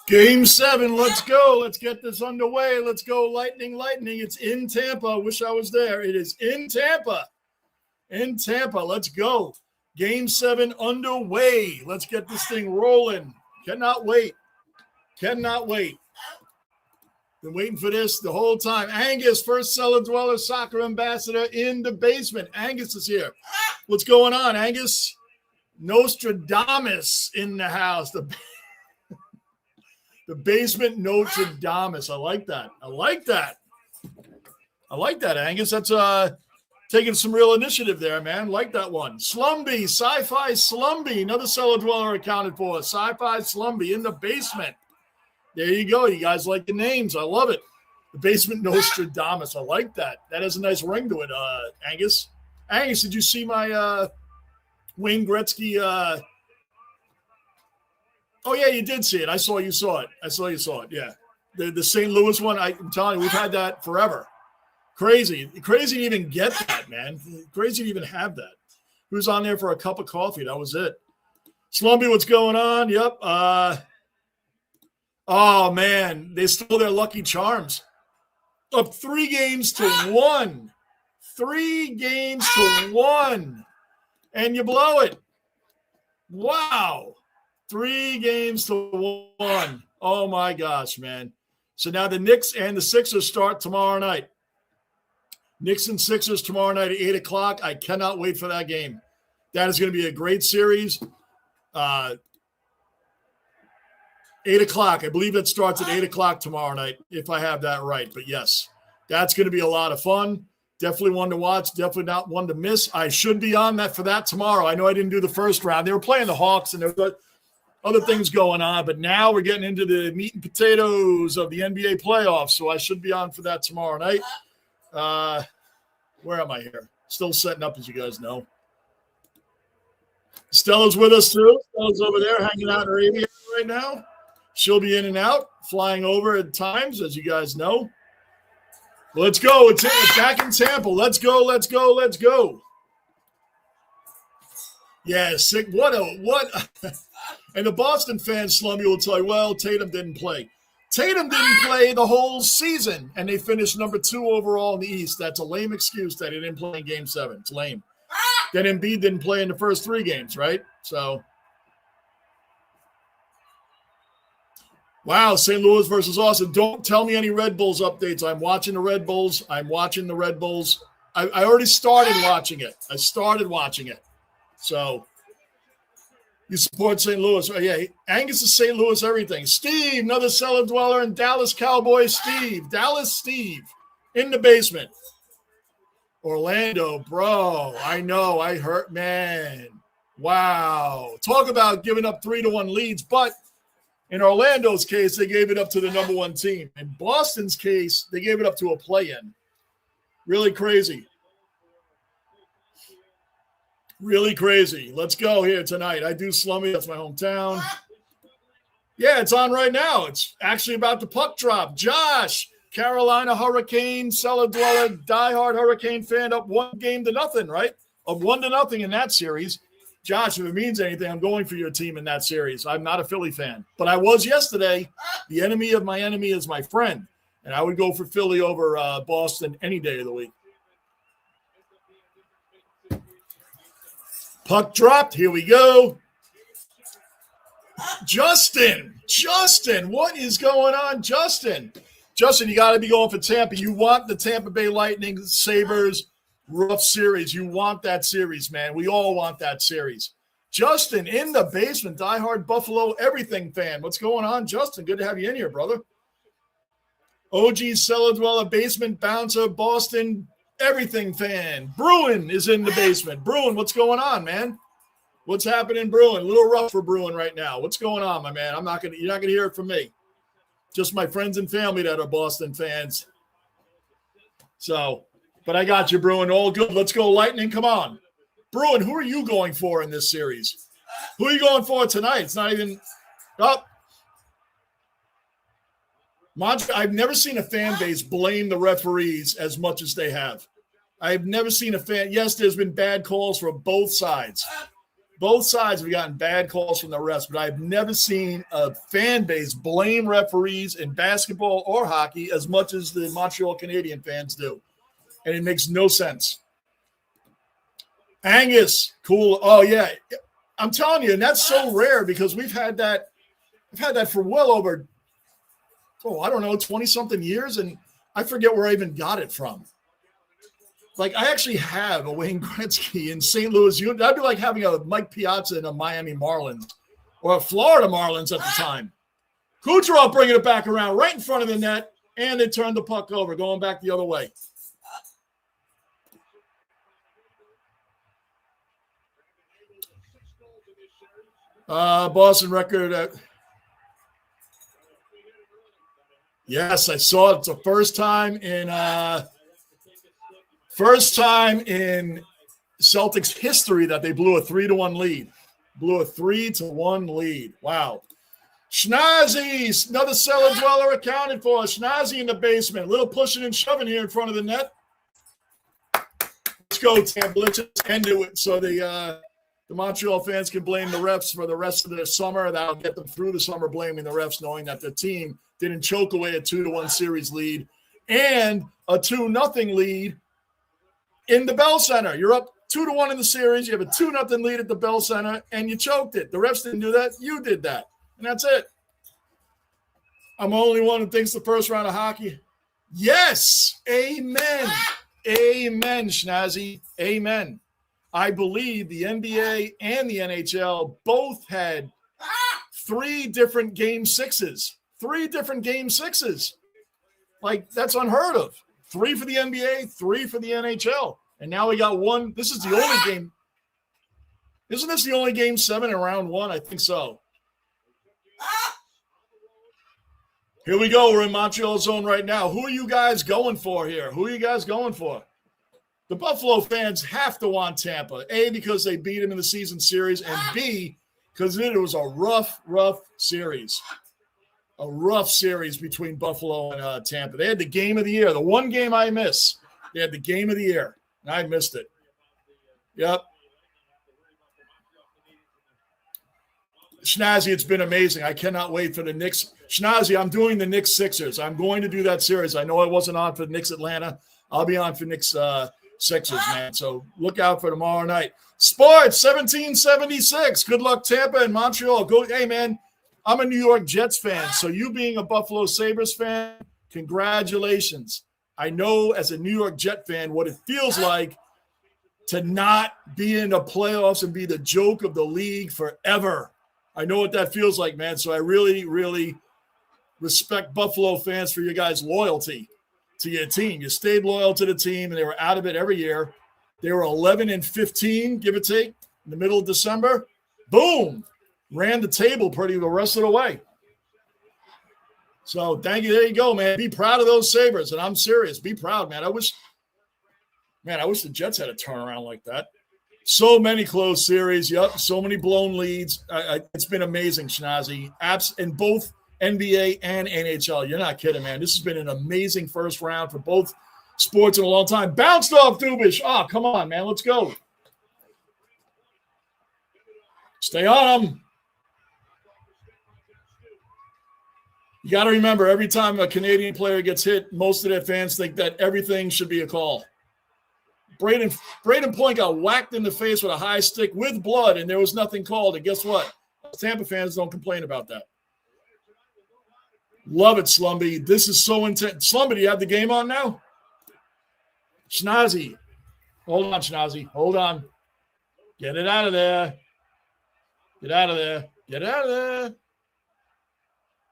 Game 7, let's go. Let's get this underway. Let's go, Lightning. It's in Tampa. I wish I was there. It is in Tampa. In Tampa. Let's go. Game 7 underway. Let's get this thing rolling. Cannot wait. Cannot wait. Been waiting for this the whole time. Angus, first cellar dweller, soccer ambassador in the basement. Angus is here. What's going on, Angus? Nostradamus in the house. The basement Nostradamus. I like that. I like that, Angus. That's taking some real initiative there, man. Like that one. Slumby, Sci-Fi Slumby. Another cellar dweller accounted for. Sci-Fi Slumby in the basement. There you go. You guys like the names. I love it. The basement Nostradamus. I like that. That has a nice ring to it, Angus. Angus, did you see my Wayne Gretzky Oh, yeah, you did see it. I saw you saw it. Yeah. The St. Louis one, I'm telling you, we've had that forever. Crazy to even get that, man. Crazy to even have that. Who's on there for a cup of coffee? That was it. Slumby, what's going on? Yep. Oh, man. They stole their Lucky Charms. Up 3-1. 3-1. And you blow it. Wow. 3-1. Oh, my gosh, man. So now the Knicks and the Sixers start tomorrow night. Knicks and Sixers tomorrow night at 8 o'clock. I cannot wait for that game. That is going to be a great series. 8 o'clock. I believe it starts at 8 o'clock tomorrow night, if I have that right. But, yes, that's going to be a lot of fun. Definitely one to watch. Definitely not one to miss. I should be on that for that tomorrow. I know I didn't do the first round. They were playing the Hawks, and there were other things going on, but now we're getting into the meat and potatoes of the NBA playoffs, so I should be on for that tomorrow night. Where am I here? Still setting up, as you guys know. Stella's with us, too. Stella's over there hanging out in her aviator right now. She'll be in and out, flying over at times, as you guys know. Let's go. It's back in Tampa. Let's go. Yeah, sick. What? And the Boston fans, Slummy, will tell you, well, Tatum didn't play. Tatum didn't play the whole season, and they finished number 2 overall in the East. That's a lame excuse that he didn't play in Game 7. It's lame. Then Embiid didn't play in the first 3 games, right? So, wow, St. Louis versus Austin. Don't tell me any Red Bulls updates. I'm watching the Red Bulls. I already started watching it. So, you support St. Louis. Oh, yeah, Angus is St. Louis everything. Steve, another cellar dweller in Dallas Cowboys. Steve, in the basement. Orlando, bro. I know. I hurt, man. Wow. Talk about giving up 3-1 leads. But in Orlando's case, they gave it up to the number 1 team. In Boston's case, they gave it up to a play-in. Really crazy. Really crazy. Let's go here tonight. I do Slummy. That's my hometown. Yeah, it's on right now. It's actually about to puck drop. Josh, Carolina Hurricane, cellar dweller, diehard Hurricane fan, up 1-0, right? Up 1-0 in that series. Josh, if it means anything, I'm going for your team in that series. I'm not a Philly fan, but I was yesterday. The enemy of my enemy is my friend, and I would go for Philly over Boston any day of the week. Puck dropped. Here we go. Justin, what is going on, Justin? Justin, you got to be going for Tampa. You want the Tampa Bay Lightning Sabres rough series. You want that series, man. We all want that series. Justin, in the basement, diehard Buffalo everything fan. What's going on, Justin? Good to have you in here, brother. OG cellar dweller, basement bouncer, Boston everything fan. Bruin is in the basement. Bruin, what's going on, man? What's happening, Bruin? A little rough for Bruin right now. What's going on, my man? You're not gonna hear it from me. Just my friends and family that are Boston fans. So, but I got you, Bruin. All good. Let's go, Lightning. Come on. Bruin, who are you going for in this series? Who are you going for tonight? It's not even up. Montreal, I've never seen a fan base blame the referees as much as they have. I've never seen a fan. Yes, there's been bad calls from both sides. both sides have gotten bad calls from the refs, but I've never seen a fan base blame referees in basketball or hockey as much as the Montreal Canadiens fans do. And it makes no sense. Angus, cool. Oh, yeah. I'm telling you, and that's so rare because we've had that for well over, I don't know, 20-something years, and I forget where I even got it from. Like, I actually have a Wayne Gretzky in St. Louis. That'd be like having a Mike Piazza in a Miami Marlins or a Florida Marlins at the time. Kucherov bringing it back around right in front of the net, and they turned the puck over, going back the other way. Boston record. Yes, I saw it. It's the first time in Celtics history that they blew a 3-1 lead. Blew a 3-1 lead. Wow. Schnazzy, another cellar dweller accounted for. Schnazzy in the basement. Little pushing and shoving here in front of the net. Let's go, Tampa. Let's just end it so the Montreal fans can blame the refs for the rest of their summer. That'll get them through the summer blaming the refs, knowing that their team didn't choke away a 2-1 series lead and a 2-0 lead in the Bell Center. You're up 2-1 in the series. You have a 2-0 lead at the Bell Center, and you choked it. The refs didn't do that. You did that, and that's it. I'm the only one who thinks the first round of hockey. Yes, amen. Amen, Schnazzy. Amen. I believe the NBA and the NHL both had 3 different game sixes. 3 different game sixes. Like, that's unheard of. 3 for the NBA, 3 for the NHL. And now we got 1. This is the only game. Isn't this the only game 7 in round 1? I think so. Here we go. We're in Montreal zone right now. Who are you guys going for here? Who are you guys going for? The Buffalo fans have to want Tampa. A, because they beat them in the season series, and B, because it was a rough series. A rough series between Buffalo and Tampa. They had the game of the year. The one game I miss. They had the game of the year, and I missed it. Yep. Schnazzy, it's been amazing. I cannot wait for the Knicks. Schnazzy, I'm doing the Knicks Sixers. I'm going to do that series. I know I wasn't on for Knicks Atlanta. I'll be on for Knicks Sixers, man. So look out for tomorrow night. Sports 1776. Good luck, Tampa and Montreal. Go, hey, man. I'm a New York Jets fan, so you being a Buffalo Sabres fan, congratulations. I know as a New York Jet fan what it feels like to not be in the playoffs and be the joke of the league forever. I know what that feels like, man. So I really, really respect Buffalo fans for your guys' loyalty to your team. You stayed loyal to the team, and they were out of it every year. They were 11-15, give or take, in the middle of December. Boom. Ran the table pretty the rest of the way. So thank you. There you go, man. Be proud of those Sabres, and I'm serious. Be proud, man. I wish the Jets had a turnaround like that. So many close series. Yep, so many blown leads. It's been amazing, Schnazzy. Apps in both NBA and NHL. You're not kidding, man. This has been an amazing first round for both sports in a long time. Bounced off Dubish. Oh, come on, man. Let's go. Stay on them. You got to remember, every time a Canadian player gets hit, most of their fans think that everything should be a call. Braden Point got whacked in the face with a high stick with blood, and there was nothing called. And guess what? Tampa fans don't complain about that. Love it, Slumby. This is so intense. Slumby, do you have the game on now? Schnazzy. Hold on, Schnazzy. Hold on. Get it out of there. Get out of there. Get out of there.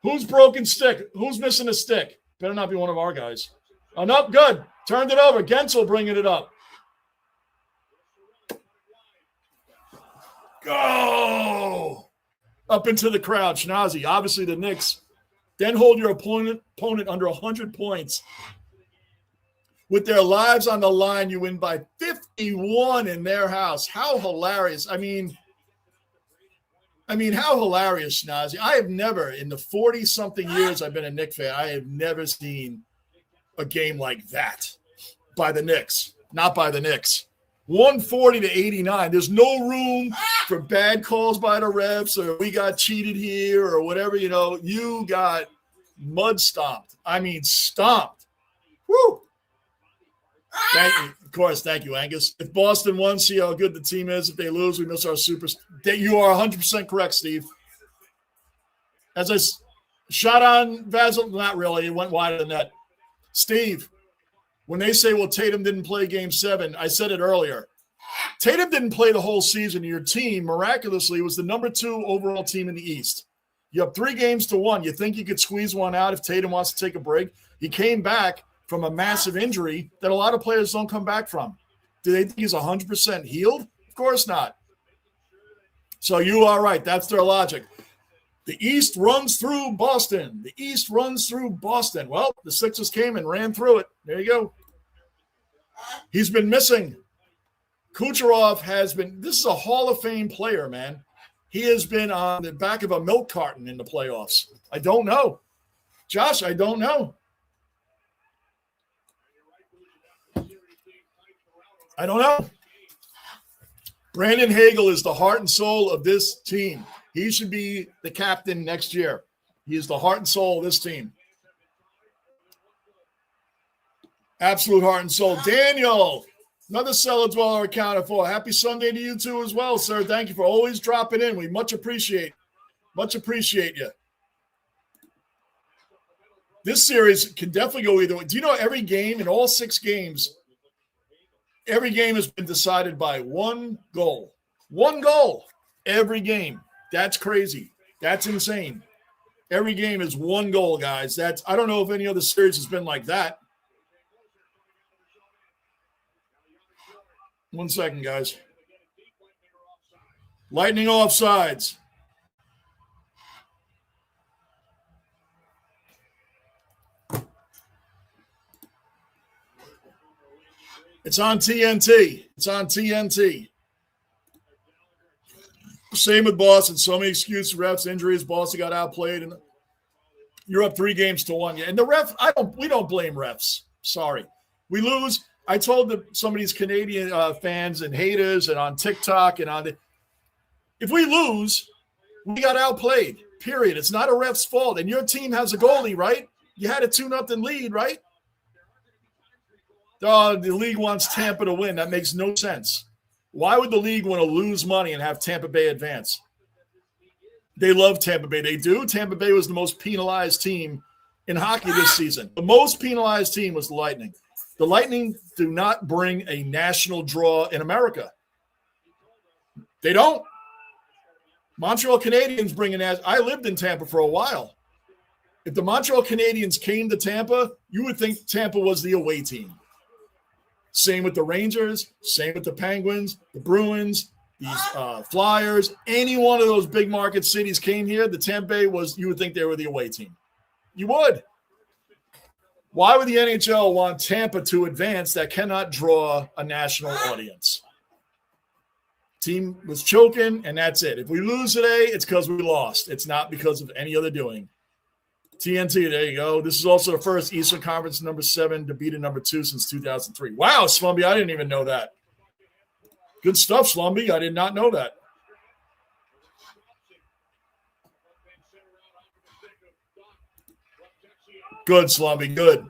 Who's broken stick? Who's missing a stick? Better not be one of our guys. Oh, no, good. Turned it over. Gensel bringing it up. Go! Up into the crowd. Schnazzy. Obviously, the Knicks. Then hold your opponent under 100 points. With their lives on the line, you win by 51 in their house. How hilarious. I mean, how hilarious, Schnazzy. I have never, in the 40-something years I've been a Knicks fan, I have never seen a game like that by the Knicks. Not by the Knicks. 140 to 89. There's no room for bad calls by the refs or we got cheated here or whatever. You got mud stomped. I mean, stomped. Woo! Thank you. Of course, thank you, Angus. If Boston won, see how good the team is. If they lose, we miss our super. You are 100% correct, Steve. As I shot on Vasil, not really. It went wide of the net. Steve, when they say, well, Tatum didn't play game 7, I said it earlier. Tatum didn't play the whole season. Your team, miraculously, was the number 2 overall team in the East. You have 3 games to 1. You think you could squeeze one out if Tatum wants to take a break? He came back from a massive injury that a lot of players don't come back from. Do they think he's 100% healed? Of course not. So you are right. That's their logic. The East runs through Boston. The East runs through Boston. Well, the Sixers came and ran through it. There you go. He's been missing. Kucherov has been – this is a Hall of Fame player, man. He has been on the back of a milk carton in the playoffs. I don't know. Josh, I don't know. I don't know. Brandon Hagel is the heart and soul of this team. He should be the captain next year. He is the heart and soul of this team. Absolute heart and soul. Daniel, another cellar dweller accounted for. Happy Sunday to you too as well, sir. Thank you for always dropping in. We much appreciate you. This series can definitely go either way. Do you know every game in all 6 games, every game has been decided by 1 goal. 1 goal every game. That's crazy. That's insane. Every game is 1 goal, guys. I don't know if any other series has been like that. 1 second, guys. Lightning offsides. It's on TNT. It's on TNT. Same with Boston. So many excuses, refs, injuries. Boston got outplayed, and you're up 3 games to 1. And the ref, we don't blame refs. Sorry, we lose. I told some of these Canadian fans and haters, and on TikTok and if we lose, we got outplayed. Period. It's not a ref's fault. And your team has a goalie, right? You had a 2-0 lead, right? Oh, the league wants Tampa to win. That makes no sense. Why would the league want to lose money and have Tampa Bay advance? They love Tampa Bay. They do. Tampa Bay was the most penalized team in hockey this season. The most penalized team was the Lightning. The Lightning do not bring a national draw in America. They don't. Montreal Canadiens bring an – I lived in Tampa for a while. If the Montreal Canadiens came to Tampa, you would think Tampa was the away team. Same with the Rangers, same with the Penguins, the Bruins, these Flyers. Any one of those big market cities came here, the Tampa Bay was, you would think they were the away team. You would. Why would the NHL want Tampa to advance that cannot draw a national audience? Team was choking, and that's it. If we lose today, it's because we lost. It's not because of any other doing. TNT, there you go. This is also the first Eastern Conference number 7 to beat a number 2 since 2003. Wow, Slumby, I didn't even know that. Good stuff, Slumby. I did not know that. Good, Slumby, good.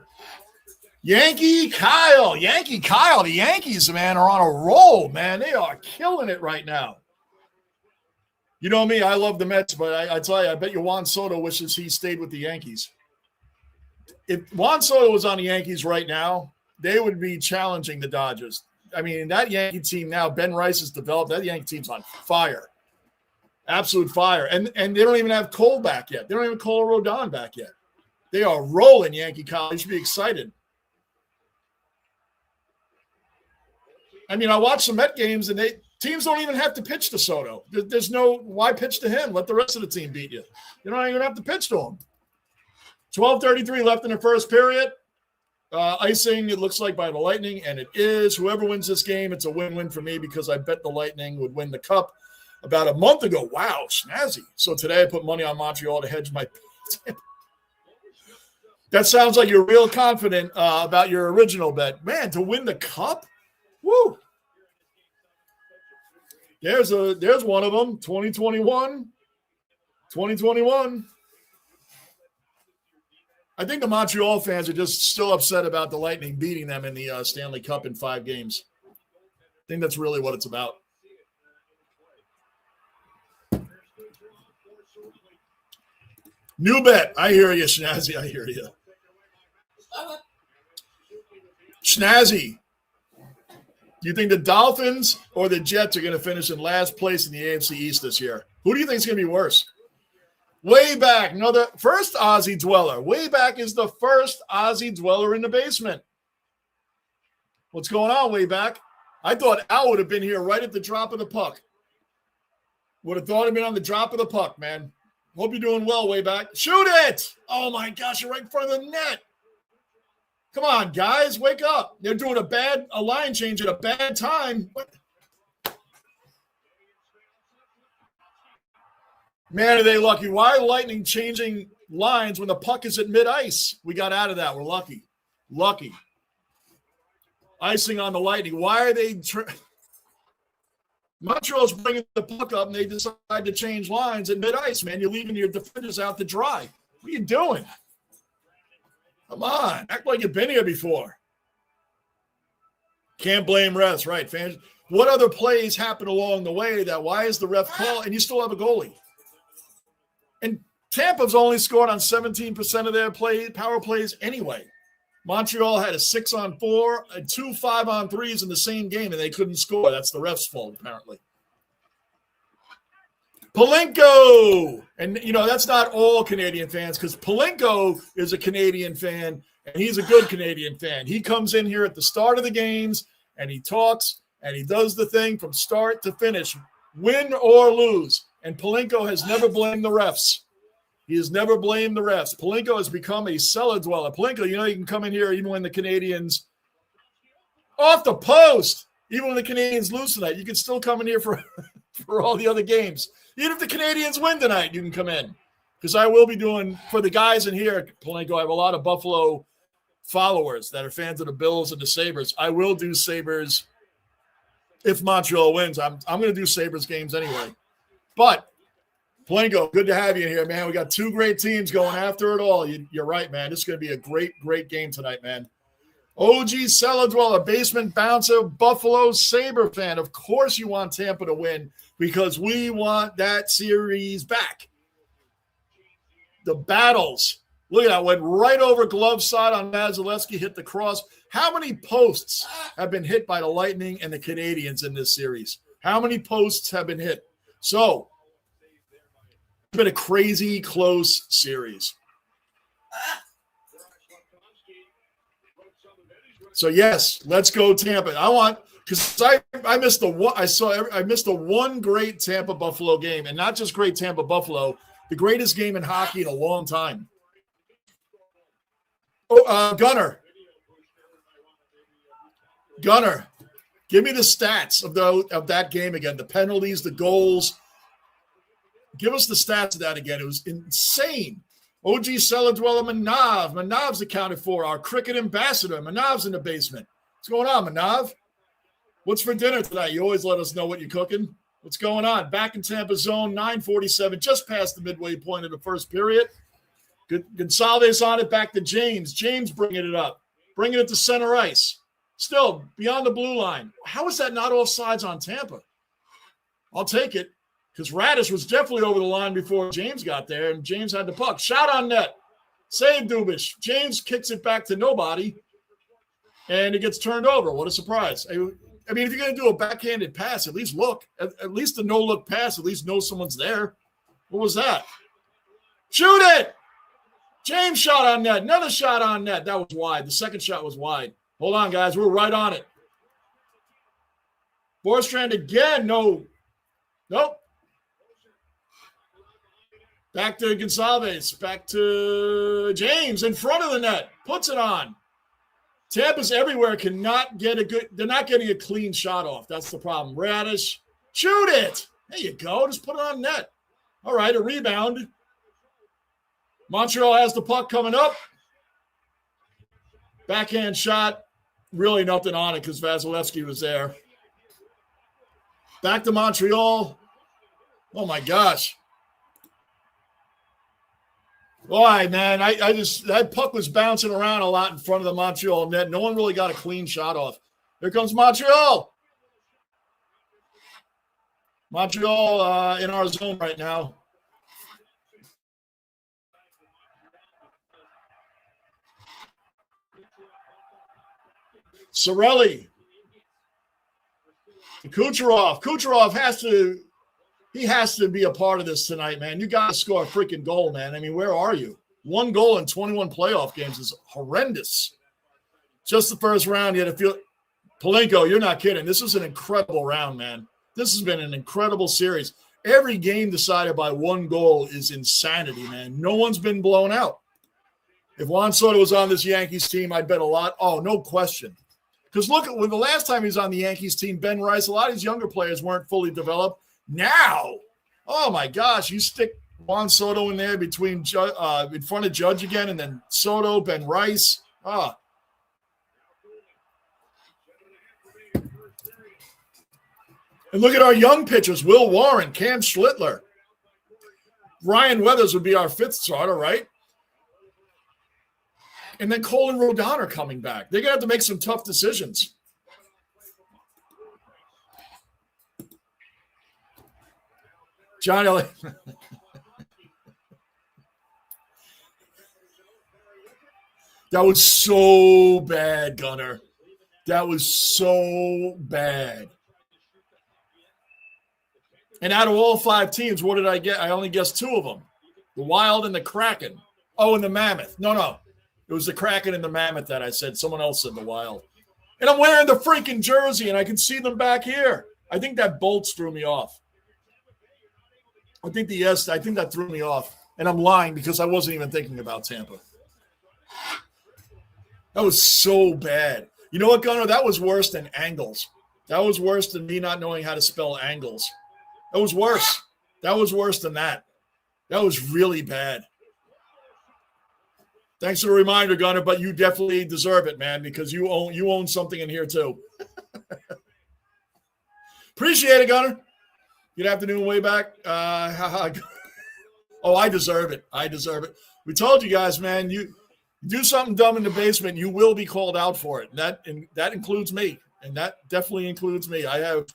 Yankee Kyle. The Yankees, man, are on a roll, man. They are killing it right now. You know me, I love the Mets, but I tell you, I bet you Juan Soto wishes he stayed with the Yankees. If Juan Soto was on the Yankees right now, they would be challenging the Dodgers. I mean, that Yankee team now, Ben Rice has developed. That Yankee team's on fire. Absolute fire. And they don't even have Cole back yet. They don't even have Cole Rodon back yet. They are rolling, Yankee Kyle. You should be excited. I mean, I watched some Met games, and teams don't even have to pitch to Soto. There's no – why pitch to him? Let the rest of the team beat you. You don't even have to pitch to him. 12:33 left in the first period. Icing, it looks like, by the Lightning, and it is. Whoever wins this game, it's a win-win for me because I bet the Lightning would win the Cup about a month ago. Wow, snazzy. So today I put money on Montreal to hedge my – That sounds like you're real confident about your original bet. Man, to win the Cup? Woo! There's one of them, 2021. 2021. I think the Montreal fans are just still upset about the Lightning beating them in the Stanley Cup in 5 games. I think that's really what it's about. New bet. I hear you, Schnazzy. I hear you. Schnazzy, do you think the Dolphins or the Jets are going to finish in last place in the AFC East this year? Who do you think is going to be worse? Way back, another first Aussie dweller. Way back is the first Aussie dweller in the basement. What's going on, way back? I thought Al would have been here right at the drop of the puck. Would have thought he'd been on the drop of the puck, man. Hope you're doing well, way back. Shoot it! Oh my gosh, you're right in front of the net. Come on, guys, wake up. They're doing a line change at a bad time. What? Man, are they lucky. Why are Lightning changing lines when the puck is at mid-ice? We got out of that. We're lucky. Lucky. Icing on the Lightning. Why are they Montreal's bringing the puck up and they decide to change lines at mid-ice, man. You're leaving your defenders out to dry. What are you doing? Come on. Act like you've been here before. Can't blame refs, right, fans? What other plays happen along the way that why is the ref call and you still have a goalie? And Tampa's only scored on 17% of their power plays anyway. Montreal had a 6-on-4 and 2 5-on-3s in the same game, and they couldn't score. That's the ref's fault, apparently. Palenko! And, that's not all Canadian fans because Palenko is a Canadian fan, and he's a good Canadian fan. He comes in here at the start of the games, and he talks, and he does the thing from start to finish, win or lose. And Palenko has never blamed the refs. He has never blamed the refs. Palenko has become a cellar dweller. Palenko, you can come in here even when the Canadians off the post, even when the Canadians lose tonight, you can still come in here for all the other games. Even if the Canadians win tonight, you can come in. Because I will be doing, for the guys in here, Palenko, I have a lot of Buffalo followers that are fans of the Bills and the Sabres. I will do Sabres if Montreal wins. I'm going to do Sabres games anyway. But, Palenko, good to have you in here, man. We got 2 great teams going after it all. You're right, man. This is going to be a great, great game tonight, man. OG Cellar Dweller, basement bouncer, Buffalo Sabre fan. Of course you want Tampa to win because we want that series back. The battles. Look at that. Went right over glove side on Vasilevsky, hit the cross. How many posts have been hit by the Lightning and the Canadiens in this series? How many posts have been hit? So, it's been a crazy close series. So yes, let's go Tampa. Because I missed the one great Tampa Buffalo game, and not just great Tampa Buffalo, the greatest game in hockey in a long time. Oh, Gunner, give me the stats of that game again. The penalties, the goals. Give us the stats of that again. It was insane. OG Cellar Dweller Manav. Manav's accounted for. Our cricket ambassador. Manav's in the basement. What's going on, Manav? What's for dinner tonight? You always let us know what you're cooking. What's going on? Back in Tampa zone, 9:47, just past the midway point of the first period. Gonsalves on it, back to James. James bringing it up. Bringing it to center ice. Still, beyond the blue line. How is that not offsides on Tampa? I'll take it. Because Radish was definitely over the line before James got there, and James had the puck. Shot on net. Save Dubish. James kicks it back to nobody, and it gets turned over. What a surprise. I mean, if you're going to do a backhanded pass, at least look. At least a no-look pass, at least know someone's there. What was that? Shoot it! James shot on net. Another shot on net. That was wide. The second shot was wide. Hold on, guys. We're right on it. Borstrand again. No. Nope. Back to Gonsalves. Back to James in front of the net. Puts it on. Tampa's everywhere cannot get they're not getting a clean shot off. That's the problem. Radish. Shoot it. There you go. Just put it on net. All right, a rebound. Montreal has the puck coming up. Backhand shot. Really nothing on it because Vasilevsky was there. Back to Montreal. Oh, my gosh. Why, man? I just, that puck was bouncing around a lot in front of the Montreal net. No one really got a clean shot off. Here comes Montreal. Montreal in our zone right now. Sorelli. Kucherov. Kucherov has to be a part of this tonight, man. You got to score a freaking goal, man. I mean, where are you? 1 goal in 21 playoff games is horrendous. Just the first round, you had to feel Palenko, you're not kidding. This is an incredible round, man. This has been an incredible series. Every game decided by 1 goal is insanity, man. No one's been blown out. If Juan Soto was on this Yankees team, I'd bet a lot. Oh, no question. Because look, when the last time he was on the Yankees team, Ben Rice, a lot of these younger players weren't fully developed. Now, oh my gosh, you stick Juan Soto in there between in front of Judge again, and then Soto, Ben Rice. And look at our young pitchers: Will Warren, Cam Schlittler, Ryan Weathers would be our 5th starter, right? And then Cole and Rodon are coming back. They're gonna have to make some tough decisions. John Elliott. That was so bad, Gunner. That was so bad. And out of all 5 teams, what did I get? I only guessed 2 of them. The Wild and the Kraken. Oh, and the Mammoth. No. It was the Kraken and the Mammoth that I said. Someone else said the Wild. And I'm wearing the freaking jersey, and I can see them back here. I think that Bolts threw me off. I think that threw me off. And I'm lying because I wasn't even thinking about Tampa. That was so bad. You know what, Gunnar? That was worse than angles. That was worse than me not knowing how to spell angles. That was worse. That was worse than that. That was really bad. Thanks for the reminder, Gunnar, but you definitely deserve it, man, because you own something in here too. Appreciate it, Gunnar. Good afternoon, way back. I deserve it. I deserve it. We told you guys, man, you do something dumb in the basement, you will be called out for it. And that includes me. And that definitely includes me. I have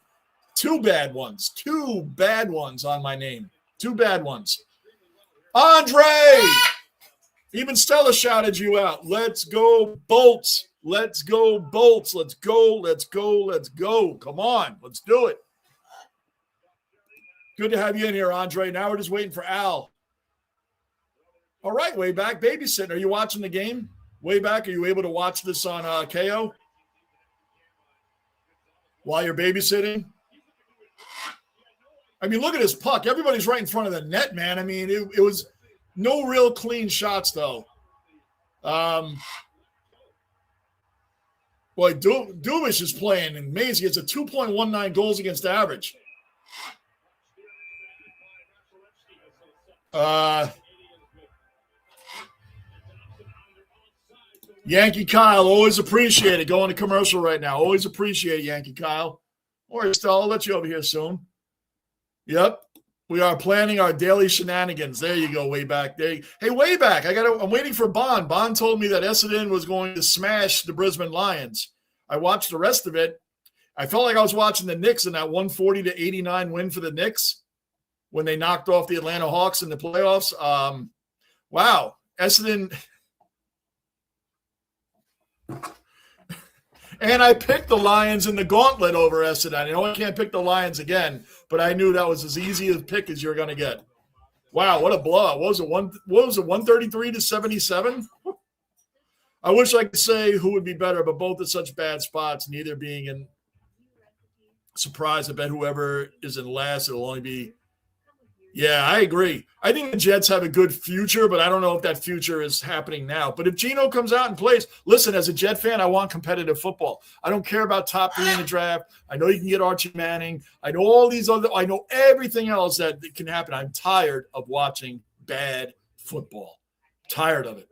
2 bad ones. 2 bad ones on my name. 2 bad ones. Andre! Even Stella shouted you out. Let's go, Bolts. Let's go, Bolts. Let's go, let's go, let's go. Come on, let's do it. Good to have you in here, Andre. Now we're just waiting for Al. All right, way back. Babysitting. Are you watching the game? Way back, are you able to watch this on KO while you're babysitting? I mean, look at this puck. Everybody's right in front of the net, man. I mean, it was no real clean shots, though. Boy, Dubish is playing amazing. It's a 2.19 goals against average. Yankee Kyle, always appreciate it. Going to commercial right now. Always appreciate it, Yankee Kyle. All right, Stella, I'll let you over here soon. Yep. We are planning our daily shenanigans. There you go, way back. Hey, way back. I'm waiting for Bond. Bond told me that Essendon was going to smash the Brisbane Lions. I watched the rest of it. I felt like I was watching the Knicks in that 140-89 win for the Knicks when they knocked off the Atlanta Hawks in the playoffs. Wow. Essendon. And I picked the Lions in the gauntlet over Essendon. I know I can't pick the Lions again, but I knew that was as easy a pick as you're going to get. Wow, what a blowout. What was it, 133-77? I wish I could say who would be better, but both at such bad spots, neither being in surprise. I bet whoever is in last, it'll only be – yeah, I agree. I think the Jets have a good future, but I don't know if that future is happening now. But if Geno comes out and plays, listen, as a Jet fan, I want competitive football. I don't care about top 3 in the draft. I know you can get Archie Manning. I know everything else that can happen. I'm tired of watching bad football. Tired of it.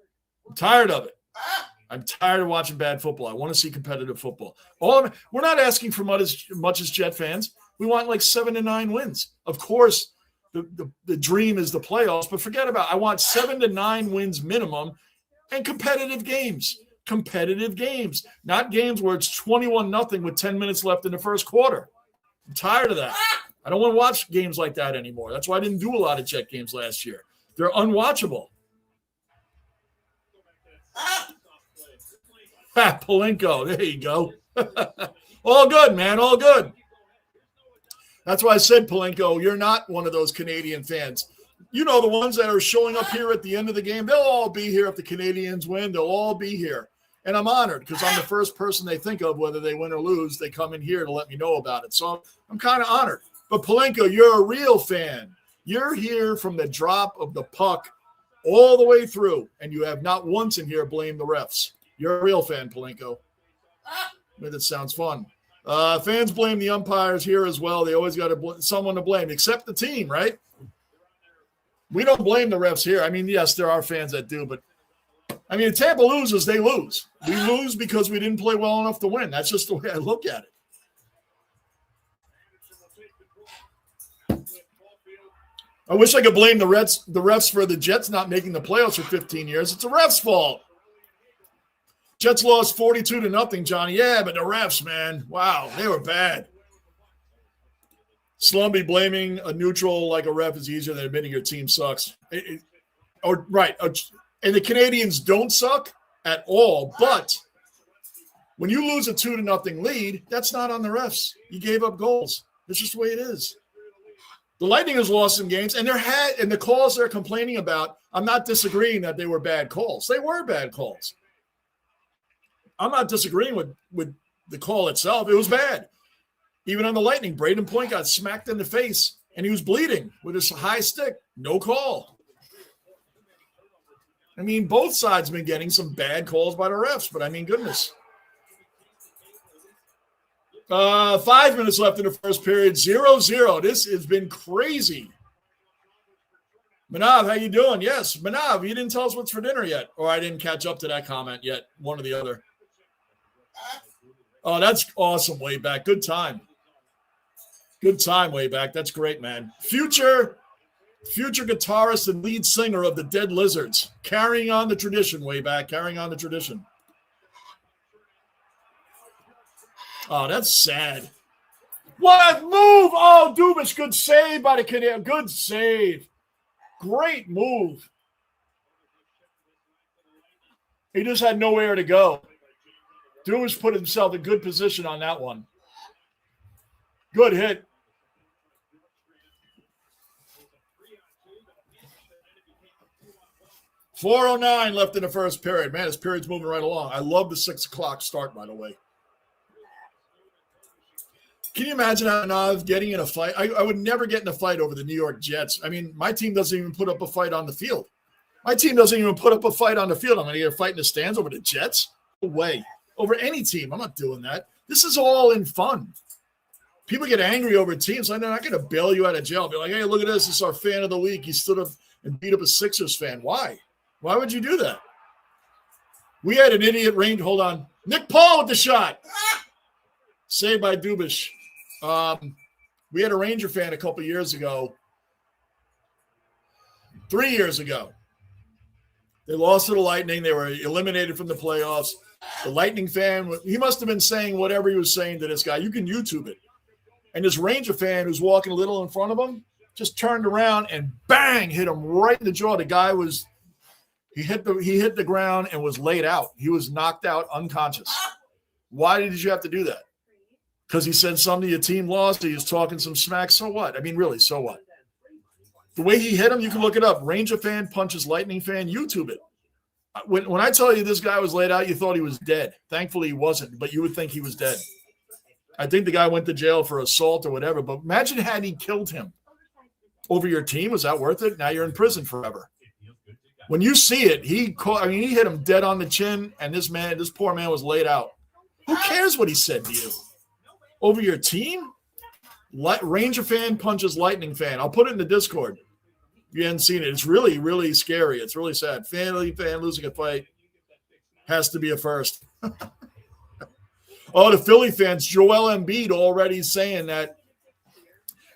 I'm tired of watching bad football. I want to see competitive football. We're not asking for much as Jet fans. We want like 7 to 9 wins. Of course, the dream is the playoffs, but forget about it. I want 7 to 9 wins minimum and competitive games. Competitive games, not games where it's 21-0 with 10 minutes left in the first quarter. I'm tired of that. I don't want to watch games like that anymore. That's why I didn't do a lot of Jet games last year. They're unwatchable. Palenko, there you go. All good, man, all good. That's why I said, Palenko, you're not one of those Canadian fans. You know, the ones that are showing up here at the end of the game, they'll all be here if the Canadiens win. They'll all be here. And I'm honored because I'm the first person they think of, whether they win or lose. They come in here to let me know about it. So I'm kind of honored. But Palenko, you're a real fan. You're here from the drop of the puck all the way through, and you have not once in here blamed the refs. You're a real fan, Palenko. That sounds fun. Fans blame the umpires here as well. They always got someone to blame, except the team, right? We don't blame the refs here. I mean, yes, there are fans that do, but I mean, if Tampa loses, they lose. We lose because we didn't play well enough to win. That's just the way I look at it. I wish I could blame the refs for the Jets not making the playoffs for 15 years. It's the refs' fault. Jets lost 42-0, Johnny. Yeah, but the refs, man. Wow, they were bad. Slumby blaming a neutral like a ref is easier than admitting your team sucks. Right. And the Canadiens don't suck at all. But when you lose a 2-0 lead, that's not on the refs. You gave up goals. That's just the way it is. The Lightning has lost some games, and the calls they're complaining about, I'm not disagreeing that they were bad calls. They were bad calls. I'm not disagreeing with the call itself. It was bad. Even on the Lightning, Braden Point got smacked in the face, and he was bleeding with his high stick. No call. I mean, both sides have been getting some bad calls by the refs, but I mean, goodness. 5 minutes left in the first period, 0-0. This has been crazy. Manav, how you doing? Yes, Manav, you didn't tell us what's for dinner yet, or I didn't catch up to that comment yet, one or the other. Oh, that's awesome, way back. Good time. Good time, way back. That's great, man. Future guitarist and lead singer of the Dead Lizards. Carrying on the tradition, way back. Carrying on the tradition. Oh, that's sad. What a move! Oh, Dubas, good save by the Canadiens. Good save. Great move. He just had nowhere to go. Dubas put himself in good position on that one. Good hit. .409 left in the first period. Man, this period's moving right along. I love the 6 o'clock start, by the way. Can you imagine Anav getting in a fight? I would never get in a fight over the New York Jets. I mean, my team doesn't even put up a fight on the field. My team doesn't even put up a fight on the field. I'm going to get a fight in the stands over the Jets? No way. Over any team. I'm not doing that. This is all in fun. People get angry over teams. I'm not going to bail you out of jail. Be like, hey, look at this. This is our fan of the week. He stood up and beat up a Sixers fan. Why? Why would you do that? We had an idiot range. Hold on. Nick Paul with the shot. Saved by Dubas. We had a Ranger fan a couple years ago. 3 years ago. They lost to the Lightning. They were eliminated from the playoffs. The Lightning fan, he must have been saying whatever he was saying to this guy. You can YouTube it. And this Ranger fan who's walking a little in front of him just turned around and bang, hit him right in the jaw. The guy he hit the ground and was laid out. He was knocked out unconscious. Why did you have to do that? Because he said something, your team lost, he was talking some smack. So what? I mean, really, so what? The way he hit him, you can look it up. Ranger fan punches Lightning fan. YouTube it. When I tell you this guy was laid out, you thought he was dead. Thankfully, he wasn't, but you would think he was dead. I think the guy went to jail for assault or whatever, but imagine had he killed him over your team. Was that worth it? Now you're in prison forever. When you see it, he hit him dead on the chin, and this poor man was laid out. Who cares what he said to you? Over your team? Ranger fan punches Lightning fan. I'll put it in the Discord. If you haven't seen it, it's really, really scary. It's really sad. Family fan losing a fight has to be a first. Oh, the Philly fans, Joel Embiid already saying that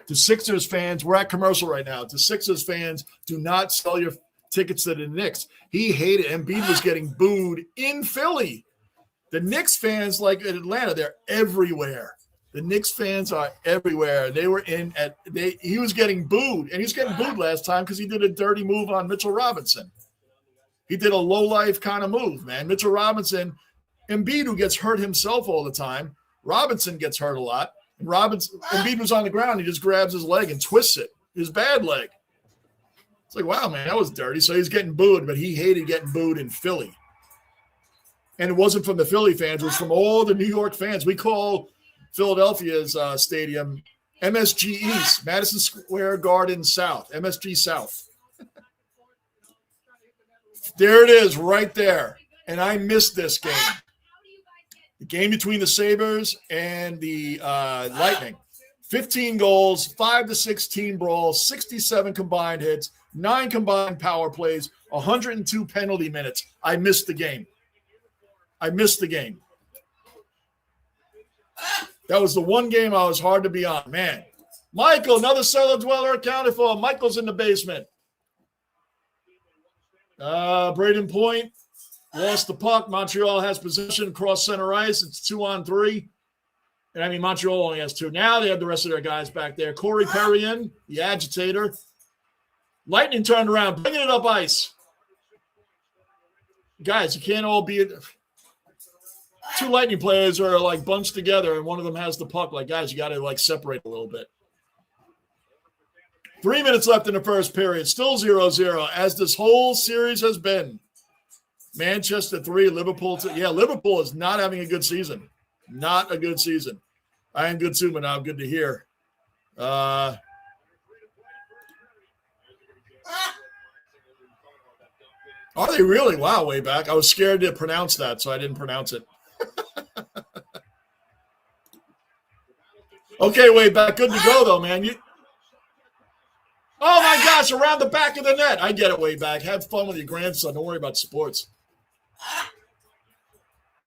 To Sixers fans, we're at commercial right now. To Sixers fans, do not sell your tickets to the Knicks. He hated it. Embiid was getting booed in Philly. The Knicks fans, like in Atlanta, they're everywhere. The Knicks fans are everywhere. They were he was getting booed, and he was getting booed last time because he did a dirty move on Mitchell Robinson. He did a low-life kind of move, man. Mitchell Robinson, Embiid, who gets hurt himself all the time. Robinson gets hurt a lot. And Embiid was on the ground. He just grabs his leg and twists it, his bad leg. It's like, wow, man, that was dirty. So he's getting booed, but he hated getting booed in Philly. And it wasn't from the Philly fans. It was from all the New York fans. We call Philadelphia's stadium MSG East, Madison Square Garden South, MSG South. There it is right there. And I missed this game. The game between the Sabres and the Lightning. 15 goals, 5-6 team brawls, 67 combined hits, 9 combined power plays, 102 penalty minutes. I missed the game. That was the one game I was hard to be on. Man. Michael, another cellar dweller accounted for. Michael's in the basement. Braden Point lost the puck. Montreal has possession across center ice. It's 2-on-3. And I mean, Montreal only has 2. Now they have the rest of their guys back there. Corey Perrion, the agitator. Lightning turned around, bringing it up ice. Guys, you can't all be 2 Lightning players are like bunched together, and one of them has the puck. Like, guys, you got to like separate a little bit. 3 minutes left in the first period. Still 0-0, as this whole series has been. Manchester 3, Liverpool 2. Yeah, Liverpool is not having a good season. Not a good season. I am good too, but now good to hear. Are they really? Wow, way back. I was scared to pronounce that, so I didn't pronounce it. Okay, way back. Good to go, though, man. Oh, my gosh, around the back of the net. I get it, way back. Have fun with your grandson. Don't worry about sports.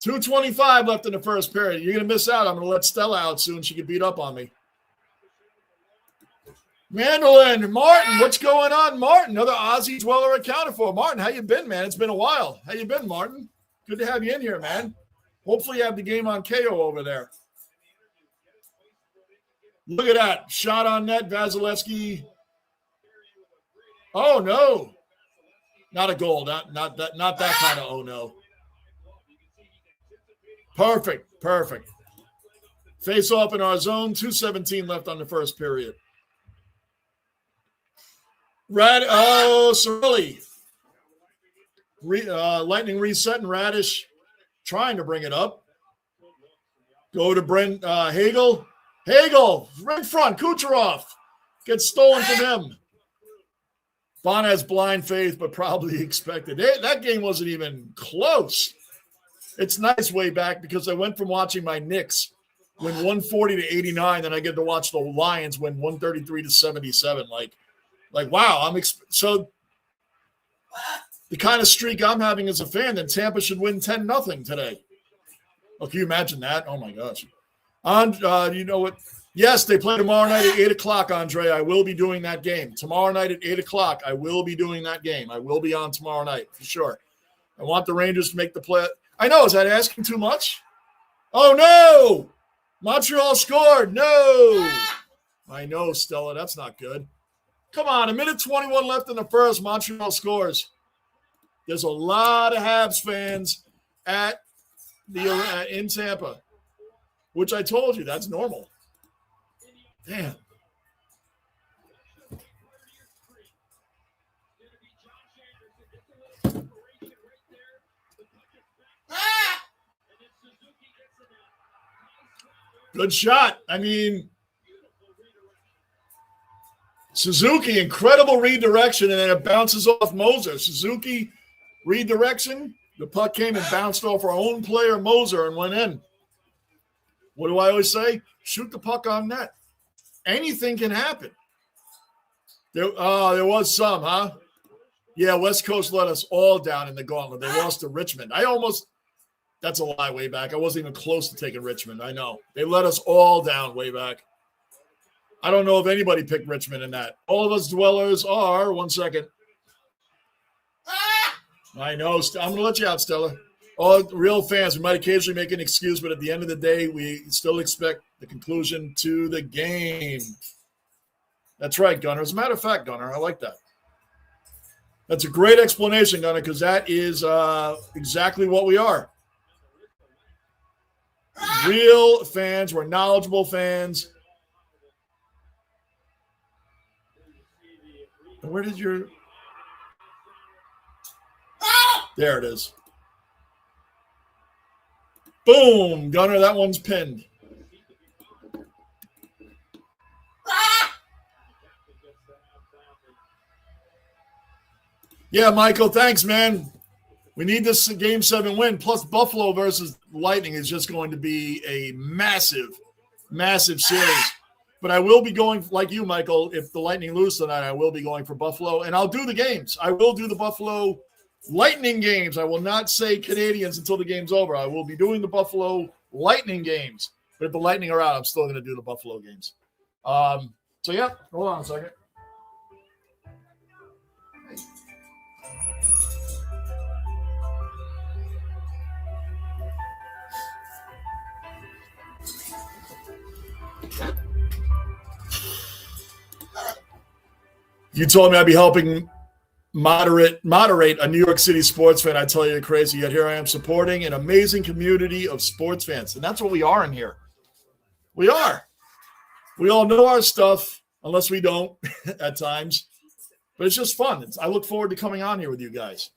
2:25 left in the first period. You're going to miss out. I'm going to let Stella out soon. She can beat up on me. Mandolin, Martin, what's going on, Martin? Another Aussie dweller accounted for. Martin, how you been, man? It's been a while. How you been, Martin? Good to have you in here, man. Hopefully you have the game on KO over there. Look at that. Shot on net, Vasilevsky. Oh, no. Not a goal. Not that kind of oh, no. Perfect. Face off in our zone. 2:17 left on the first period. Cirelli. Lightning reset and Radish trying to bring it up. Go to Brent Hagel. Hagel, right front. Kucherov gets stolen from him. Bon has blind faith, but probably expected. That game wasn't even close. It's nice way back because I went from watching my Knicks win 140-89, then I get to watch the Lions win 133-77. Like wow, so the kind of streak I'm having as a fan, then Tampa should win 10-0 today. Oh, can you imagine that? Oh my gosh. You know what? Yes, they play tomorrow night at 8 o'clock, Andre. I will be doing that game. Tomorrow night at 8 o'clock, I will be doing that game. I will be on tomorrow night for sure. I want the Rangers to make the play. I know. Is that asking too much? Oh, no. Montreal scored. No. I know, Stella. That's not good. Come on. 1:21 left in the first. Montreal scores. There's a lot of Habs fans at in Tampa, which I told you, that's normal. Damn. Good shot. I mean, Suzuki, incredible redirection, and then it bounces off Moser. Suzuki, redirection. The puck came and bounced off our own player, Moser, and went in. What do I always say? Shoot the puck on net. Anything can happen. There was some, huh? Yeah, West Coast let us all down in the gauntlet. They lost to Richmond. That's a lie way back. I wasn't even close to taking Richmond. I know. They let us all down way back. I don't know if anybody picked Richmond in that. All of us dwellers are, 1 second. I know. I'm going to let you out, Stella. All real fans, we might occasionally make an excuse, but at the end of the day, we still expect the conclusion to the game. That's right, Gunner. As a matter of fact, Gunner, I like that. That's a great explanation, Gunner, because that is exactly what we are. Real fans. We're knowledgeable fans. Where did your... There it is. Boom, Gunner, that one's pinned. Yeah, Michael, thanks, man. We need this Game 7 win. Plus, Buffalo versus Lightning is just going to be a massive, massive series. But I will be going, like you, Michael, if the Lightning lose tonight, I will be going for Buffalo. And I'll do the games. I will do the Buffalo Lightning games. I will not say Canadiens until the game's over. I will be doing the Buffalo Lightning games. But if the Lightning are out, I'm still going to do the Buffalo games. So, yeah, hold on a second. You told me I'd be helping moderate a New York City sports fan. I tell you, you're crazy. Yet here I am supporting an amazing community of sports fans. And that's what we are in here. We are. We all know our stuff, unless we don't at times. But it's just fun. I look forward to coming on here with you guys.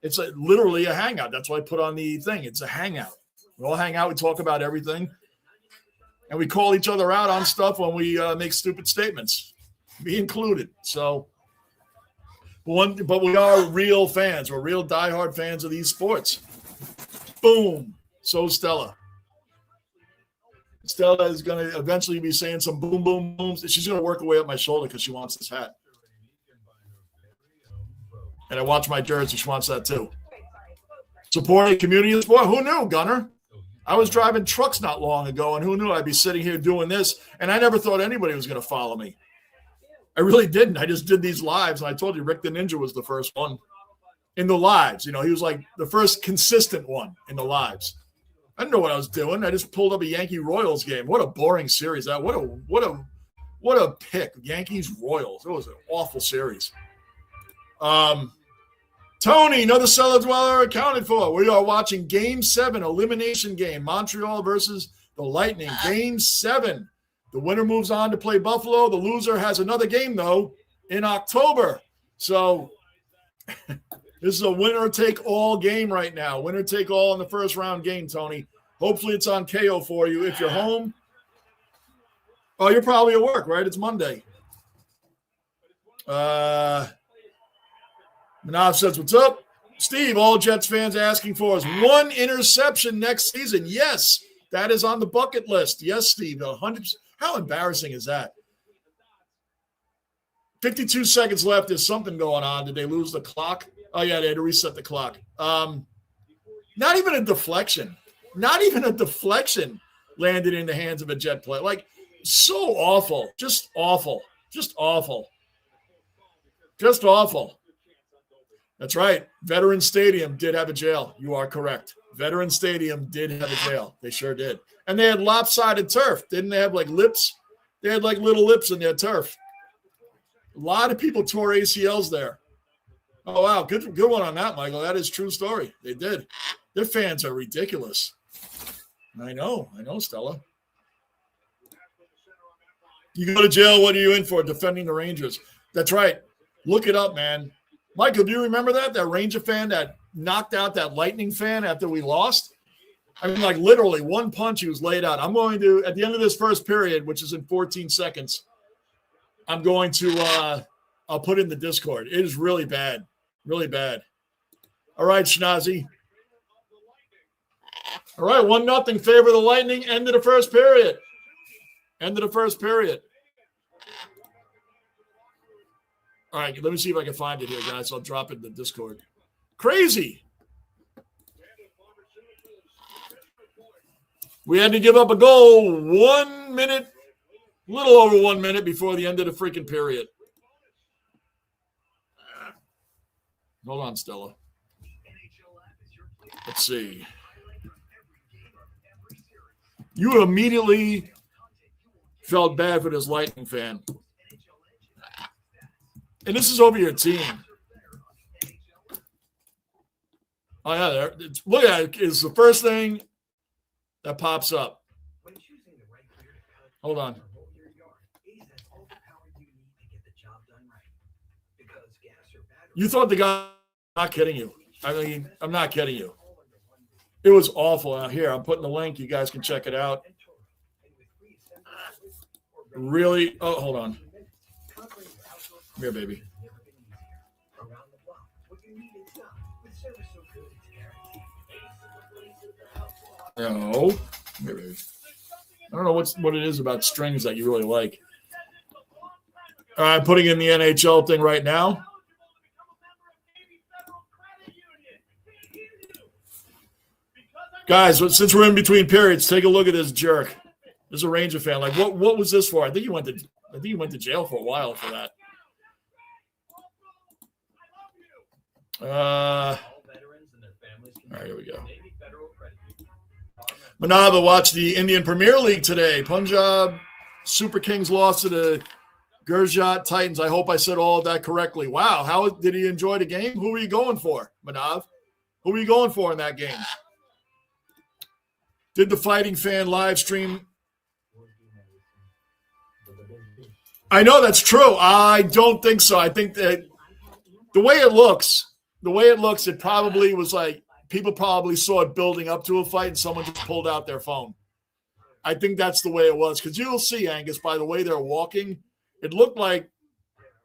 It's literally a hangout. That's why I put on the thing. It's a hangout. We all hang out. We talk about everything. And we call each other out on stuff when we make stupid statements. Me included. So, but we are real fans. We're real diehard fans of these sports. Boom. So Stella. Stella is going to eventually be saying some boom, boom, booms. She's going to work her way up my shoulder because she wants this hat. And I watch my jersey. She wants that too. Supporting community of sport. Who knew, Gunner? I was driving trucks not long ago, and who knew I'd be sitting here doing this? And I never thought anybody was going to follow me. I really didn't. I just did these lives, and I told you Rick the Ninja was the first one in the lives. You know, he was like the first consistent one in the lives. I didn't know what I was doing. I just pulled up a Yankee Royals game. What a boring series that. What a pick. Yankees Royals. It was an awful series. Tony, another cellar dweller accounted for. We are watching Game 7 elimination game. Montreal versus the Lightning. Game 7. The winner moves on to play Buffalo. The loser has another game, though, in October. So this is a winner-take-all game right now. Winner-take-all in the first-round game, Tony. Hopefully it's on KO for you. If you're home, oh, you're probably at work, right? It's Monday. Manav says, what's up? Steve, all Jets fans asking for is one interception next season. Yes, that is on the bucket list. Yes, Steve, 100%. How embarrassing is that? 52 seconds left. There's something going on. Did they lose the clock? Oh, yeah, they had to reset the clock. Not even a deflection. Not even a deflection landed in the hands of a Jet player. Like, so awful. Just awful. Just awful. Just awful. That's right. Veterans Stadium did have a jail. You are correct. Veterans Stadium did have a jail. They sure did. And they had lopsided turf. Didn't they have like lips? They had like little lips in their turf. A lot of people tore ACLs there. Oh, wow. Good one on that, Michael. That is true story. They did. Their fans are ridiculous. I know, Stella. You go to jail, what are you in for? Defending the Rangers. That's right. Look it up, man. Michael, do you remember that? That Ranger fan that knocked out that Lightning fan after we lost? I mean, like literally one punch he was laid out. I'm going to, at the end of this first period, which is in 14 seconds, I'm going to, I'll put in the Discord. It is really bad. Really bad. All right, Schnazi. All right, 1-0 favor of the Lightning. End of the first period. End of the first period. All right, let me see if I can find it here, guys. I'll drop it in the Discord. Crazy. We had to give up a goal 1 minute A little over 1 minute before the end of the freaking period. Hold on, Stella. Let's see. You immediately felt bad for this Lightning fan. And this is over your team. Oh, yeah. Look at it. It's the first thing that pops up. Hold on. You thought the guy, I'm not kidding you. I mean, I'm not kidding you. It was awful out here. I'm putting the link. You guys can check it out. Really? Oh, hold on. Come here, baby. No. Come here, baby. I don't know what it is about strings that you really like. All right, I'm putting in the NHL thing right now. Guys, since we're in between periods, take a look at this jerk. This is a Ranger fan. Like, what was this for? I think he went to jail for a while for that. All right, here we go. Manava watched the Indian Premier League today. Punjab Super Kings lost to the Gurjat Titans. I hope I said all of that correctly. Wow, how did he enjoy the game? Who were you going for, Manav? Who were you going for in that game? Did the Fighting Fan live stream? I know that's true. I don't think so. I think that the way it looks, it probably was like people probably saw it building up to a fight and someone just pulled out their phone. I think that's the way it was. Because you'll see, Angus, by the way they're walking, it looked like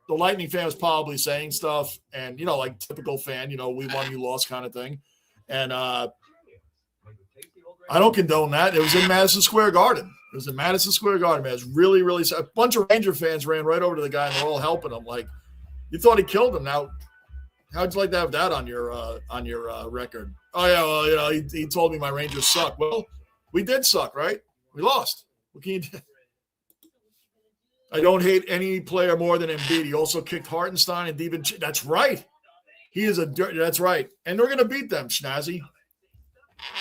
the Lightning fan was probably saying stuff and, like typical fan, we won, you lost kind of thing. And I don't condone that. It was in Madison Square Garden. Man. It was really, really sad. A bunch of Ranger fans ran right over to the guy and they're all helping him. Like, you thought he killed him. Now, how'd you like to have that on your record? Oh, yeah, well, he told me my Rangers suck. Well, we did suck, right? We lost. What can you do? I don't hate any player more than Embiid. He also kicked Hartenstein and Devin. That's right. He is that's right. And they're going to beat them, Schnazzy.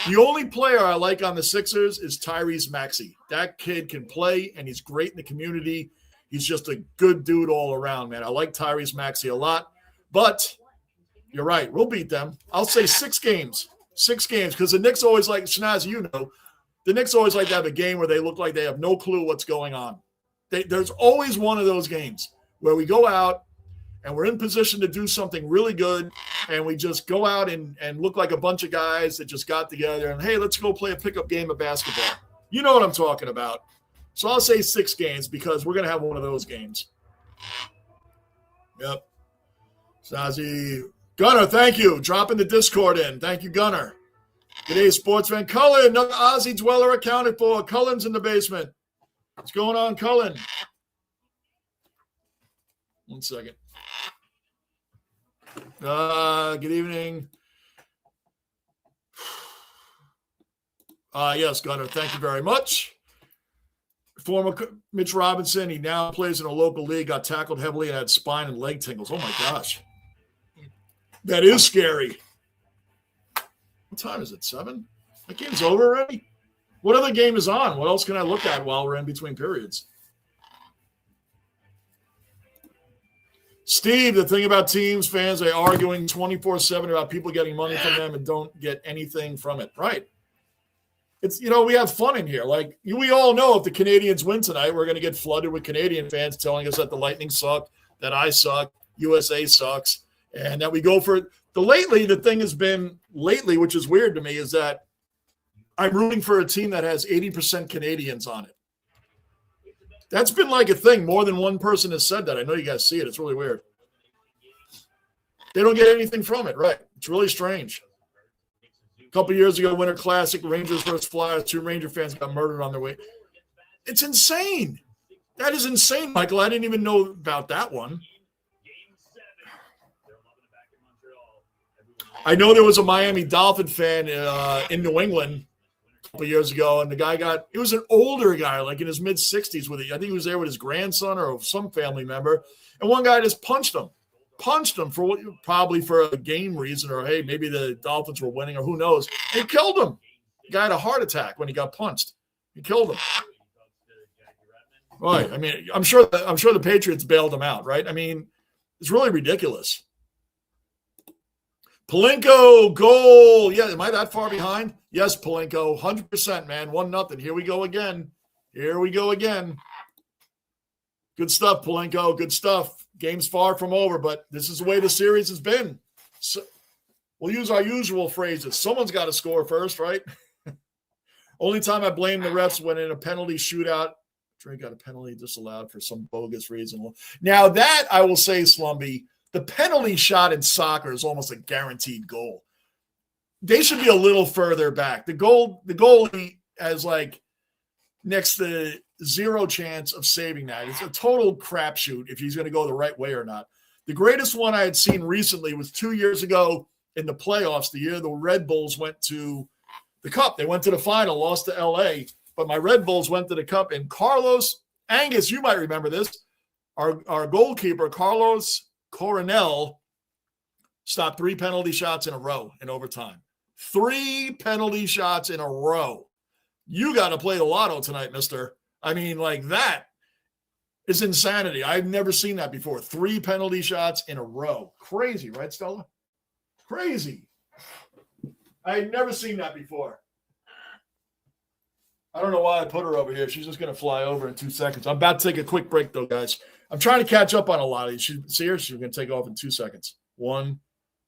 The only player I like on the Sixers is Tyrese Maxey. That kid can play, and he's great in the community. He's just a good dude all around, man. I like Tyrese Maxey a lot. But you're right. We'll beat them. I'll say 6 games. 6 games, because the Knicks always like, Shanaz, the Knicks always like to have a game where they look like they have no clue what's going on. There's always one of those games where we go out and we're in position to do something really good, and we just go out and look like a bunch of guys that just got together and, hey, let's go play a pickup game of basketball. You know what I'm talking about. So I'll say 6 games because we're going to have one of those games. Yep. Sazi. Gunner, thank you. Dropping the Discord in. Thank you, Gunner. Today's sports fan. Cullen, another Aussie dweller accounted for. Cullen's in the basement. What's going on, Cullen? 1 second. Good evening. Yes, Gunner, thank you very much. Former Mitch Robinson, he now plays in a local league, got tackled heavily and had spine and leg tingles. Oh, my gosh. That is scary. What time is it, 7? That game's over already? What other game is on? What else can I look at while we're in between periods? Steve, the thing about teams, fans, they're arguing 24/7 about people getting money from them and don't get anything from it. Right. It's, we have fun in here. Like, we all know if the Canadiens win tonight, we're going to get flooded with Canadian fans telling us that the Lightning suck, that I suck, USA sucks, and that we go for the thing has been lately, which is weird to me, is that I'm rooting for a team that has 80% Canadians on it. That's been like a thing. More than one person has said that. I know you guys see it. It's really weird. They don't get anything from it, right? It's really strange. A couple years ago, Winter Classic, Rangers versus Flyers, 2 Ranger fans got murdered on their way. It's insane. That is insane, Michael. I didn't even know about that one. I know there was a Miami Dolphin fan in New England couple of years ago, and the guy it was an older guy, like in his mid-60s with it. I think he was there with his grandson or some family member, and one guy just punched him for probably for a game reason, or hey, maybe the Dolphins were winning, or who knows. He killed him. The guy had a heart attack when he got punched. He killed him. Right. I mean, I'm sure the Patriots bailed him out, right? I mean, it's really ridiculous. Palenko goal. Yeah, am I that far behind? Yes, Palenko, 100%, man. 1-0. Here we go again. Good stuff, Palenko. Good stuff. Game's far from over, but this is the way the series has been. So, we'll use our usual phrases. Someone's got to score first, right? Only time I blame the refs when in a penalty shootout, Trey got a penalty disallowed for some bogus reason. Now that I will say, Slumby, the penalty shot in soccer is almost a guaranteed goal. They should be a little further back. The goalie has like next to zero chance of saving that. It's a total crapshoot if he's going to go the right way or not. The greatest one I had seen recently was 2 years ago in the playoffs, the year the Red Bulls went to the Cup. They went to the final, lost to LA, but my Red Bulls went to the Cup. And Carlos Angus, you might remember this, our goalkeeper, Carlos Coronel, stopped 3 penalty shots in a row in overtime. 3 penalty shots in a row. You got to play the lotto tonight, mister. I mean, like, that is insanity. I've never seen that before. 3 penalty shots in a row. Crazy, right, Stella? Crazy. I had never seen that before. I don't know why I put her over here. She's just going to fly over in 2 seconds. I'm about to take a quick break, though, guys. I'm trying to catch up on a lot of these. See her? She's going to take off in 2 seconds. 1,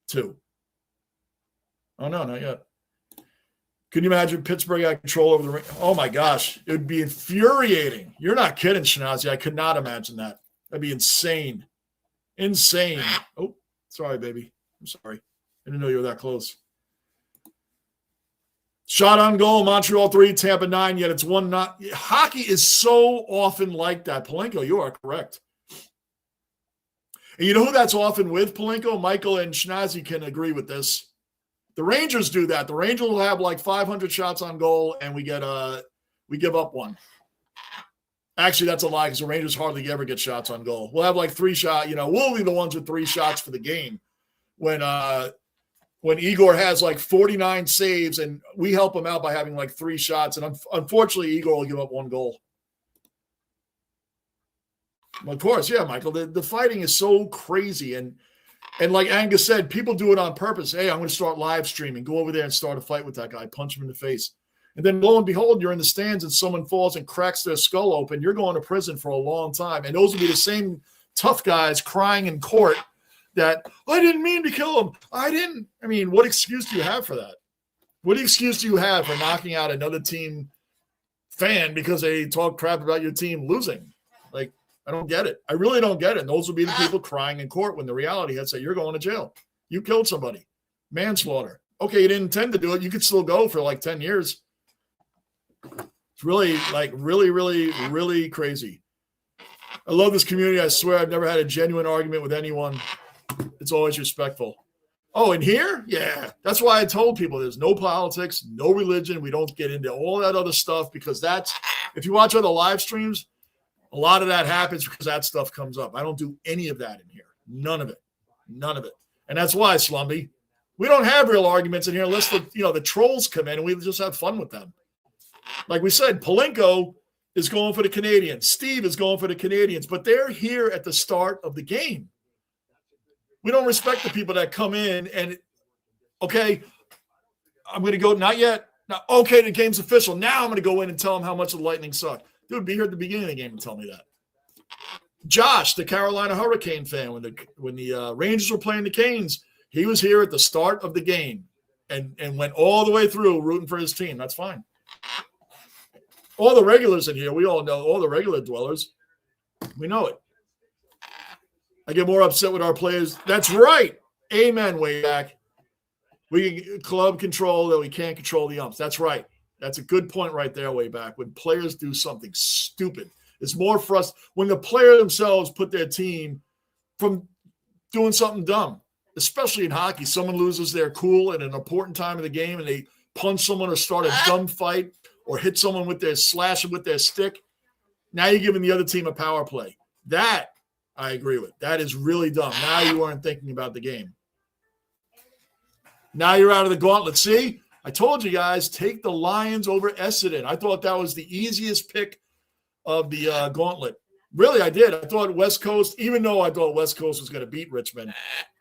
2. Oh, no, not yet. Can you imagine Pittsburgh had control over the ring? Oh, my gosh. It would be infuriating. You're not kidding, Shinazi. I could not imagine that. That'd be insane. Insane. Oh, sorry, baby. I'm sorry. I didn't know you were that close. Shot on goal, Montreal 3, Tampa 9, yet it's 1-0. Hockey is so often like that. Palenko, you are correct. And you know who that's often with, Palenko? Michael and Shinazi can agree with this. The Rangers do that. The Rangers will have like 500 shots on goal, and we give up 1. Actually, that's a lie because the Rangers hardly ever get shots on goal. We'll have like 3 shots. We'll be the ones with 3 shots for the game when Igor has like 49 saves, and we help him out by having like 3 shots. And unfortunately, Igor will give up 1 goal. Of course, yeah, Michael. The fighting is so crazy, and like Angus said, people do it on purpose. Hey, I'm going to start live streaming. Go over there and start a fight with that guy. Punch him in the face. And then lo and behold, you're in the stands and someone falls and cracks their skull open. You're going to prison for a long time. And those will be the same tough guys crying in court that, I didn't mean to kill him. I mean, what excuse do you have for that? What excuse do you have for knocking out another team fan because they talk crap about your team losing? Like, I don't get it. I really don't get it. And those will be the people crying in court when the reality is that you're going to jail. You killed somebody. Manslaughter. Okay, you didn't intend to do it. You could still go for like 10 years. It's really, really crazy. I love this community. I swear I've never had a genuine argument with anyone. It's always respectful. Oh, and here? Yeah. That's why I told people there's no politics, no religion. We don't get into all that other stuff because if you watch other live streams, a lot of that happens because that stuff comes up. I don't do any of that in here. None of it. And that's why, Slumby, we don't have real arguments in here unless the trolls come in and we just have fun with them. Like we said, Palenko is going for the Canadiens. Steve is going for the Canadiens, but they're here at the start of the game. We don't respect the people that come in and, okay, I'm going to go, not yet. Now, okay, the game's official. Now I'm going to go in and tell them how much the Lightning suck. Dude, be here at the beginning of the game and tell me that. Josh, the Carolina Hurricane fan, when the Rangers were playing the Canes, he was here at the start of the game and went all the way through rooting for his team. That's fine. All the regulars in here, we all know, all the regular dwellers, we know it. I get more upset with our players. That's right. Amen, way back. We can club control that we can't control the umps. That's right. That's a good point right there, way back. When players do something stupid, it's more frustrating when the player themselves put their team from doing something dumb, especially in hockey. Someone loses their cool at an important time of the game and they punch someone or start a dumb fight or hit someone with their slash with their stick. Now you're giving the other team a power play. That I agree with. That is really dumb. Now you weren't thinking about the game. Now you're out of the gauntlet. See, I told you guys, take the Lions over Essendon. I thought that was the easiest pick of the gauntlet. Really, I did. I thought West Coast, even though I thought West Coast was going to beat Richmond,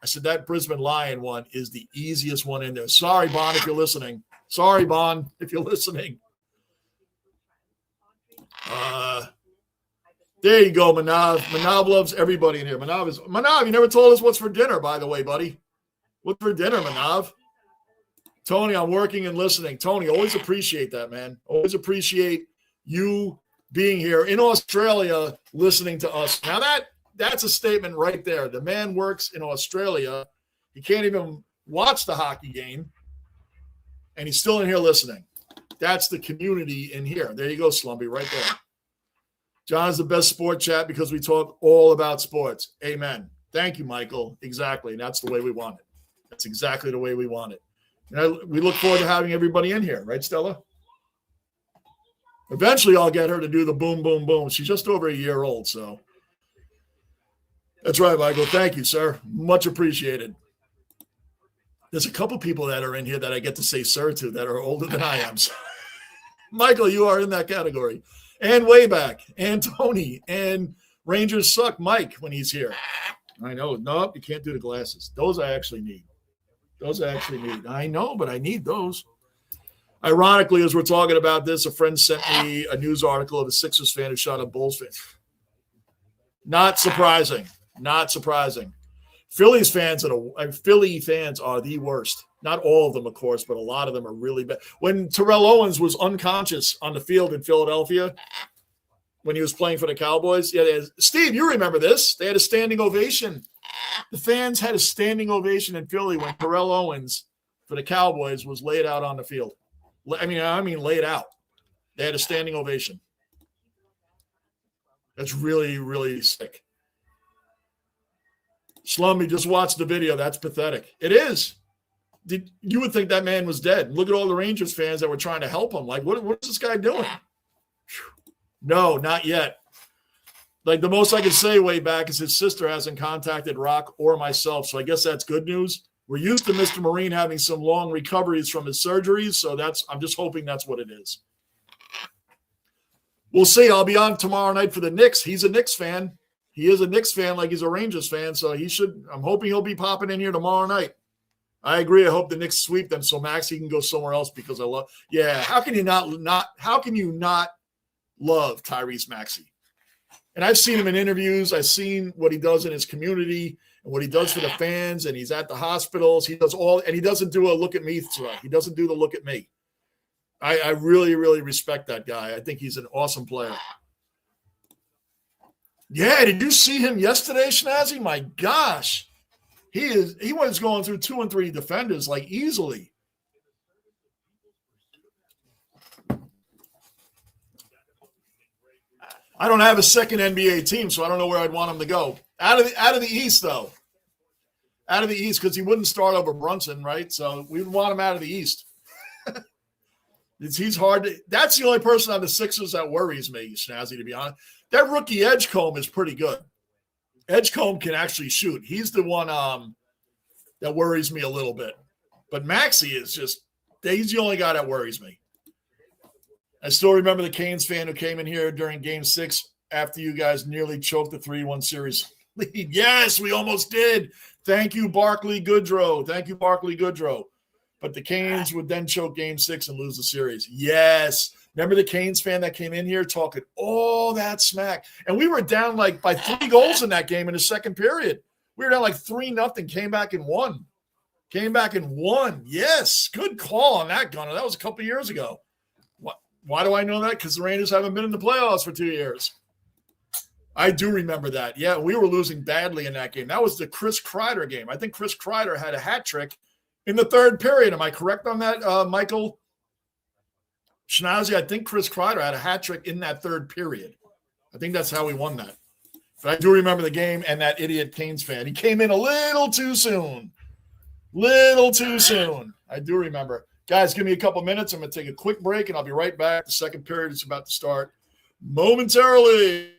I said that Brisbane Lion one is the easiest one in there. Sorry, Bon, if you're listening. Sorry, Bon, if you're listening. There you go, Manav. Manav loves everybody in here. Manav, you never told us what's for dinner, by the way, buddy. What's for dinner, Manav? Tony, I'm working and listening. Tony, always appreciate that, man. Always appreciate you being here in Australia listening to us. Now that's a statement right there. The man works in Australia. He can't even watch the hockey game, and he's still in here listening. That's the community in here. There you go, Slumpy, right there. John is the best sport chat because we talk all about sports. Amen. Thank you, Michael. Exactly. And that's the way we want it. That's exactly the way we want it. And we look forward to having everybody in here. Right, Stella? Eventually, I'll get her to do the boom, boom, boom. She's just over a year old, so. That's right, Michael. Thank you, sir. Much appreciated. There's a couple people that are in here that I get to say sir to that are older than I am. So. Michael, you are in that category. And Wayback, and Tony, and Rangers Suck Mike when he's here. I know. Nope, you can't do the glasses. Those I actually need. I know, but I need those. Ironically, as we're talking about this, a friend sent me a news article of a Sixers fan who shot a Bulls fan. Not surprising. Philly fans are the worst. Not all of them, of course, but a lot of them are really bad. When Terrell Owens was unconscious on the field in Philadelphia, when he was playing for the Cowboys, Steve, you remember this. They had a standing ovation. The fans had a standing ovation in Philly when Terrell Owens for the Cowboys was laid out on the field. I mean laid out. They had a standing ovation. That's really, really sick. Slummy, just watch the video. That's pathetic. It is. You would think that man was dead. Look at all the Rangers fans that were trying to help him. Like, what's this guy doing? No, not yet. Like, the most I can say way back is his sister hasn't contacted Rock or myself, so I guess that's good news. We're used to Mr. Marine having some long recoveries from his surgeries, so I'm just hoping that's what it is. We'll see. I'll be on tomorrow night for the Knicks. He's a Knicks fan. He is a Knicks fan like he's a Rangers fan, so I'm hoping he'll be popping in here tomorrow night. I agree. I hope the Knicks sweep them so Maxey can go somewhere else because I love – yeah, how can you not love Tyrese Maxey? And I've seen him in interviews. I've seen what he does in his community and what he does for the fans, and he's at the hospitals. He does all – and he doesn't do a look at me throw. He doesn't do the look at me. I really, really respect that guy. I think he's an awesome player. Yeah, did you see him yesterday, Schnazzy? My gosh. He was going through 2 and 3 defenders like easily. I don't have a second NBA team, so I don't know where I'd want him to go. Out of the East, though. Out of the East, because he wouldn't start over Brunson, right? So we would want him out of the East. He's hard to – that's the only person on the Sixers that worries me, Schnazzy, to be honest. That rookie Edgecombe is pretty good. Edgecombe can actually shoot. He's the one that worries me a little bit. But Maxey is just – he's the only guy that worries me. I still remember the Canes fan who came in here during Game 6 after you guys nearly choked the 3-1 series lead. Yes, we almost did. Thank you, Barkley Goodrow. But the Canes would then choke Game 6 and lose the series. Yes. Remember the Canes fan that came in here talking all that smack? And we were down like by 3 goals in that game in the second period. We were down like 3-0, came back and won. Yes. Good call on that, Gunner. That was a couple of years ago. Why do I know that? Because the Rangers haven't been in the playoffs for 2 years. I do remember that. Yeah, we were losing badly in that game. That was the Chris Kreider game. I think Chris Kreider had a hat trick in the third period. Am I correct on that, Michael Schnazzy? I think Chris Kreider had a hat trick in that third period. I think that's how we won that. But I do remember the game and that idiot Canes fan. He came in a little too soon. I do remember. Guys, give me a couple minutes. I'm going to take a quick break, and I'll be right back. The second period is about to start momentarily.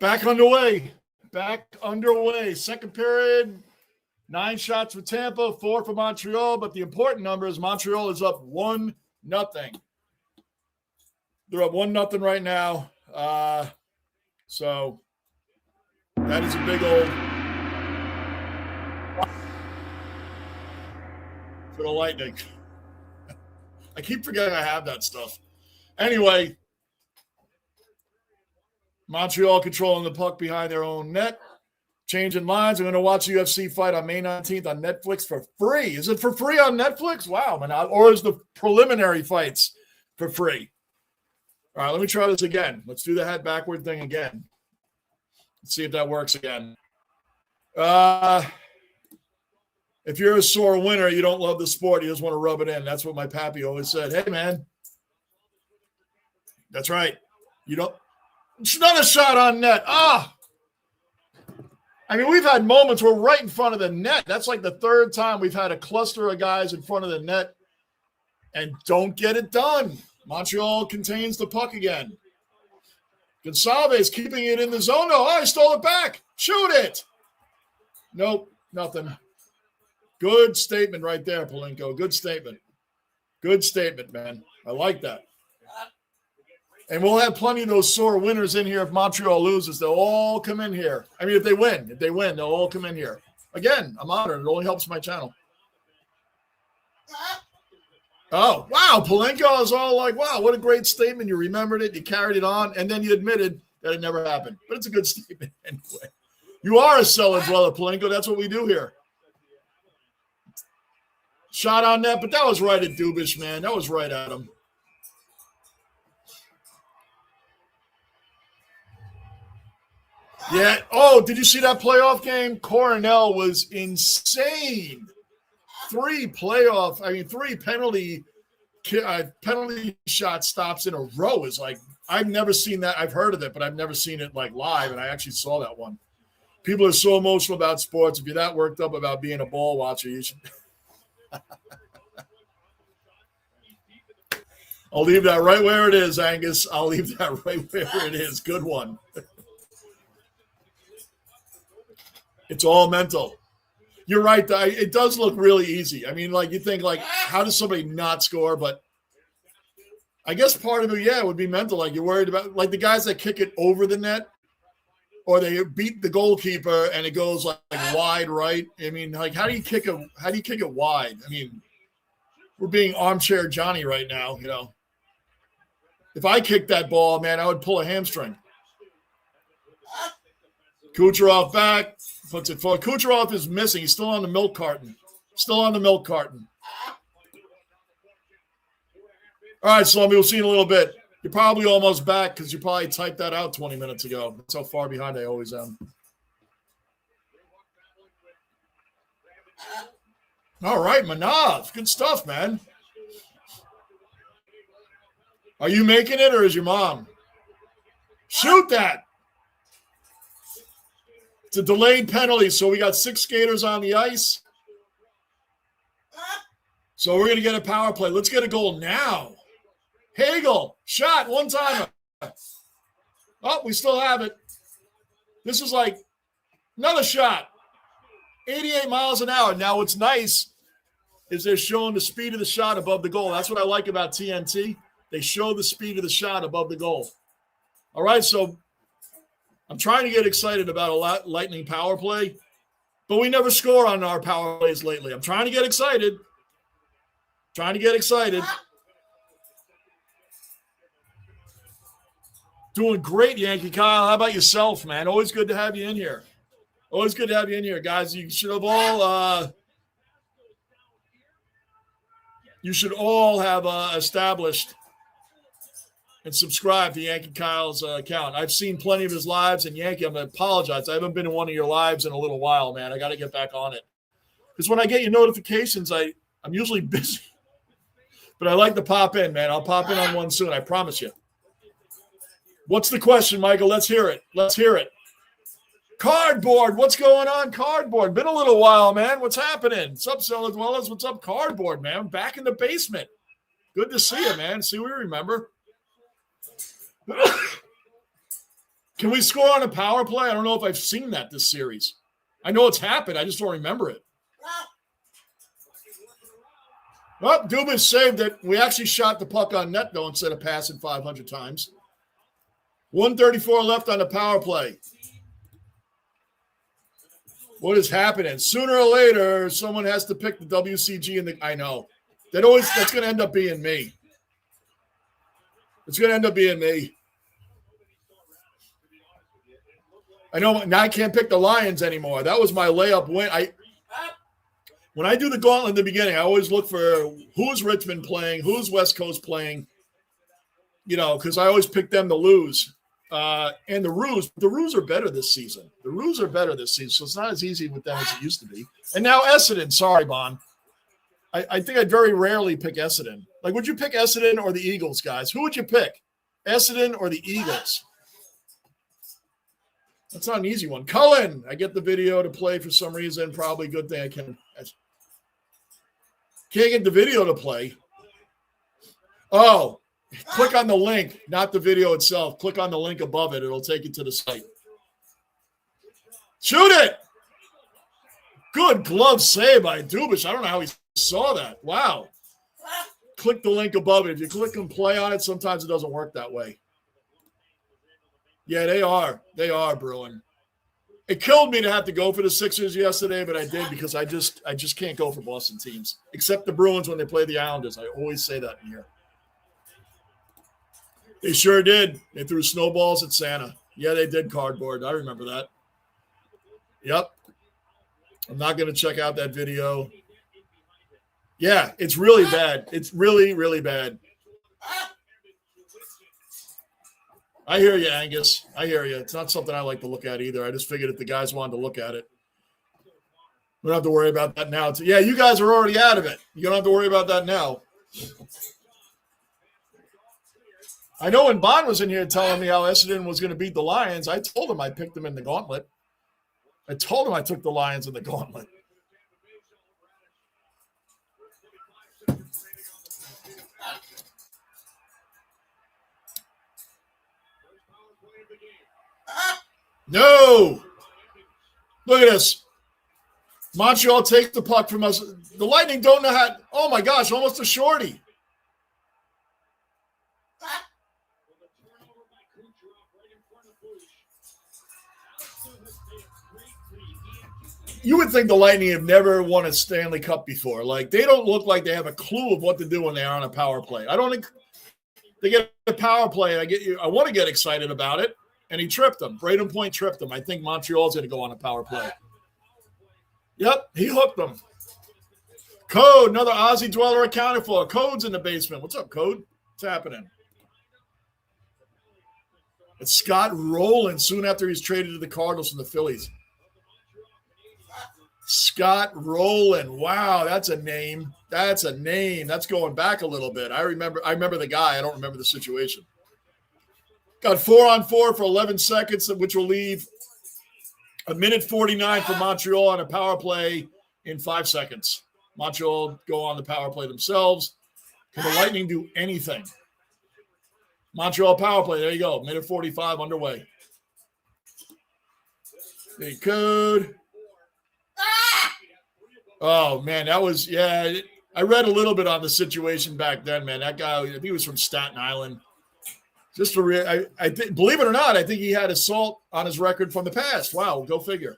Back underway. Back underway. Second period. 9 shots for Tampa, 4 for Montreal. But the important number is Montreal is up 1-0. They're up 1-0 right now. So that is a big old for the Lightning. I keep forgetting I have that stuff. Anyway, Montreal controlling the puck behind their own net. Changing lines. I'm going to watch UFC fight on May 19th on Netflix for free. Is it for free on Netflix? Wow, man. Or is the preliminary fights for free? All right, let me try this again. Let's do the head backward thing again. Let's see if that works again. If you're a sore winner, you don't love the sport. You just want to rub it in. That's what my pappy always said. Hey, man. That's right. You don't. It's another shot on net. I mean, we've had moments where we're right in front of the net. That's like the third time we've had a cluster of guys in front of the net and don't get it done. Montreal contains the puck again. Gonsalves keeping it in the zone. No, I stole it back. Shoot it. Nope, nothing. Good statement right there, Palenko. Good statement. Good statement, man. I like that. And we'll have plenty of those sore winners in here if Montreal loses. They'll all come in here. I mean, if they win, they'll all come in here. Again, I'm honored. It only helps my channel. Oh, wow. Palenko is all like, wow, what a great statement. You remembered it. You carried it on. And then you admitted that it never happened. But it's a good statement anyway. You are a cellar dweller, Palenko. That's what we do here. Shot on net, but that was right at Dubish, man. That was right at him. Yeah. Oh, did you see that playoff game? Coronel was insane. 3 penalty shot stops in a row is like, I've never seen that. I've heard of it, but I've never seen it like live, and I actually saw that one. People are so emotional about sports. If you're that worked up about being a ball watcher, you should. I'll leave that right where it is, Angus. I'll leave that right where it is. Good one. It's all mental. You're right. It does look really easy. I mean, like you think, like, how does somebody not score? But I guess part of it, yeah, would be mental. Like you're worried about, like the guys that kick it over the net, or they beat the goalkeeper and it goes like wide right. I mean, like how do you kick it wide? I mean, we're being armchair Johnny right now. You know, if I kicked that ball, man, I would pull a hamstring. Kucherov back. Puts it forward. Kucherov is missing. He's still on the milk carton. All right, Slumby, we'll see you in a little bit. You're probably almost back because you probably typed that out 20 minutes ago. That's how far behind I always am. All right, Manav. Good stuff, man. Are you making it or is your mom? Shoot that. It's a delayed penalty, so we got 6 skaters on the ice. So we're going to get a power play. Let's get a goal now. Hagel, shot, one-timer. Oh, we still have it. This is like another shot. 88 miles an hour. Now, what's nice is they're showing the speed of the shot above the goal. That's what I like about TNT. They show the speed of the shot above the goal. All right, so I'm trying to get excited about a Lightning power play, but we never score on our power plays lately. I'm trying to get excited. Doing great, Yankee Kyle. How about yourself, man? Always good to have you in here. Guys. You should all have established and subscribe to Yankee Kyle's account. I've seen plenty of his lives, and Yankee, I'm going to apologize. I haven't been in one of your lives in a little while, man. I got to get back on it. Because when I get your notifications, I'm usually busy. But I like to pop in, man. I'll pop in on one soon, I promise you. What's the question, Michael? Let's hear it. Cardboard, what's going on, Cardboard? Been a little while, man. What's happening? What's up, Cellar Dwellers? What's up, Cardboard, man? Back in the basement. Good to see you, man. See, we remember. Can we score on a power play? I don't know if I've seen that this series. I know it's happened. I just don't remember it. Well, Dubas saved it. We actually shot the puck on net, though, instead of passing 500 times. 1:34 left on the power play. What is happening? Sooner or later, someone has to pick the WCG and I know. That's going to end up being me. I know now I can't pick the Lions anymore. That was my layup win. When I do the gauntlet in the beginning, I always look for who's Richmond playing, who's West Coast playing, because I always pick them to lose. And the Roos are better this season. So it's not as easy with them as it used to be. And now Essendon. Sorry, Bon. I think I'd very rarely pick Essendon. Like, would you pick Essendon or the Eagles, guys? Who would you pick? Essendon or the Eagles? That's not an easy one. Cullen, I get the video to play for some reason. Probably a good thing I can't get the video to play. Oh, Click on the link, not the video itself. Click on the link above it. It'll take you to the site. Shoot it! Good glove save by Dubas. I don't know how he saw that. Wow. Click the link above it. If you click and play on it, sometimes it doesn't work that way. Yeah, they are. They are, Bruin. It killed me to have to go for the Sixers yesterday, but I did because I just can't go for Boston teams, except the Bruins when they play the Islanders. I always say that in here. They sure did. They threw snowballs at Santa. Yeah, they did cardboard. I remember that. Yep. I'm not going to check out that video. Yeah, it's really bad. It's really, really bad. I hear you, Angus. I hear you. It's not something I like to look at either. I just figured if the guys wanted to look at it. We don't have to worry about that now. Yeah, you guys are already out of it. You don't have to worry about that now. I know when Bond was in here telling me how Essendon was going to beat the Lions, I told him I picked them in the gauntlet. I told him I took the Lions in the gauntlet. No! Look at this. Montreal takes the puck from us. The Lightning don't know how. Oh, my gosh, almost a shorty. You would think the Lightning have never won a Stanley Cup before. Like, they don't look like they have a clue of what to do when they are on a power play. I don't think they get a power play. I want to get excited about it, and he tripped them. Braden Point tripped them. I think Montreal's going to go on a power play. Yep, he hooked them. Code, another Aussie dweller accounted for. Code's in the basement. What's up, Code? What's happening? It's Scott Rowland soon after he's traded to the Cardinals from the Phillies. Scott Rowland. Wow, that's a name. That's a name. That's going back a little bit. I remember the guy. I don't remember the situation. Got 4-on-4 for 11 seconds, which will leave a minute 49 for Montreal on a power play in 5 seconds. Montreal go on the power play themselves. Can the Lightning do anything? Montreal power play. There you go. Minute 45 underway. Big Code. Oh, man, that was, yeah. I read a little bit on the situation back then, man. That guy, I think he was from Staten Island. Just for real, I think, believe it or not, I think he had assault on his record from the past. Wow, go figure.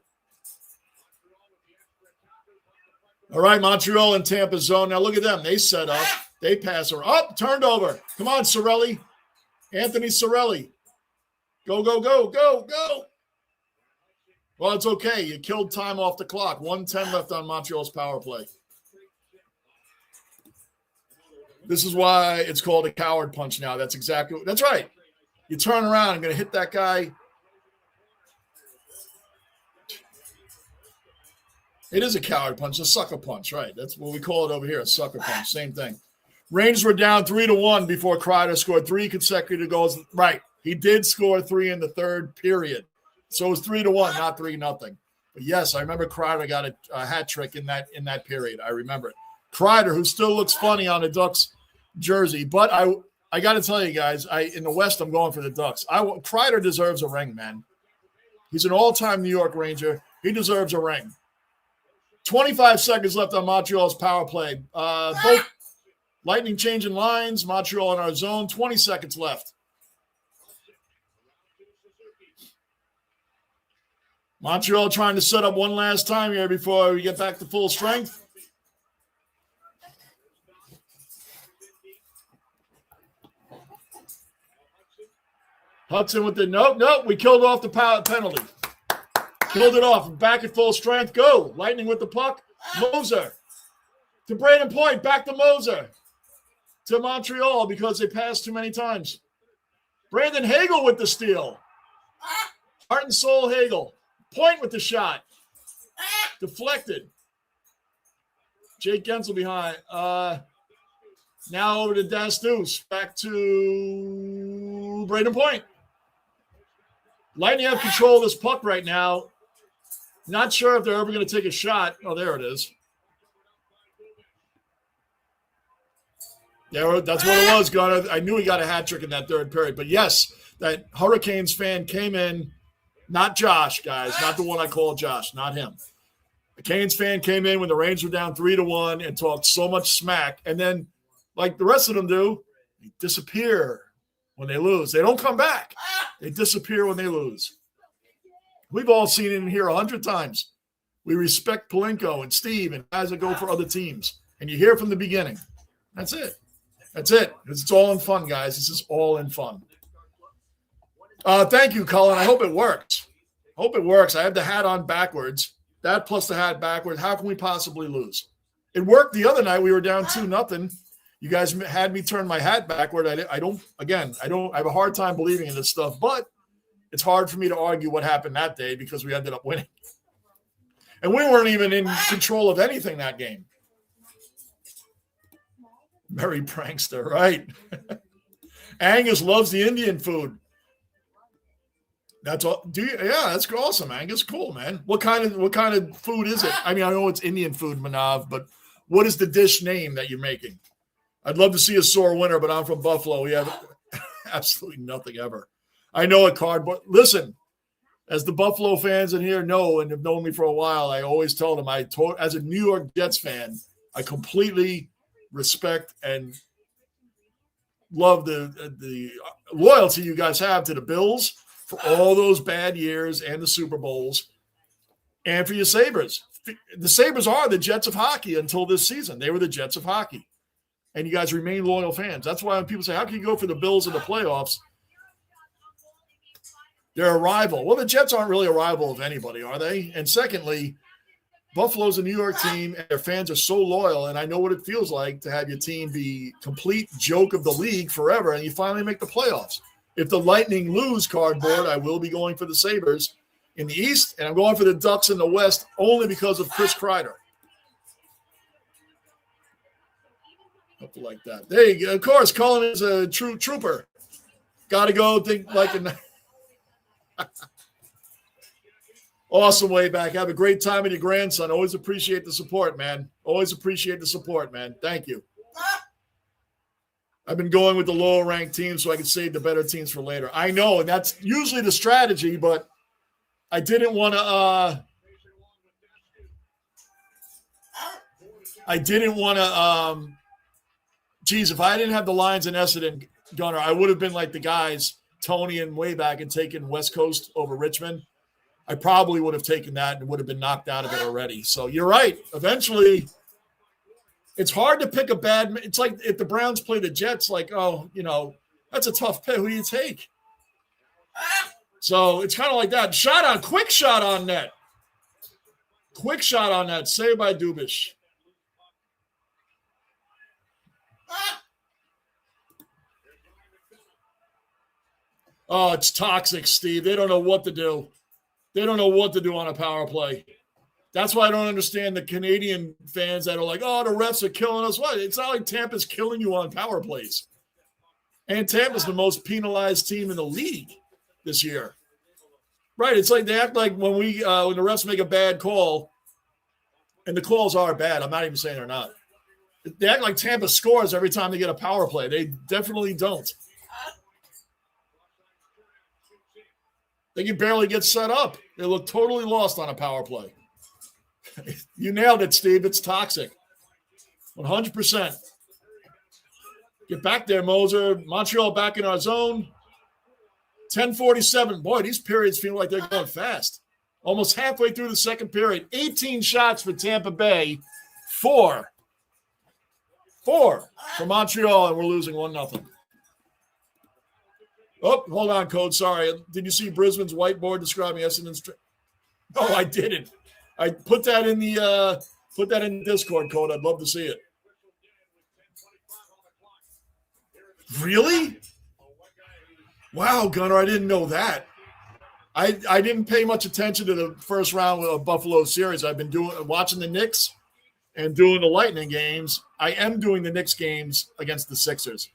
All right, Montreal and Tampa zone. Now look at them. They set up. They pass her up. Turned over. Come on, Cirelli. Anthony Cirelli. Go, go, go, go, go. Well, it's okay. You killed time off the clock. 1:10 left on Montreal's power play. This is why it's called a coward punch now. That's right. You turn around. I'm going to hit that guy. It is a coward punch, a sucker punch, right? That's what we call it over here, a sucker punch. Same thing. Rangers were down 3-1 before Kreider scored 3 consecutive goals. Right. He did score 3 in the third period. So it was 3-1, not 3-0. But yes, I remember Kreider got a hat trick in that period. I remember it. Kreider, who still looks funny on the Ducks jersey, but I got to tell you guys, in the West, I'm going for the Ducks. Kreider deserves a ring, man. He's an all-time New York Ranger. He deserves a ring. 25 seconds left on Montreal's power play. Both Lightning changing lines. Montreal in our zone. 20 seconds left. Montreal trying to set up one last time here before we get back to full strength. Hudson with the nope. We killed off the penalty. Killed it off. Back at full strength. Go. Lightning with the puck. Moser. To Braden Point. Back to Moser. To Montreal because they passed too many times. Brandon Hagel with the steal. Heart and soul Hagel. Point with the shot. Deflected. Jake Gensel behind. Now over to Dastus. Back to Braden Point. Lightning have control of this puck right now. Not sure if they're ever going to take a shot. Oh, there it is. Yeah, that's what it was, Gunnar. I knew he got a hat trick in that third period. But yes, that Hurricanes fan came in, not Josh, guys, not the one I call Josh, not him. The Canes fan came in when the Rangers were down 3-1 and talked so much smack. And then, like the rest of them do, they disappear when they lose. They don't come back. They disappear when they lose. We've all seen it in here 100 times. We respect Palenko and Steve and guys that go for other teams. And you hear from the beginning. That's it. That's it. It's all in fun, guys. This is all in fun. Thank you, Colin. I hope it works. Hope it works. I have the hat on backwards. That plus the hat backwards. How can we possibly lose? It worked the other night. We were down 2-0. You guys had me turn my hat backward. I have a hard time believing in this stuff, but it's hard for me to argue what happened that day because we ended up winning. And we weren't even in control of anything that game. Merry prankster, right? Angus loves the Indian food. That's all. Yeah, that's awesome, Angus. Cool, man. What kind of food is it? I mean, I know it's Indian food, Manav, but what is the dish name that you're making? I'd love to see a sore winner, but I'm from Buffalo. We have absolutely nothing ever. I know a cardboard. Listen, as the Buffalo fans in here know and have known me for a while, I always tell them as a New York Jets fan, I completely respect and love the loyalty you guys have to the Bills for all those bad years and the Super Bowls, and for your Sabres. The Sabres are the Jets of hockey until this season. They were the Jets of hockey, and you guys remain loyal fans. That's why when people say, how can you go for the Bills in the playoffs? They're a rival. Well, the Jets aren't really a rival of anybody, are they? And secondly, Buffalo's a New York team, and their fans are so loyal, and I know what it feels like to have your team be complete joke of the league forever, and you finally make the playoffs. If the Lightning lose cardboard, I will be going for the Sabres in the East, and I'm going for the Ducks in the West only because of Chris Kreider. Something like that. There you go. Of course, Colin is a true trooper. Got to go think like a awesome way back. Have a great time with your grandson. Always appreciate the support, man. Always appreciate the support, man. Thank you. I've been going with the lower ranked teams so I can save the better teams for later. I know, and that's usually the strategy, but I didn't want to geez, if I didn't have the Lions in Essendon, Gunnar, I would have been like the guys, Tony and way back, and taken West Coast over Richmond. I probably would have taken that and would have been knocked out of it already. So you're right. Eventually, it's hard to pick a bad – it's like if the Browns play the Jets, like, oh, you know, that's a tough pick. Who do you take? So it's kind of like that. Quick shot on net. Quick shot on net. Saved by Dubish. Oh, it's toxic, Steve. They don't know what to do. They don't know what to do on a power play. That's why I don't understand the Canadian fans that are like, oh, the refs are killing us. What? It's not like Tampa's killing you on power plays. And Tampa's the most penalized team in the league this year. Right. It's like they act like when the refs make a bad call, and the calls are bad. I'm not even saying they're not. They act like Tampa scores every time they get a power play. They definitely don't. They can barely get set up. They look totally lost on a power play. You nailed it, Steve. It's toxic. 100%. Get back there, Moser. Montreal back in our zone. 10:47. Boy, these periods feel like they're going fast. Almost halfway through the second period. 18 shots for Tampa Bay. 4 for Montreal, and we're losing 1-0. Oh, hold on, Code. Sorry. Did you see Brisbane's whiteboard describing Essendon's? No, I didn't. I put that in the Discord, Code. I'd love to see it. Really? Wow, Gunnar, I didn't know that. I didn't pay much attention to the first round of Buffalo series. I've been watching the Knicks and doing the Lightning games. I am doing the Knicks games against the Sixers.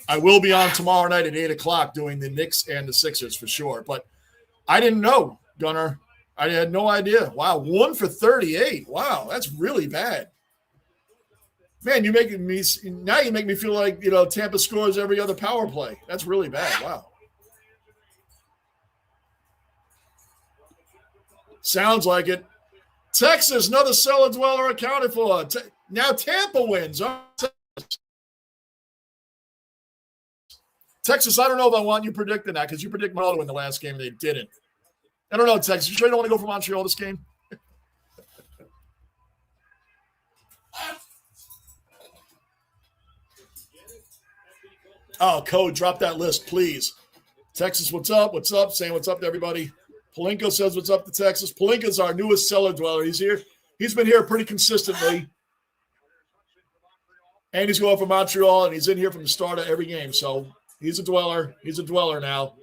I will be on tomorrow night at 8 o'clock doing the Knicks and the Sixers for sure. But I didn't know, Gunnar. I had no idea. Wow, 1 for 38. Wow, that's really bad. Man, you make me feel like, Tampa scores every other power play. That's really bad. Wow. Sounds like it. Texas, another cellar dweller accounted for. Now Tampa wins. Texas, I don't know if I want you predicting that because you predicted Montreal to win the last game and they didn't. I don't know, Texas. You sure you don't want to go for Montreal this game? Oh, Code, drop that list, please. Texas, what's up? What's up? Saying what's up to everybody. Palenko says what's up to Texas. Palenko's our newest cellar dweller. He's here. He's been here pretty consistently. And he's going for Montreal, and he's in here from the start of every game. So he's a dweller. He's a dweller now.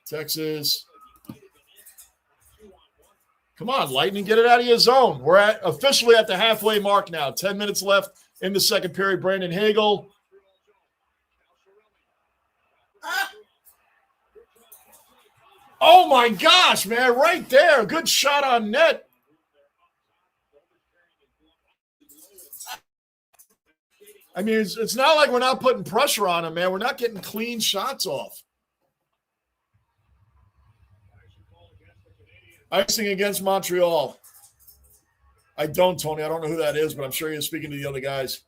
Texas. Come on, Lightning, get it out of your zone. We're officially at the halfway mark now. 10 minutes left in the second period. Brandon Hagel. Oh, my gosh, man, right there. Good shot on net. I mean, it's not like we're not putting pressure on him, man. We're not getting clean shots off. Icing against Montreal. I don't, Tony. I don't know who that is, but I'm sure you're speaking to the other guys.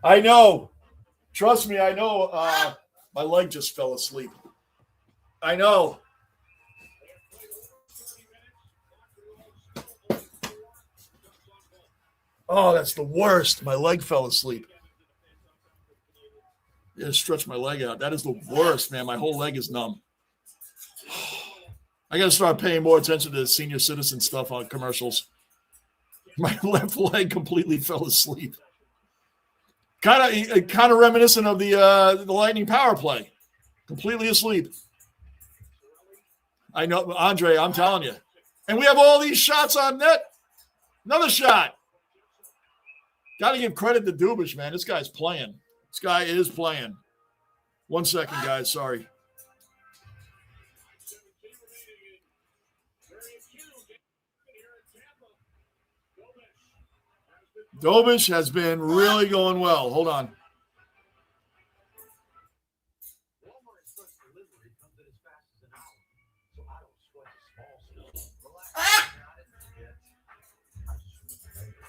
I know. Trust me, I know. My leg just fell asleep. I know. Oh, that's the worst. My leg fell asleep. Yeah, stretch my leg out. That is the worst, man. My whole leg is numb. I got to start paying more attention to the senior citizen stuff on commercials. My left leg completely fell asleep. Kind of reminiscent of the Lightning power play. Completely asleep. I know, Andre, I'm telling you. And we have all these shots on net. Another shot. Got to give credit to Dubish, man. This guy's playing. This guy is playing. 1 second, guys. Sorry. Dubish has been really going well. Hold on.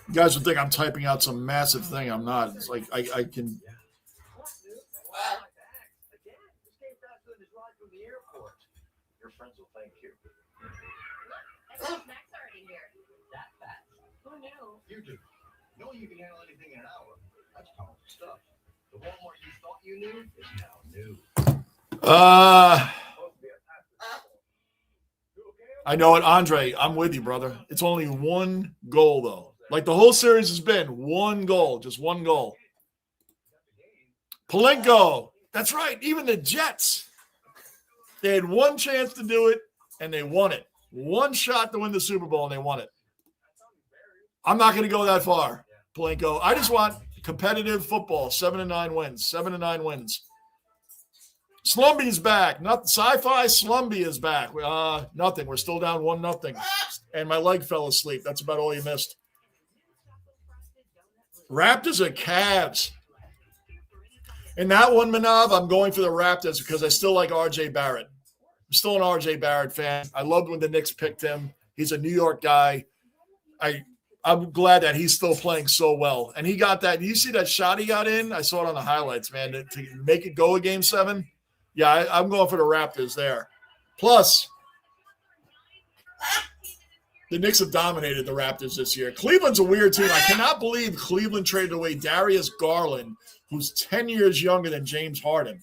You guys would think I'm typing out some massive thing. I'm not. It's like I can. Your friends will thank you. Who knew? You do. Knowing you can handle anything in an hour, that's powerful stuff. The Walmart you thought you knew is now new. I know it, Andre. I'm with you, brother. It's only one goal, though. Like the whole series has been one goal, just one goal. Palenko. That's right. Even the Jets. They had one chance to do it, and they won it. One shot to win the Super Bowl, and they won it. I'm not going to go that far, Palenko. I just want competitive football. 7-9 wins. 7-9 wins. Slumby's back. Not sci-fi. Slumby is back. Nothing. We're still down 1-0. And my leg fell asleep. That's about all you missed. Raptors or Cavs? In that one, Manav, I'm going for the Raptors because I still like R.J. Barrett. I'm still an R.J. Barrett fan. I loved when the Knicks picked him. He's a New York guy. I'm glad that he's still playing so well. And he got that. You see that shot he got in? I saw it on the highlights, man. To make it go a Game 7. Yeah, I'm going for the Raptors there. Plus, the Knicks have dominated the Raptors this year. Cleveland's a weird team. I cannot believe Cleveland traded away Darius Garland, who's 10 years younger than James Harden,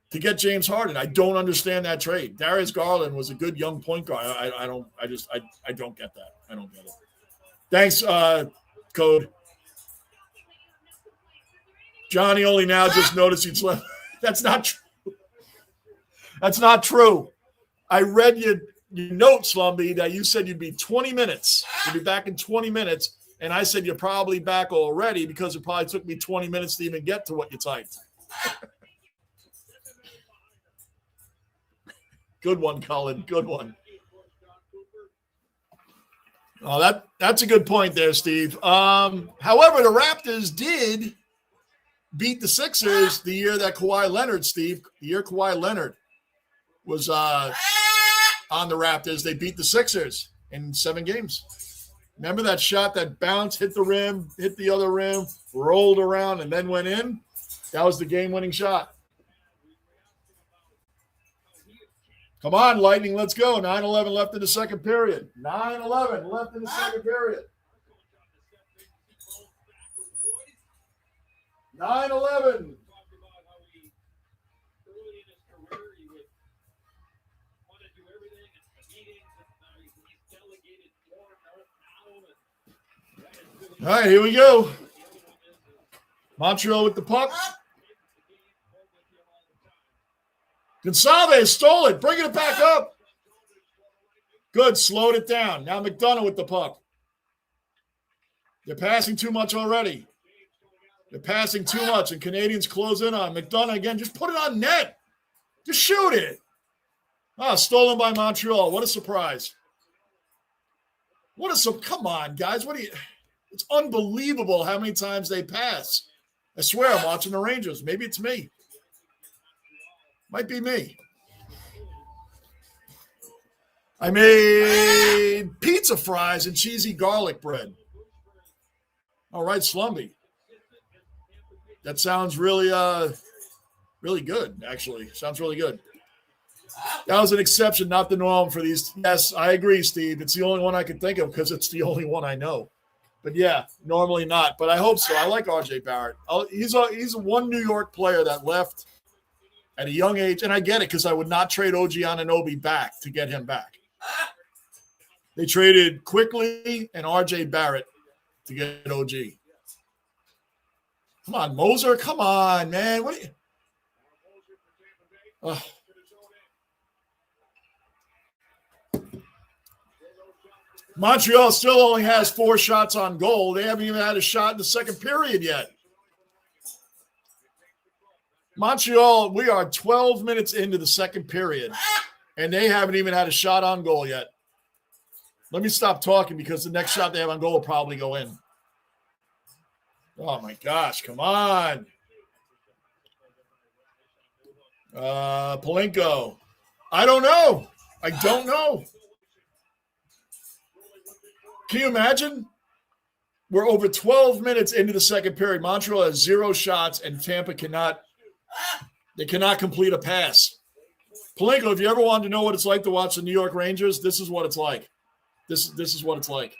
to get James Harden. I don't understand that trade. Darius Garland was a good young point guard. I don't get that. I don't get it. Thanks, Code. Johnny only now just noticed he'd slept. That's not true. That's not true. I read your notes, Slumby, that you said you'd be 20 minutes. You'd be back in 20 minutes. And I said you're probably back already because it probably took me 20 minutes to even get to what you typed. Good one, Cullen. Good one. Oh, that's a good point there, Steve. However, the Raptors did beat the Sixers the year that Kawhi Leonard, Steve, the year Kawhi Leonard was on the Raptors. They beat the Sixers in 7 games. Remember that shot that bounced, hit the rim, hit the other rim, rolled around, and then went in? That was the game-winning shot. Come on, Lightning, let's go. 9-11 left in the second period. 9-11 left in the second period. 9-11. All right, here we go. Montreal with the puck. Gonçalves stole it, bringing it back up. Good, slowed it down. Now McDonough with the puck. They're passing too much already. They're passing too much, and Canadians close in on McDonough again. Just put it on net. Just shoot it. Stolen by Montreal. What a surprise. Come on, guys. It's unbelievable how many times they pass. I swear I'm watching the Rangers. Maybe it's me. Might be me. I made pizza fries and cheesy garlic bread. All right, Slumby. That sounds really, really good, actually. Sounds really good. That was an exception, not the norm for these. Yes, I agree, Steve. It's the only one I can think of because it's the only one I know. But, yeah, normally not. But I hope so. I like R.J. Barrett. He's one New York player that left at a young age. And I get it because I would not trade OG Anunoby back to get him back. They traded Quickly and R.J. Barrett to get OG. Come on, Moser. Come on, man. What are you – Montreal still only has 4 shots on goal. They haven't even had a shot in the second period yet. Montreal, we are 12 minutes into the second period, and they haven't even had a shot on goal yet. Let me stop talking because the next shot they have on goal will probably go in. Oh, my gosh. Come on. Palenko. I don't know. Can you imagine? We're over 12 minutes into the second period. Montreal has 0 shots, and Tampa cannot complete a pass. Palenko, if you ever wanted to know what it's like to watch the New York Rangers, this is what it's like. This is what it's like.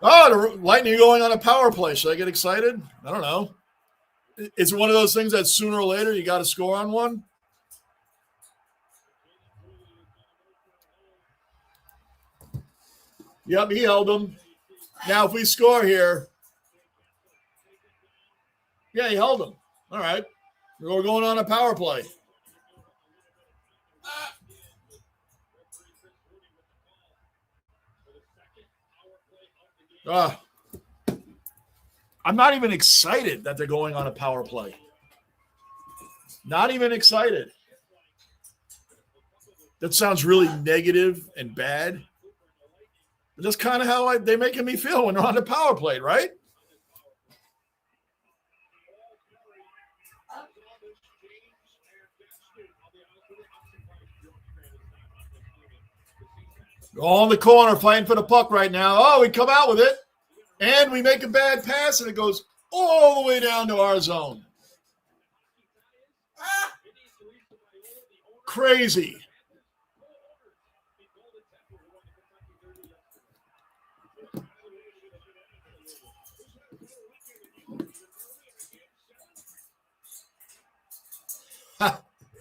Oh, the Lightning going on a power play. Should I get excited? I don't know. It's one of those things that sooner or later you got to score on one. Yep, he held him. Now, if we score here, yeah, he held him. All right. We're going on a power play. I'm not even excited that they're going on a power play. Not even excited. That sounds really negative and bad. But that's kind of how they're making me feel when they're on the power play, right? All in the corner fighting for the puck right now. Oh, we come out with it. And we make a bad pass, and it goes all the way down to our zone. Crazy.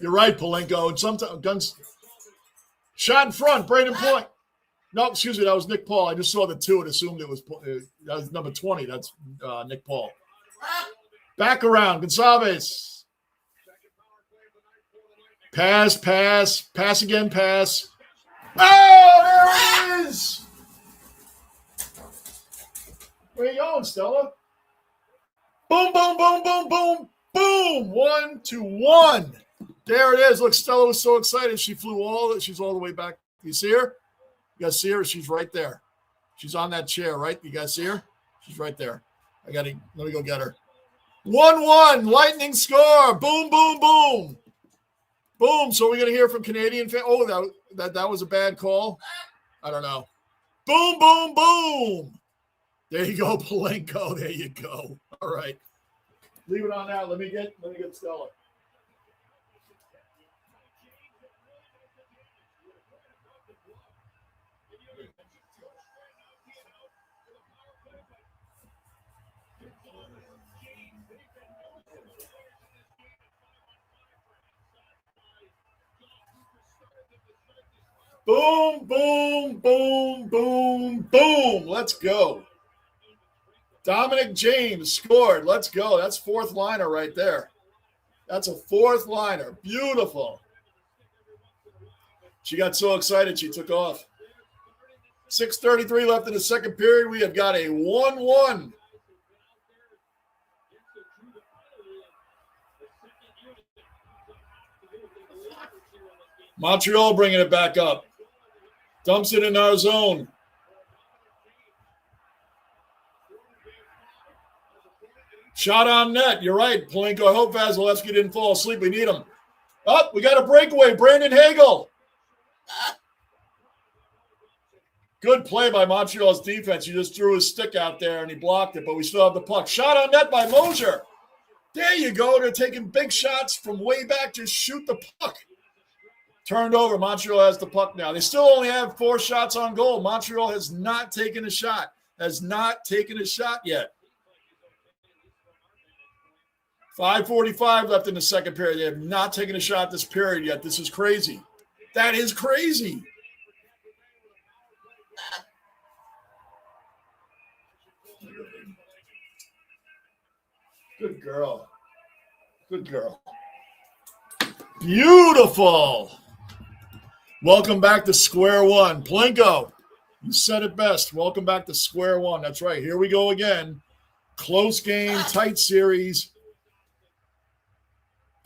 You're right, Palenko. And sometimes guns shot in front, Braden Point. No, excuse me, that was Nick Paul. I just saw the 2 and assumed it was that was number 20. That's Nick Paul. Back around, Gonçalves. Pass again, pass. Oh, there it is. Where you going, Stella? Boom, boom, boom, boom, boom. Boom! 1-1. There it is. Look, Stella was so excited. She flew she's all the way back. You see her? You guys see her? She's right there. She's on that chair, right? You guys see her? She's right there. Let me go get her. 1-1. Lightning score. Boom, boom, boom. Boom. So we're going to hear from Canadian fans. Oh, that was a bad call. I don't know. Boom, boom, boom. There you go, Palenko. There you go. All right. Leave it on that. Let me get Stella. Boom, boom, boom, boom, boom. Let's go. Dominic James scored. Let's go. That's fourth liner right there. That's a fourth liner. Beautiful. She got so excited she took off. 6:33 left in the second period. We have got a 1-1. Montreal bringing it back up. Dumps it in our zone. Shot on net. You're right, Palenko. I hope Vasilevsky didn't fall asleep. We need him. Oh, we got a breakaway. Brandon Hagel. Good play by Montreal's defense. He just threw his stick out there and he blocked it, but we still have the puck. Shot on net by Mosier. There you go. They're taking big shots from way back. Just shoot the puck. Turned over. Montreal has the puck now. They still only have 4 shots on goal. Montreal has not taken a shot. Has not taken a shot yet. 5:45 left in the second period. They have not taken a shot this period yet. This is crazy. That is crazy. Good girl. Good girl. Beautiful. Welcome back to square one. Palenko, you said it best. Welcome back to square one. That's right. Here we go again. Close game, tight series.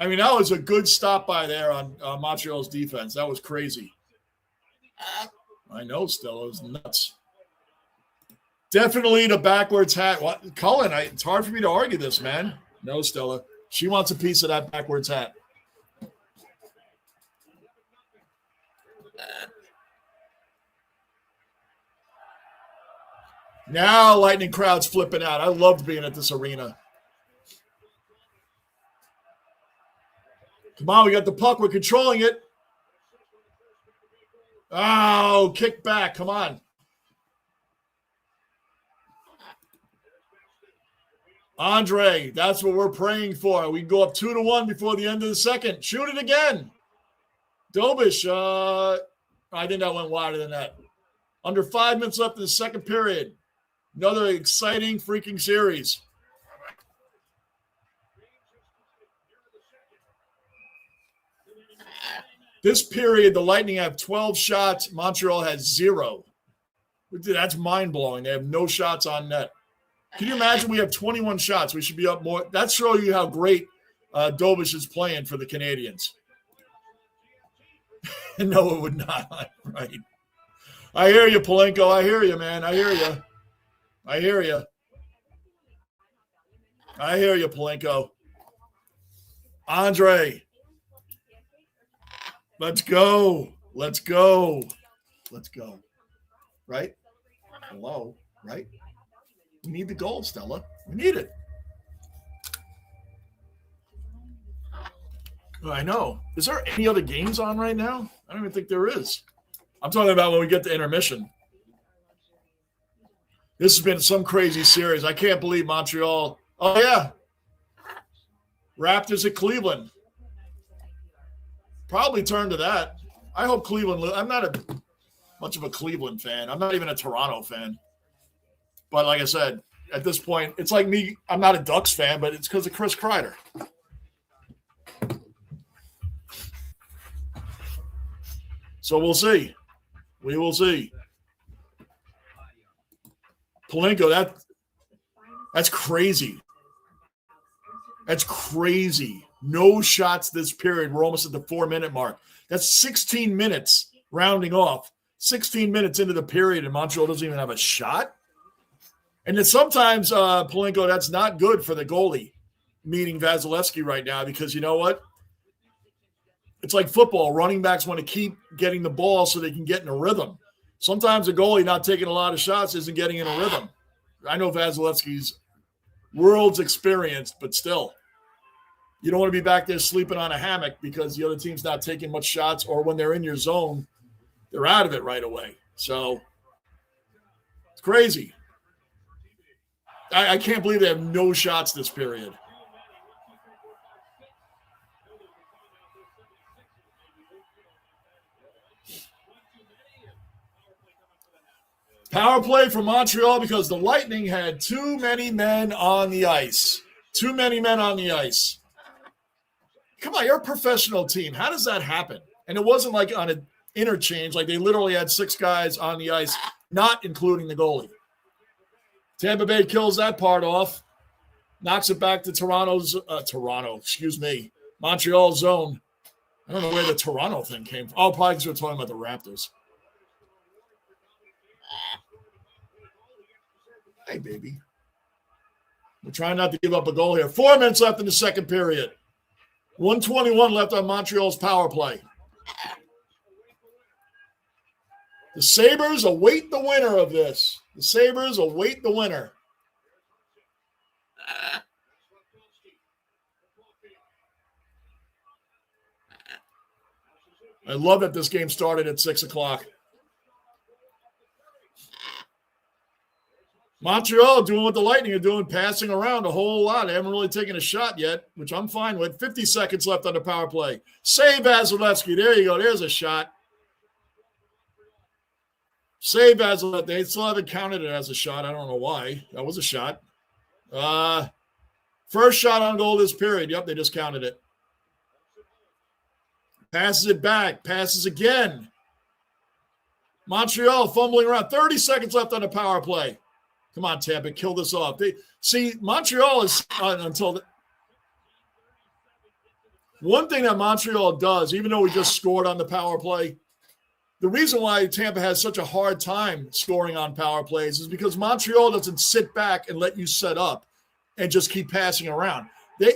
I mean, that was a good stop by there on Montreal's defense. That was crazy. I know, Stella. It was nuts. Definitely the backwards hat. What, Cullen, it's hard for me to argue this, man. No, Stella. She wants a piece of that backwards hat. Now Lightning crowd's flipping out. I loved being at this arena. Come on, we got the puck. We're controlling it. Oh, kick back. Come on. Andre, that's what we're praying for. We can go up 2-1 before the end of the second. Shoot it again. Dobish, I think that went wider than that. Under 5 minutes left in the second period. Another exciting freaking series. This period, the Lightning have 12 shots. Montreal has 0. That's mind-blowing. They have no shots on net. Can you imagine we have 21 shots? We should be up more. That shows you how great Dobish is playing for the Canadiens. No, it would not. Right. I hear you, Palenko. I hear you, man. I hear you. I hear you. I hear you, Palenko. Andre. Let's go. Let's go. Let's go. Right? Hello. Right? We need the goal, Stella. We need it. I know. Is there any other games on right now? I don't even think there is. I'm talking about when we get to intermission. This has been some crazy series. I can't believe Montreal. Oh, yeah. Raptors at Cleveland. Probably turn to that. I hope Cleveland. I'm not much of a Cleveland fan. I'm not even a Toronto fan. But like I said, at this point, it's like me. I'm not a Ducks fan, but it's because of Chris Kreider. So we'll see. We will see. Palenko, that's crazy. That's crazy. No shots this period. We're almost at the 4-minute mark. That's 16 minutes rounding off. 16 minutes into the period, and Montreal doesn't even have a shot. And then sometimes, Polenko, that's not good for the goalie, meaning Vasilevsky right now, because you know what? It's like football. Running backs want to keep getting the ball so they can get in a rhythm. Sometimes a goalie not taking a lot of shots isn't getting in a rhythm. I know Vasilevsky's world's experienced, but still. You don't want to be back there sleeping on a hammock because the other team's not taking much shots, or when they're in your zone, they're out of it right away. So it's crazy. I can't believe they have no shots this period. Power play for Montreal because the Lightning had too many men on the ice. Too many men on the ice. Come on, you're a professional team. How does that happen? And it wasn't like on an interchange. Like they literally had 6 guys on the ice, not including the goalie. Tampa Bay kills that part off. Knocks it back to Montreal's zone. I don't know where the Toronto thing came from. Oh, probably because we're talking about the Raptors. Hey, baby. We're trying not to give up a goal here. 4 minutes left in the second period. 1:21 left on Montreal's power play. The Sabres await the winner of this. The Sabres await the winner. I love that this game started at 6 o'clock. Montreal doing what the Lightning are doing, passing around a whole lot. They haven't really taken a shot yet, which I'm fine with. 50 seconds left on the power play. Save Vasilevsky. There you go. There's a shot. Save Vasilevsky. They still haven't counted it as a shot. I don't know why. That was a shot. First shot on goal this period. Yep, they just counted it. Passes it back. Passes again. Montreal fumbling around. 30 seconds left on the power play. Come on, Tampa, kill this off. Montreal is one thing that Montreal does, even though we just scored on the power play, the reason why Tampa has such a hard time scoring on power plays is because Montreal doesn't sit back and let you set up and just keep passing around. They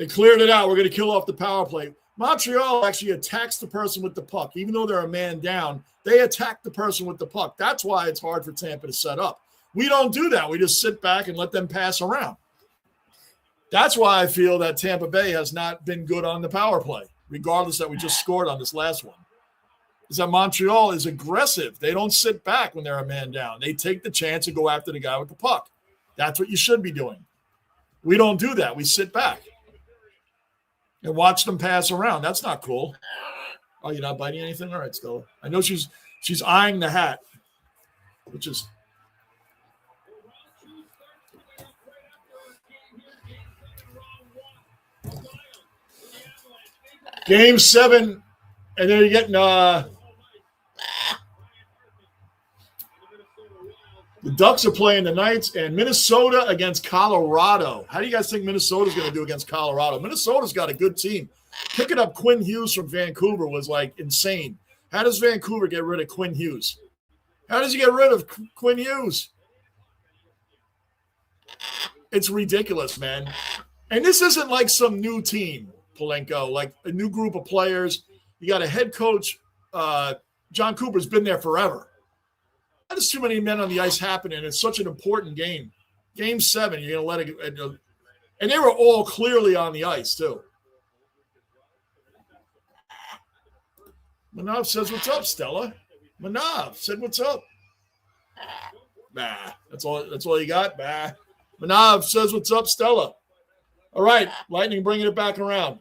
cleared it out. We're going to kill off the power play. Montreal actually attacks the person with the puck. Even though they're a man down, they attack the person with the puck. That's why it's hard for Tampa to set up. We don't do that. We just sit back and let them pass around. That's why I feel that Tampa Bay has not been good on the power play, regardless that we just scored on this last one. Is that Montreal is aggressive. They don't sit back when they're a man down. They take the chance and go after the guy with the puck. That's what you should be doing. We don't do that. We sit back and watch them pass around. That's not cool. Oh, you're not biting anything? All right, Stella. I know she's eyeing the hat, which is – Game 7, and then you're getting the Ducks are playing the Knights, and Minnesota against Colorado. How do you guys think Minnesota's going to do against Colorado? Minnesota's got a good team. Picking up Quinn Hughes from Vancouver was like insane. How does Vancouver get rid of Quinn Hughes? How does he get rid of Quinn Hughes? It's ridiculous, man. And this isn't like some new team. Polenko, like a new group of players. You got a head coach. John Cooper's been there forever. There's too many men on the ice happening. It's such an important game. Game 7, you're going to let it. And they were all clearly on the ice, too. Manav says, what's up, Stella? Manav said, what's up? Bah. That's all you got? Bah. Manav says, what's up, Stella? All right, Lightning bringing it back around.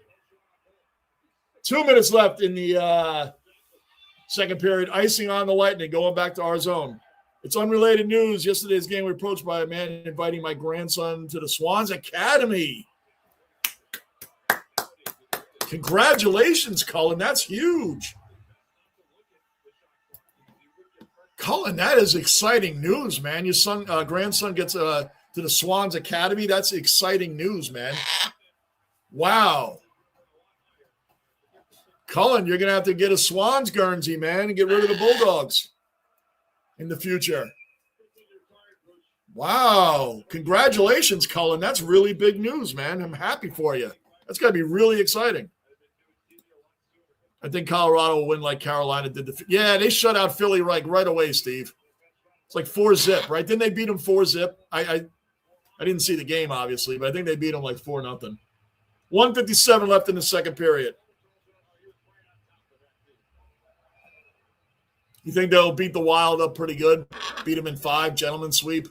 2 minutes left in the second period. Icing on the Lightning, going back to our zone. It's unrelated news. Yesterday's game, we were approached by a man inviting my grandson to the Swans Academy. Congratulations, Cullen. That's huge. Cullen, that is exciting news, man. Your grandson gets to the Swans Academy. That's exciting news, man. Wow. Cullen, you're going to have to get a Swans Guernsey, man, and get rid of the Bulldogs in the future. Wow. Congratulations, Cullen. That's really big news, man. I'm happy for you. That's got to be really exciting. I think Colorado will win like Carolina did. Yeah, they shut out Philly right away, Steve. It's like 4-0, right? Didn't they beat them 4-0? I didn't see the game, obviously, but I think they beat them like 4-0. 1:57 left in the second period. You think they'll beat the Wild up pretty good? Beat them in 5, gentlemen sweep?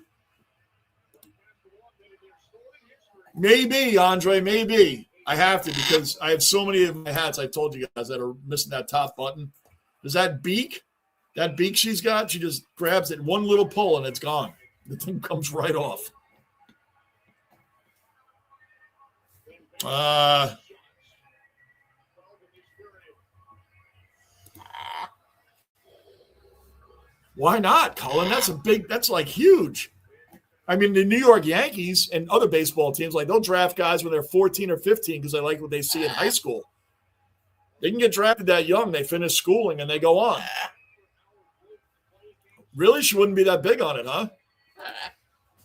Maybe, Andre, maybe. I have to because I have so many of my hats I told you guys that are missing that top button. Does that beak she's got, she just grabs it, one little pull, and it's gone. The thing comes right off. Why not, Cullen? That's like huge. I mean, the New York Yankees and other baseball teams, like they'll draft guys when they're 14 or 15 because they like what they see in high school. They can get drafted that young. They finish schooling and they go on. Really? She wouldn't be that big on it, huh?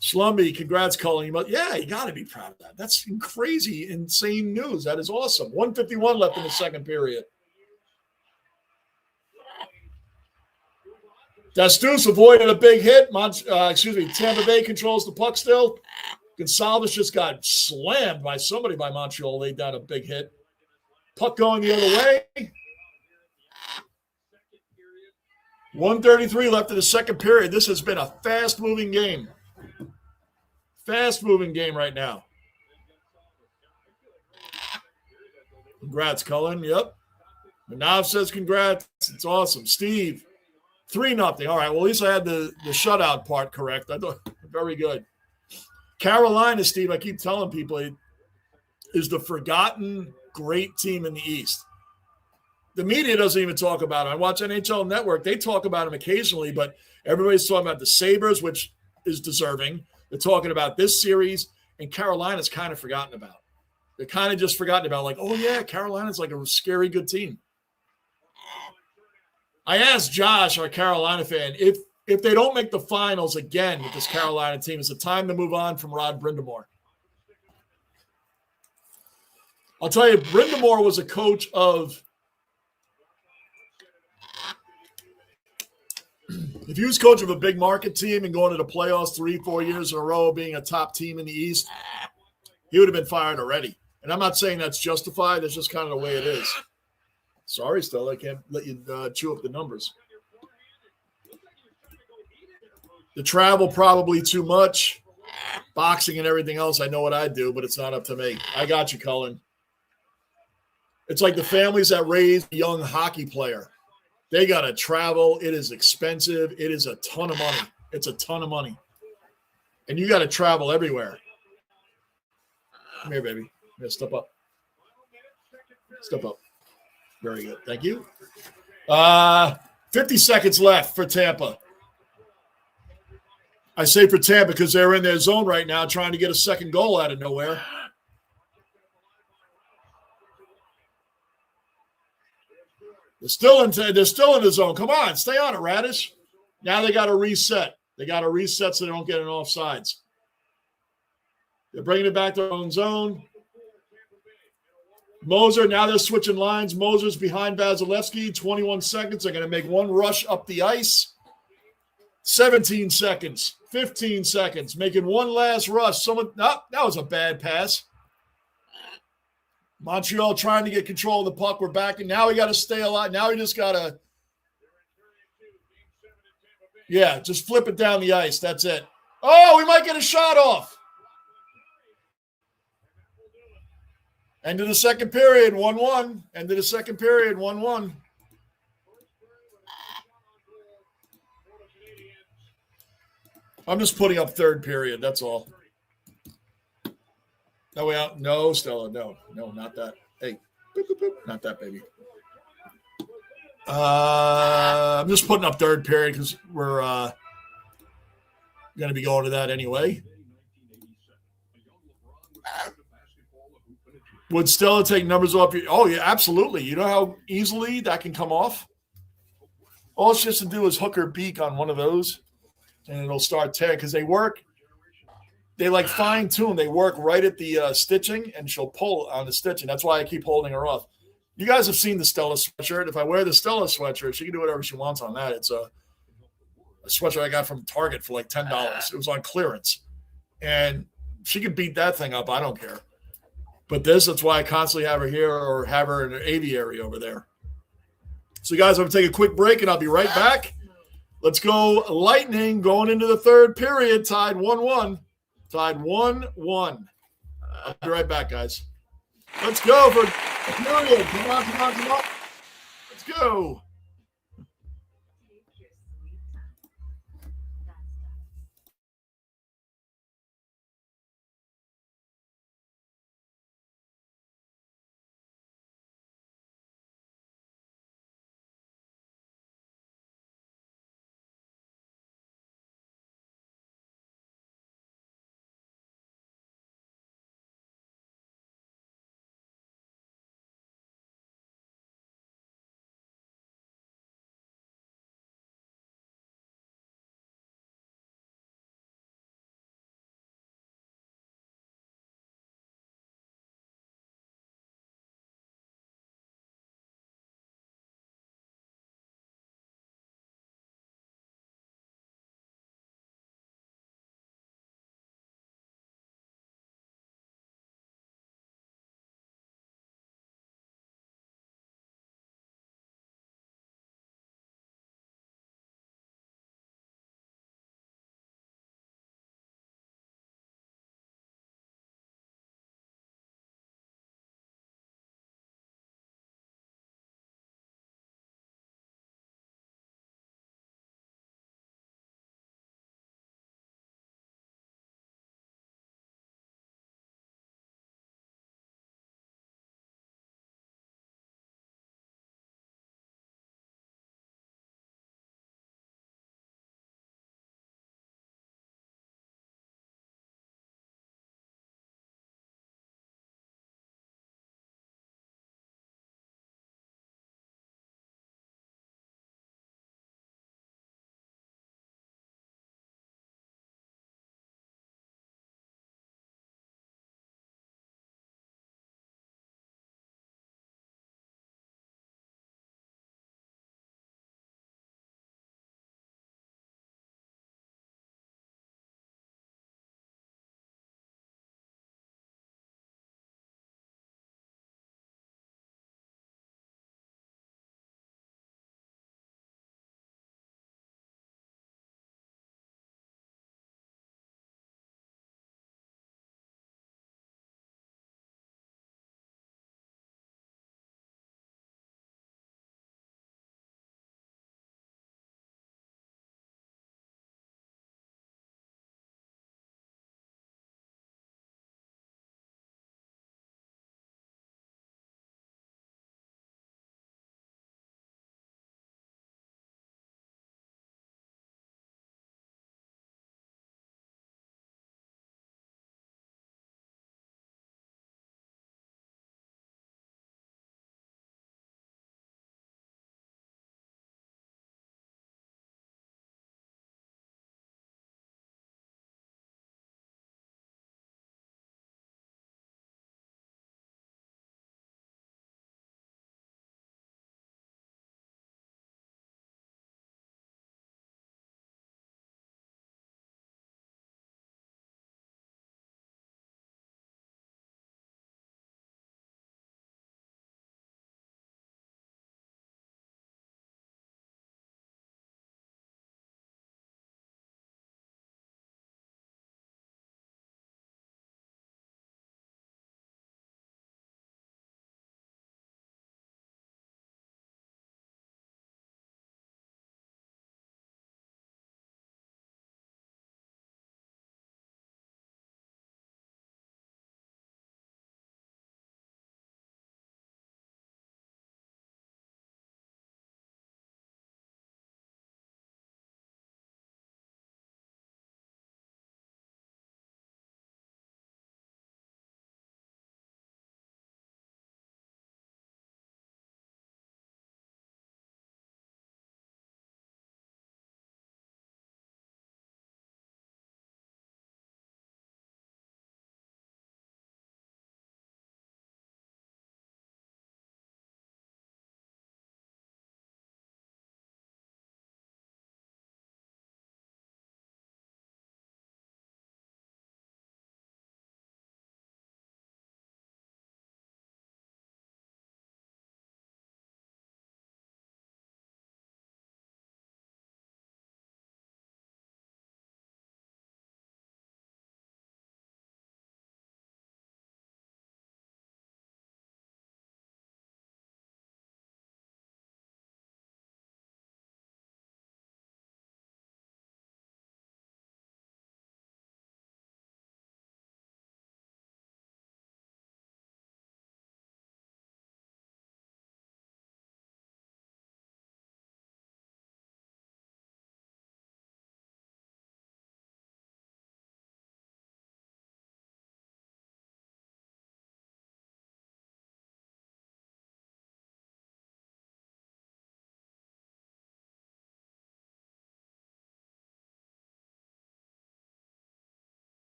Slumby, congrats, Cullen. You got to be proud of that. That's crazy, insane news. That is awesome. 1:51 left in the second period. Dastus avoided a big hit. Tampa Bay controls the puck still. Gonsalves just got slammed by somebody by Montreal. Laid down a big hit. Puck going the other way. 1:33 left in the second period. This has been a fast-moving game. Fast-moving game right now. Congrats, Cullen. Yep. Manav says congrats. It's awesome. Steve. 3-0. All right. Well, at least I had the shutout part correct. I thought very good. Carolina, Steve, I keep telling people, is the forgotten great team in the East. The media doesn't even talk about it. I watch NHL Network. They talk about them occasionally, but everybody's talking about the Sabres, which is deserving. They're talking about this series, and Carolina's kind of forgotten about. They're kind of just forgotten about, like, oh, yeah, Carolina's like a scary good team. I asked Josh, our Carolina fan, if they don't make the finals again with this Carolina team, is it time to move on from Rod Brindamore? I'll tell you, Brindamore was a coach of – if he was coach of a big market team and going to the playoffs 3-4 years in a row, being a top team in the East, he would have been fired already. And I'm not saying that's justified. That's just kind of the way it is. Sorry, Stella, I can't let you chew up the numbers. The travel probably too much. Boxing and everything else, I know what I do, but it's not up to me. I got you, Cullen. It's like the families that raise a young hockey player. They got to travel. It is expensive. It is a ton of money. It's a ton of money. And you got to travel everywhere. Come here, baby. Yeah, step up. Step up. Very good. Thank you. 50 seconds left for Tampa. I say for Tampa because they're in their zone right now trying to get a second goal out of nowhere. They're still in the zone. Come on, stay on it, Radish. Now they got to reset. They got to reset so they don't get an offsides. They're bringing it back to their own zone. Moser, now they're switching lines. Moser's behind Vasilevsky. 21 seconds. They're going to make one rush up the ice. 17 seconds. 15 seconds. Making one last rush. That was a bad pass. Montreal trying to get control of the puck. We're back, and now we got to stay alive. Now we just got to, just flip it down the ice. That's it. Oh, we might get a shot off. End of the second period, 1-1. End of the second period, 1-1. I'm just putting up third period. That's all. No way out. No, Stella. No, not that. Hey, boop, boop, boop. Not that, baby. I'm just putting up third period because we're going to be going to that anyway. Would Stella take numbers off you? Oh, yeah, absolutely. You know how easily that can come off? All she has to do is hook her beak on one of those, and it'll start tearing because they work. They like fine tune. They work right at the stitching, and she'll pull on the stitching. That's why I keep holding her off. You guys have seen the Stella sweatshirt. If I wear the Stella sweatshirt, she can do whatever she wants on that. It's a sweatshirt I got from Target for like $10. It was on clearance, and she can beat that thing up. I don't care. But that's why I constantly have her here or have her in an aviary over there. So, guys, I'm going to take a quick break, and I'll be right back. Let's go Lightning going into the third period, tied 1-1. Tied 1-1. I'll be right back, guys. Let's go for period. Come on, come on, come on. Let's go.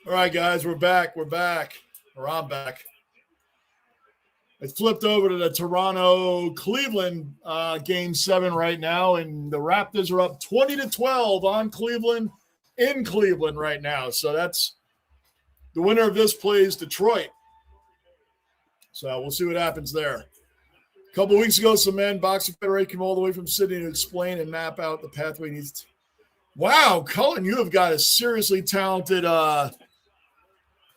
All right, guys, we're back. Or I'm back. It flipped over to the Toronto-Cleveland Game 7 right now, and the Raptors are up 20-12 on Cleveland in Cleveland right now. So that's the winner of this plays Detroit. So we'll see what happens there. A couple of weeks ago, some men, Boxing Federation, came all the way from Sydney to explain and map out the pathway needs. Wow, Cullen, you have got a seriously talented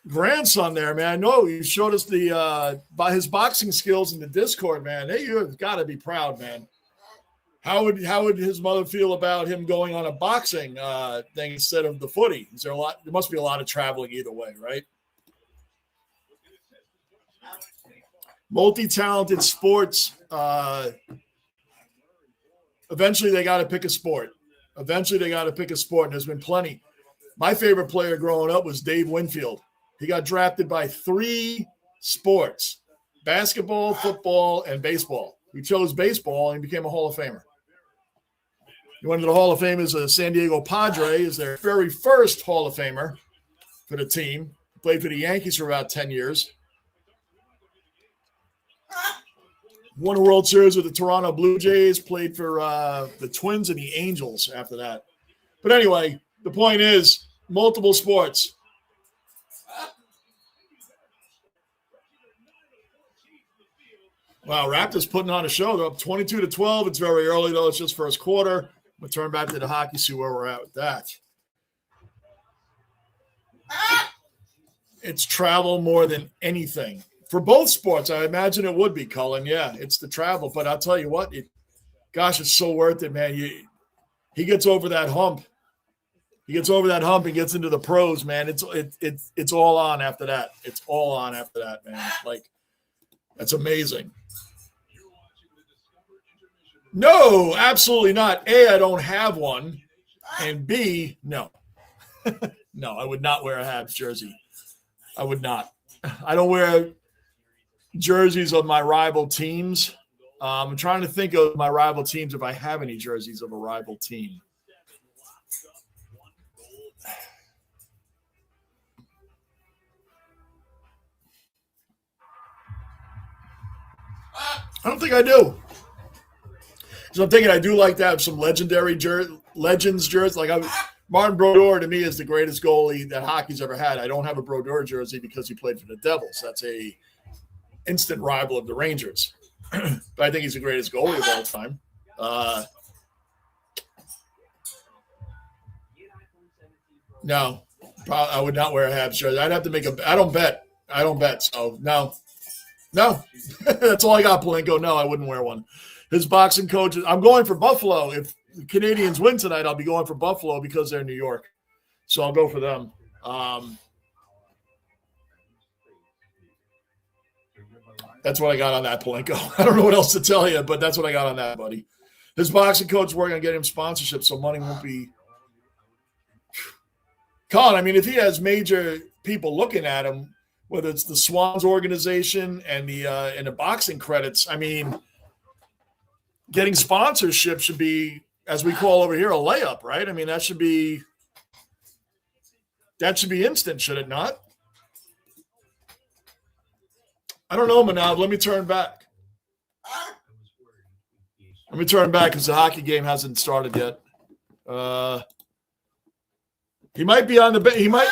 grandson there, man. I know you showed us the by his boxing skills in the Discord, man. Hey, you've got to be proud, man. How would his mother feel about him going on a boxing thing instead of the footy? Is there a lot? There must be a lot of traveling either way, right? Multi-talented sports. Eventually, they got to pick a sport. And there's been plenty. My favorite player growing up was Dave Winfield. He got drafted by 3 sports: basketball, football, and baseball. He chose baseball and became a Hall of Famer. He went to the Hall of Fame as a San Diego Padre, as their very first Hall of Famer for the team. Played for the Yankees for about 10 years. Won a World Series with the Toronto Blue Jays, played for the Twins and the Angels after that. But anyway, the point is, multiple sports. Wow, Raptors putting on a show. They're up 22-12. It's very early, though. It's just first quarter. We'll turn back to the hockey, see where we're at with that. It's travel more than anything. For both sports, I imagine it would be, Cullen. Yeah, it's the travel. But I'll tell you what, it's so worth it, man. He gets over that hump. And gets into the pros, man. It's all on after that. It's all on after that, man. Like, that's amazing. No, absolutely not. A, I don't have one. And B, no. No, I would not wear a Habs jersey. I would not. I don't wear jerseys of my rival teams. I'm trying to think of my rival teams if I have any jerseys of a rival team. I don't think I do. So I'm thinking I do like to have some legendary legends jerseys. Like Martin Brodeur, to me, is the greatest goalie that hockey's ever had. I don't have a Brodeur jersey because he played for the Devils. That's a instant rival of the Rangers. But I think he's the greatest goalie of all time. No, I would not wear a Habs jersey. I'd have to make I don't bet. So no. That's all I got, Palenko. No, I wouldn't wear one. His boxing coach, I'm going for Buffalo. If the Canadiens win tonight, I'll be going for Buffalo because they're in New York. So I'll go for them. That's what I got on that, Palenko. I don't know what else to tell you, but that's what I got on that, buddy. His boxing coach is working on getting him sponsorship, so money won't be. Colin, I mean, if he has major people looking at him, whether it's the Swans organization and the boxing credits, I mean, getting sponsorship should be, as we call over here, a layup, right? I mean, that should be instant, should it not? I don't know, Manav. Let me turn back. Because the hockey game hasn't started yet. He might be on the bench. He might.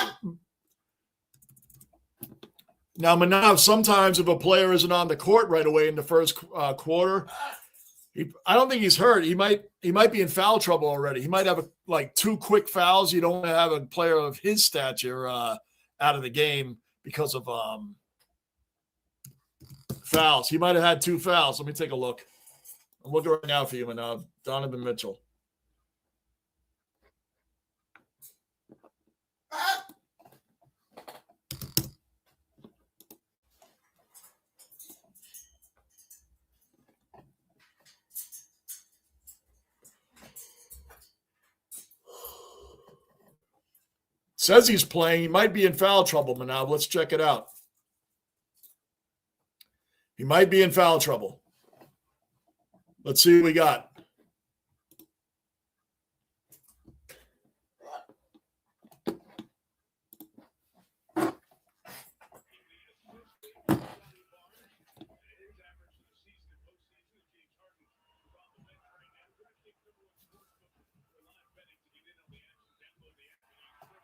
Now, Manav, sometimes if a player isn't on the court right away in the first quarter, I don't think he's hurt. He might be in foul trouble already. He might have 2 quick fouls. You don't want to have a player of his stature out of the game because of fouls. He might have had 2 fouls. Let me take a look. I'm looking right now for you, Manav. Donovan Mitchell. Says he's playing. He might be in foul trouble, Manav. Let's check it out. He might be in foul trouble. Let's see what we got.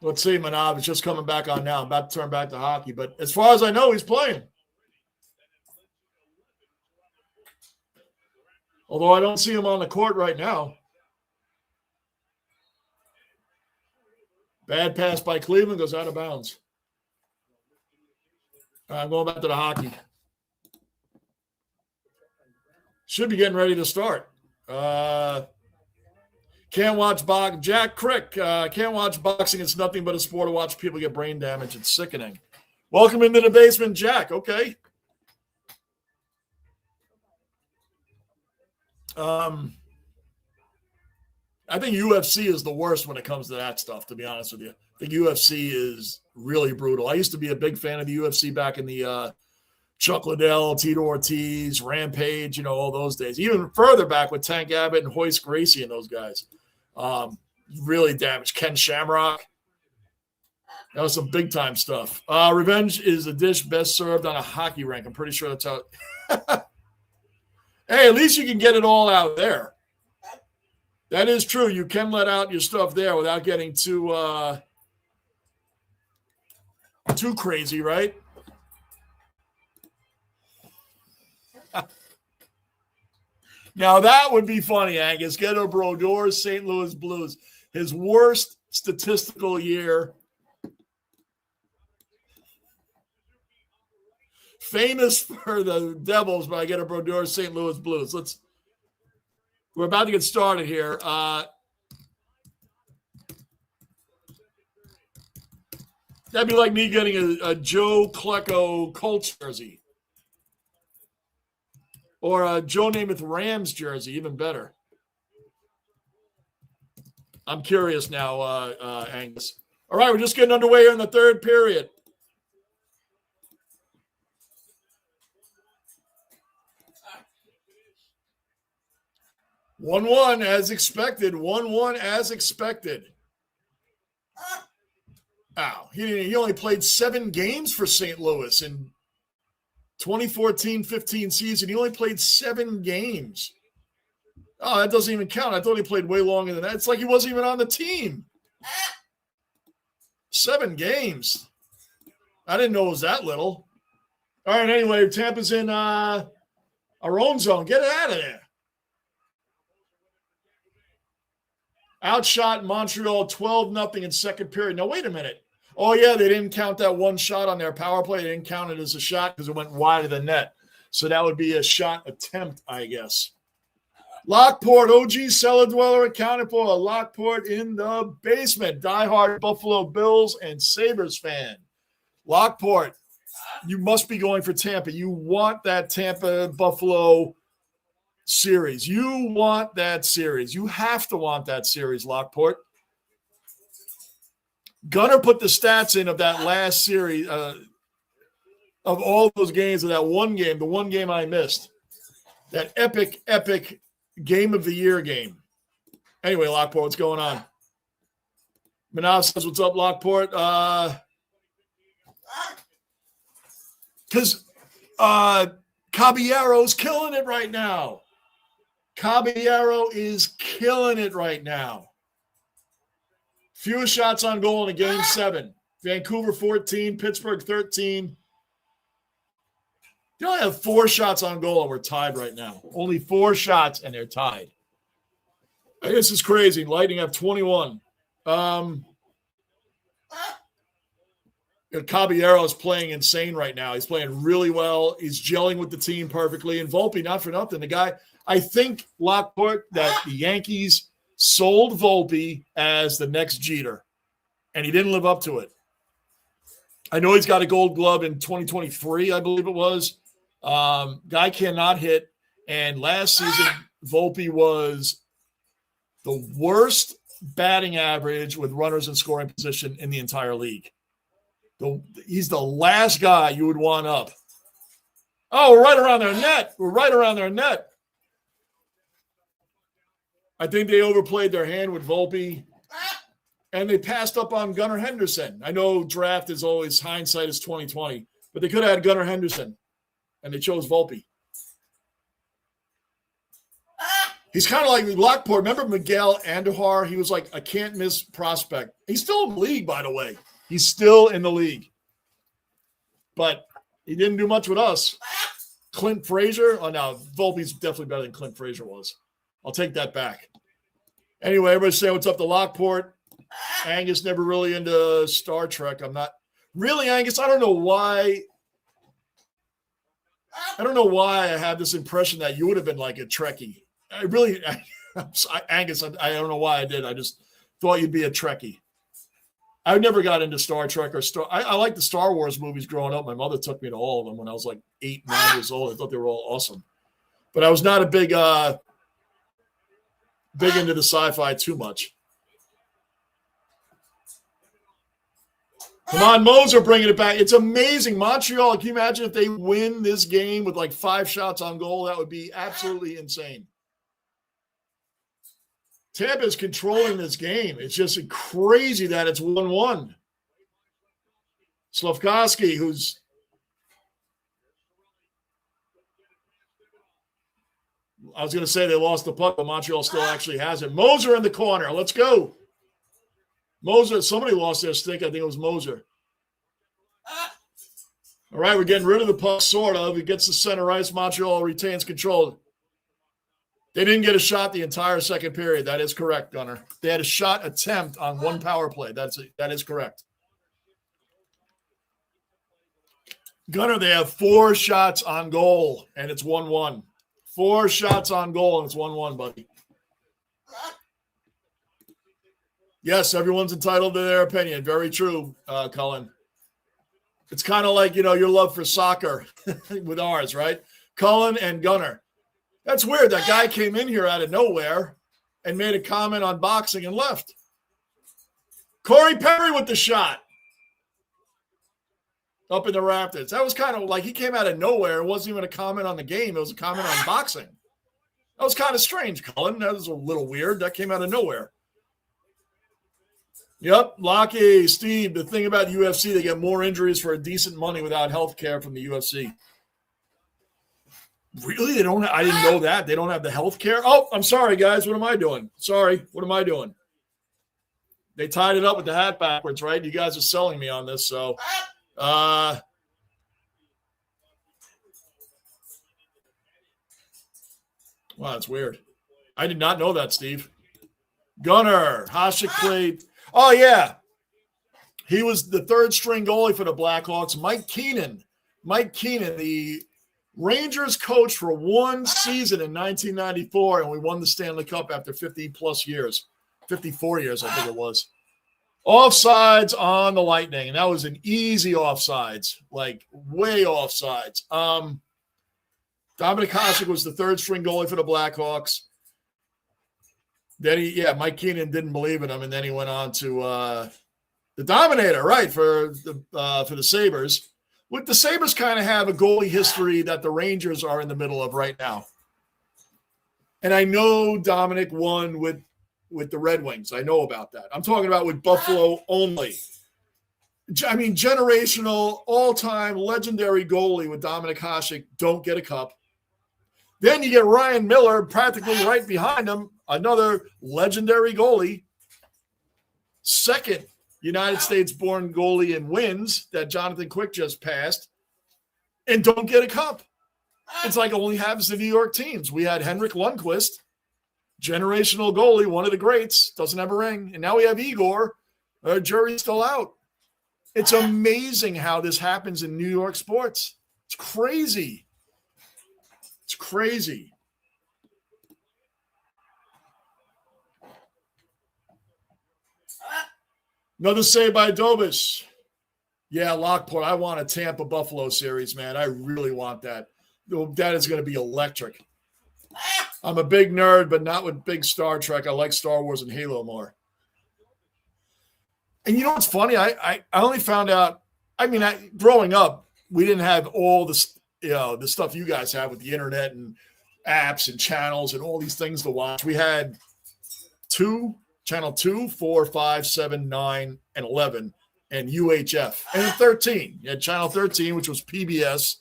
Let's see, Manav is just coming back on now. I'm about to turn back to hockey. But as far as I know, he's playing. Although I don't see him on the court right now. Bad pass by Cleveland, goes out of bounds. All right, I'm going back to the hockey. Should be getting ready to start. Can't watch boxing. Jack Crick, can't watch boxing. It's nothing but a sport to watch people get brain damage. It's sickening. Welcome into the basement, Jack. Okay. I think UFC is the worst when it comes to that stuff, to be honest with you. I think UFC is really brutal. I used to be a big fan of the UFC back in the Chuck Liddell, Tito Ortiz, Rampage, all those days. Even further back with Tank Abbott and Hoist Gracie and those guys. Really damaged. Ken Shamrock. That was some big-time stuff. Revenge is a dish best served on a hockey rink. I'm pretty sure that's how Hey, at least you can get it all out there. That is true. You can let out your stuff there without getting too crazy, right? Now, that would be funny, Angus. Ghetto Brodeur, St. Louis Blues. His worst statistical year. Famous for the Devils by Ghetto Brodeur, St. Louis Blues. We're about to get started here. That'd be like me getting a Joe Klecko Colts jersey. Or a Joe Namath Rams jersey, even better. I'm curious now, Angus. All right, we're just getting underway here in the third period. One as expected. 1-1 as expected. Wow, he only played 7 games for St. Louis in 2014-15 season. He only played 7 games. Oh, that doesn't even count. I thought he played way longer than that. It's like he wasn't even on the team. 7 games. I didn't know it was that little. All right, anyway, Tampa's in our own zone. Get it out of there. Outshot Montreal 12-0 in second period. Now, wait a minute. Oh, yeah, they didn't count that one shot on their power play. They didn't count it as a shot because it went wide of the net. So that would be a shot attempt, I guess. Lockport, OG cellar dweller accounted for. Lockport in the basement. Diehard Buffalo Bills and Sabres fan. Lockport, you must be going for Tampa. You want that Tampa-Buffalo series. You want that series. You have to want that series, Lockport. Gunner put the stats in of that last series, of all those games, of that one game, the one game I missed. That epic game of the year game. Anyway, Lockport, what's going on? Manav says, what's up, Lockport? Because Caballero's killing it right now. Caballero is killing it right now. Fewest shots on goal in a game 7. Vancouver 14, Pittsburgh 13. You only have 4 shots on goal and we're tied right now. Only 4 shots and they're tied. I guess it's crazy. Lightning have 21. Caballero is playing insane right now. He's playing really well. He's gelling with the team perfectly. And Volpe, not for nothing, the guy, I think, Lockport, that the Yankees sold Volpe as the next Jeter, and he didn't live up to it. I know he's got a gold glove in 2023, I believe it was. Guy cannot hit, and last season, Volpe was the worst batting average with runners in scoring position in the entire league. He's the last guy you would want up. Oh, we're right around their net. We're right around their net. I think they overplayed their hand with Volpe, and they passed up on Gunnar Henderson. I know draft is always hindsight is 20/20, but they could have had Gunnar Henderson, and they chose Volpe. He's kind of like Lockport. Remember Miguel Andujar? He was like a can't-miss prospect. He's still in the league, by the way. He's still in the league. But he didn't do much with us. Clint Frazier? Oh, no. Volpe's definitely better than Clint Frazier was. I'll take that back. Anyway, everybody say what's up to Lockport. Angus never really into Star Trek. I'm not. Really, Angus, I don't know why. I have this impression that you would have been like a Trekkie. Angus, I don't know why I did. I just thought you'd be a Trekkie. I never got into Star Trek or I liked the Star Wars movies growing up. My mother took me to all of them when I was like 8, 9 years old. I thought they were all awesome. But I was not a big into the sci-fi too much. Come on, Moser bringing it back. It's amazing. Montreal, can you imagine if they win this game with like 5 shots on goal? That would be absolutely insane. Tampa is controlling this game. It's just crazy that it's 1-1. Slavkovsky, who's I was going to say they lost the puck, but Montreal still actually has it. Moser in the corner. Let's go. Moser, somebody lost their stick. I think it was Moser. All right, we're getting rid of the puck, sort of. It gets to center ice. Montreal retains control. They didn't get a shot the entire second period. That is correct, Gunner. They had a shot attempt on 1 power play. That is correct. Gunner, they have 4 shots on goal, and it's 1-1. 4 shots on goal, and it's 1-1, buddy. Yes, everyone's entitled to their opinion. Very true, Cullen. It's kind of like, your love for soccer with ours, right? Cullen and Gunner. That's weird. That guy came in here out of nowhere and made a comment on boxing and left. Corey Perry with the shot up in the rafters. That was kind of like he came out of nowhere. It wasn't even a comment on the game. It was a comment on boxing. That was kind of strange, Cullen. That was a little weird. That came out of nowhere. Yep, Lockie, Steve, the thing about UFC, they get more injuries for a decent money without health care from the UFC. Really? They don't? I didn't know that. They don't have the health care? Oh, I'm sorry, guys. What am I doing? Sorry. What am I doing? They tied it up with the hat backwards, right? You guys are selling me on this, so. Wow, that's weird. I did not know that, Steve. Gunner, Hasek played. Oh, yeah. He was the 3rd-string goalie for the Blackhawks. Mike Keenan, the Rangers coach for 1 season in 1994, and we won the Stanley Cup after 50-plus years. 54 years, I think it was. Offsides on the Lightning, and that was an easy offsides, like way offsides. Dominic Hasek was the 3rd-string goalie for the Blackhawks. Then Mike Keenan didn't believe in him, and then he went on to the Dominator, right, for the Sabres. With the Sabres kind of have a goalie history that the Rangers are in the middle of right now. And I know Dominic won with the Red Wings. I know about that. I'm talking about with Buffalo only. I mean, generational, all-time, legendary goalie with Dominic Hasek, don't get a cup. Then you get Ryan Miller practically right behind him, another legendary goalie. 2nd United States-born goalie in wins that Jonathan Quick just passed, and don't get a cup. It's like only happens to New York teams. We had Henrik Lundqvist, generational goalie, one of the greats, doesn't have a ring. And now we have Igor. Jury's still out. It's amazing how this happens in New York sports. It's crazy. It's crazy. Another save by Dobis. Yeah, Lockport. I want a Tampa Buffalo series, man. I really want that. That is going to be electric. I'm a big nerd, but not with big Star Trek. I like Star Wars and Halo more. And you know what's funny? I only found out. I mean, growing up, we didn't have all this, the stuff you guys have with the internet and apps and channels and all these things to watch. We had Channel 2, 4, 5, 7, 9, and 11, and UHF. And then 13. You had Channel 13, which was PBS,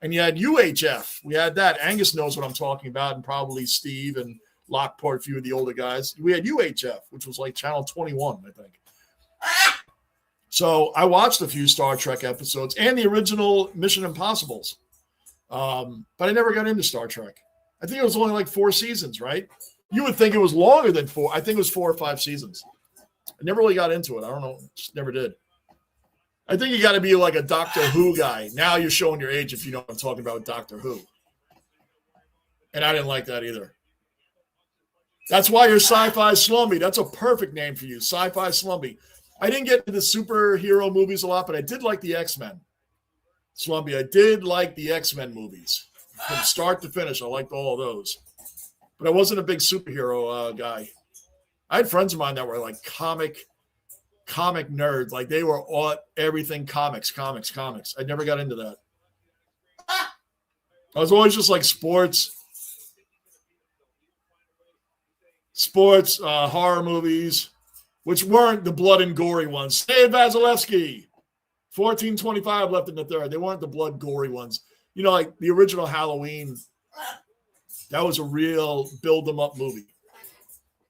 and you had UHF. We had that. Angus knows what I'm talking about, and probably Steve and Lockport, a few of the older guys. We had UHF, which was like Channel 21, I think. So I watched a few Star Trek episodes and the original Mission Impossibles. But I never got into Star Trek. I think it was only like 4 seasons, right? You would think it was longer than 4. I think it was 4 or 5 seasons. I never really got into it. I don't know. Just never did. I think you got to be like a Doctor Who guy. Now you're showing your age if you know what I'm talking about, Doctor Who. And I didn't like that either. That's why you're Sci-Fi Slumby. That's a perfect name for you, Sci-Fi Slumby. I didn't get into superhero movies a lot, but I did like the X-Men. Slumby, I did like the X-Men movies. From start to finish, I liked all of those. But I wasn't a big superhero guy. I had friends of mine that were like comic nerds. Like they were all everything comics. I never got into that. I was always just like sports, horror movies, which weren't the blood and gory ones. Stay Vasilevsky, 14:25 left in the third. They weren't the blood gory ones. You know, like the original Halloween, that was a real build them up movie.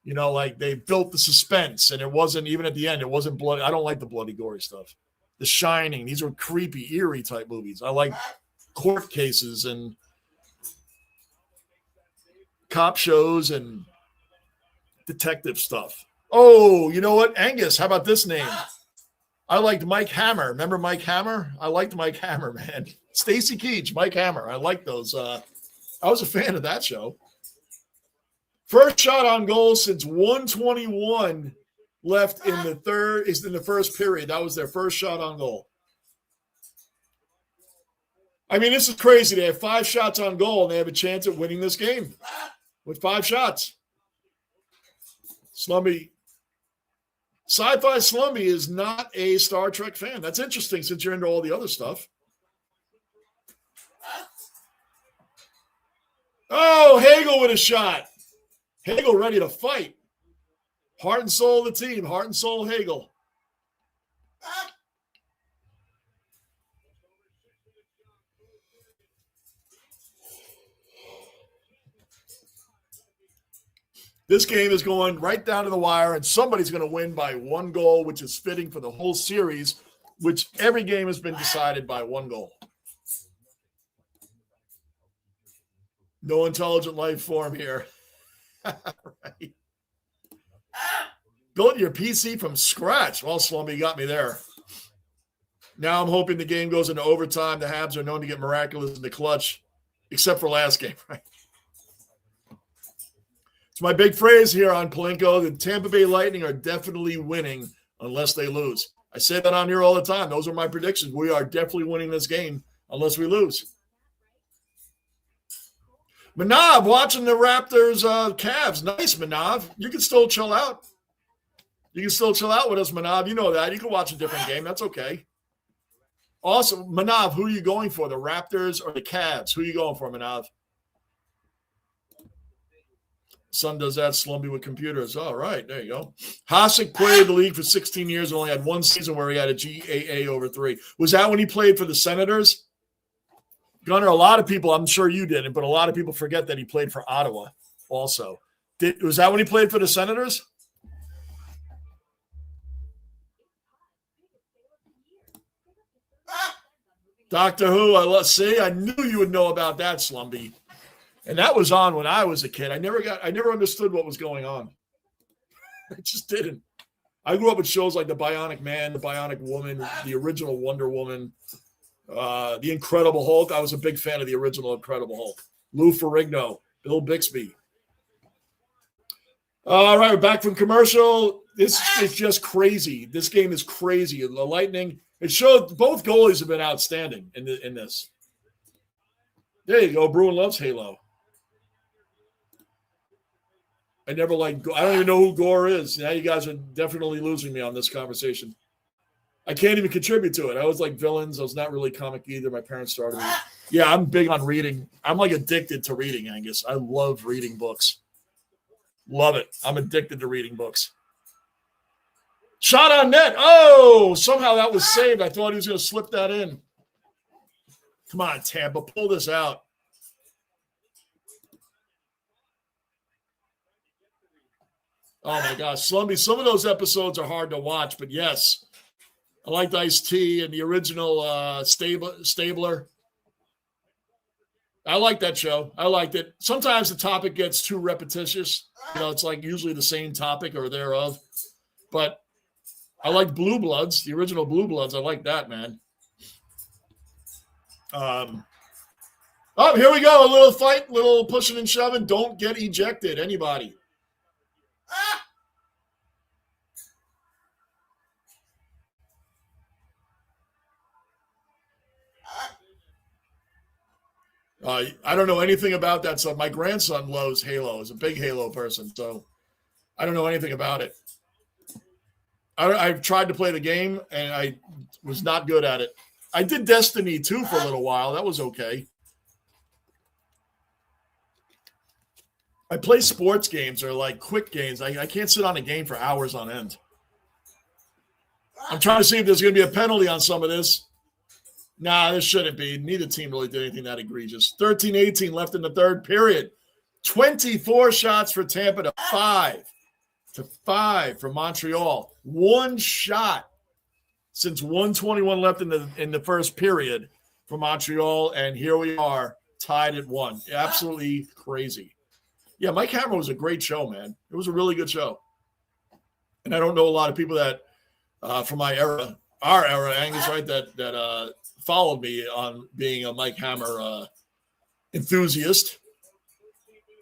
You know, like they built the suspense, and it wasn't even at the end. It wasn't bloody. I don't like the bloody, gory stuff. The Shining. These are creepy, eerie type movies. I like court cases and cop shows and detective stuff. Oh, you know what, Angus? How about this name? I liked Mike Hammer. Remember Mike Hammer? I liked Mike Hammer, man. Stacy Keach, Mike Hammer. I like those. I was a fan of that show. First shot on goal since 121 left in the third is in the first period. That was their first shot on goal. I mean, this is crazy. They have 5 shots on goal, and they have a chance at winning this game with 5 shots. Slumby, Sci-Fi Slumby is not a Star Trek fan. That's interesting since you're into all the other stuff. Oh, Hagel with a shot. Hagel ready to fight. Heart and soul of the team. Heart and soul Hagel. This game is going right down to the wire, and somebody's going to win by 1 goal, which is fitting for the whole series, which every game has been decided by 1 goal. No intelligent life form here. Right. Built your PC from scratch. Well, Slumby got me there. Now I'm hoping the game goes into overtime. The Habs are known to get miraculous in the clutch, except for last game, right? It's my big phrase here on Palenko. The Tampa Bay Lightning are definitely winning unless they lose. I say that on here all the time. Those are my predictions. We are definitely winning this game unless we lose. Manav watching the Raptors Cavs. Nice, Manav. You can still chill out. You can still chill out with us, Manav. You know that. You can watch a different game. That's okay. Also, Manav, who are you going for? The Raptors or the Cavs? Who are you going for, Manav? Son does that, Slumby with computers. All right, there you go. Hasek played the league for 16 years and only had 1 season where he had a GAA over 3. Was that when he played for the Senators? Gunnar, a lot of people, I'm sure you didn't, but a lot of people forget that he played for Ottawa also. Was that when he played for the Senators? Doctor Who, I knew you would know about that, Slumby. And that was on when I was a kid. I never understood what was going on. I just didn't. I grew up with shows like The Bionic Man, The Bionic Woman, the original Wonder Woman, The Incredible Hulk. I was a big fan of the original Incredible Hulk. Lou Ferrigno, Bill Bixby. All right, we're back from commercial. This is just crazy. This game is crazy. The Lightning, it showed both goalies have been outstanding in this. There you go. Bruin loves Halo. I don't even know who Gore is. Now you guys are definitely losing me on this conversation. I can't even contribute to it. I was like villains. I was not really comic either. My parents started me. Yeah, I'm big on reading. I'm like addicted to reading, Angus. I love reading books. Love it. I'm addicted to reading books. Shot on net. Oh, somehow that was saved. I thought he was going to slip that in. Come on, Tampa. Pull this out. Oh my gosh, Slumby, some of those episodes are hard to watch, but yes, I liked Ice-T and the original Stabler. I like that show. I liked it. Sometimes the topic gets too repetitious. You know, it's like usually the same topic or thereof. But I like Blue Bloods, the original Blue Bloods. I like that, man. Oh, here we go. A little fight, little pushing and shoving. Don't get ejected. Anybody. I don't know anything about that stuff. My grandson loves Halo. Is a big Halo person, so I don't know anything about it. I've tried to play the game, and I was not good at it. I did Destiny 2 for a little while. That was okay. I play sports games or like quick games. I can't sit on a game for hours on end. I'm trying to see if there's going to be a penalty on some of this. Nah, this shouldn't be. Neither team really did anything that egregious. 13-18 left in the third period. 24 shots for Tampa to 5 for Montreal. One shot since 1:21 left in the first period for Montreal, and here we are tied at 1. Absolutely crazy. Yeah, Mike Hammer was a great show, man. It was a really good show. And I don't know a lot of people that from my era, our era, Angus, right, that followed me on being a Mike Hammer enthusiast.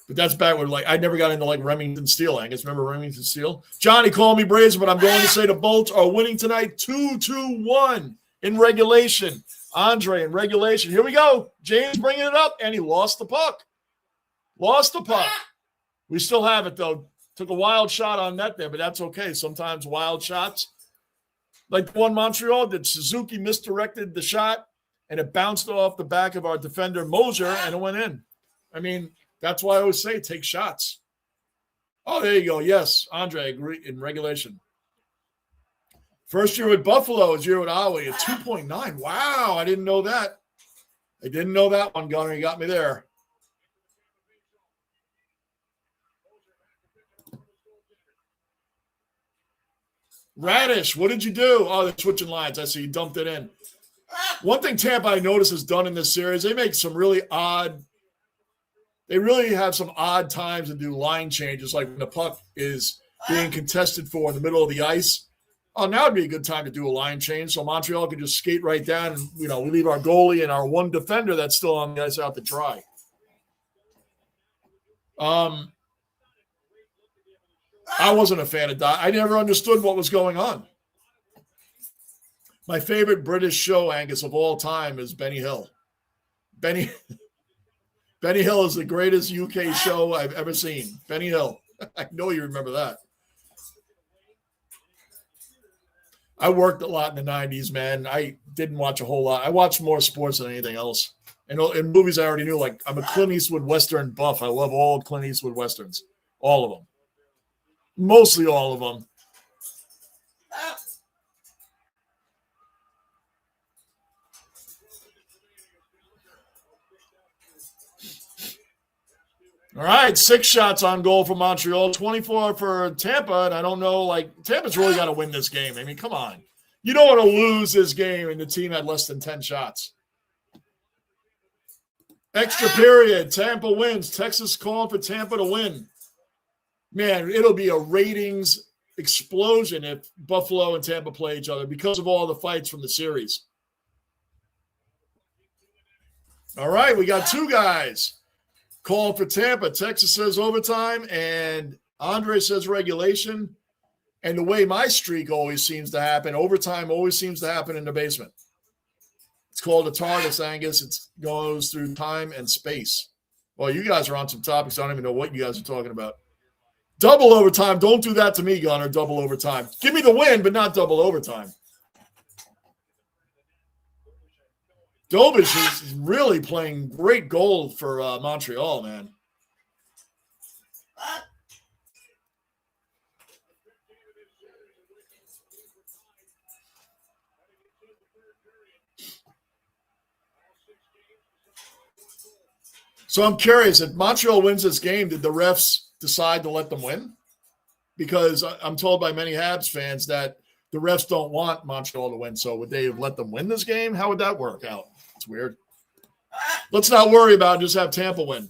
But that's back when, like, I never got into, like, Remington Steele, Angus. Remember Remington Steele? Johnny called me brazen, but I'm going to say the Bolts are winning tonight 2-1 in regulation. Andre in regulation. Here we go. James bringing it up, and he lost the puck. We still have it, though. Took a wild shot on net there, but that's okay. Sometimes wild shots, like the one Montreal did. Suzuki misdirected the shot, and it bounced off the back of our defender, Mosier, and it went in. I mean, that's why I always say take shots. Oh, there you go. Yes, Andre, agree in regulation. First year with Buffalo is year with Ollie at 2.9. Wow, I didn't know that. I didn't know that one, Gunner. You got me there. Radish, what did you do? Oh, they're switching lines. I see you dumped it in. One thing Tampa, I noticed, has done in this series, they make some really odd – they really have some odd times to do line changes, like when the puck is being contested for in the middle of the ice. Oh, now would be a good time to do a line change so Montreal can just skate right down and, we leave our goalie and our one defender that's still on the ice out to dry. I wasn't a fan of that. I never understood what was going on. My favorite British show, Angus, of all time is Benny Hill. Benny Hill is the greatest UK show I've ever seen. Benny Hill. I know you remember that. I worked a lot in the 90s, man. I didn't watch a whole lot. I watched more sports than anything else. And in movies I already knew, like I'm a Clint Eastwood Western buff. I love all Clint Eastwood Westerns. All of them. Mostly all of them. All right, 6 shots on goal for Montreal, 24 for Tampa, and I don't know, like, Tampa's really got to win this game. I mean, come on. You don't want to lose this game, and the team had less than 10 shots. Extra period, Tampa wins. Texas calling for Tampa to win. Man, it'll be a ratings explosion if Buffalo and Tampa play each other because of all the fights from the series. All right, we got 2 guys calling for Tampa. Texas says overtime, and Andre says regulation. And the way my streak always seems to happen, overtime always seems to happen in the basement. It's called a TARDIS, Angus. It goes through time and space. Well, you guys are on some topics. I don't even know what you guys are talking about. Double overtime. Don't do that to me, Gunner. Double overtime. Give me the win, but not double overtime. Dobish is really playing great goal for Montreal, man. So I'm curious, if Montreal wins this game, did the refs decide to let them win? because I'm told by many Habs fans that the refs don't want Montreal to win. So would they have let them win this game? How would that work out? It's weird. Let's not worry about it. Just have Tampa win.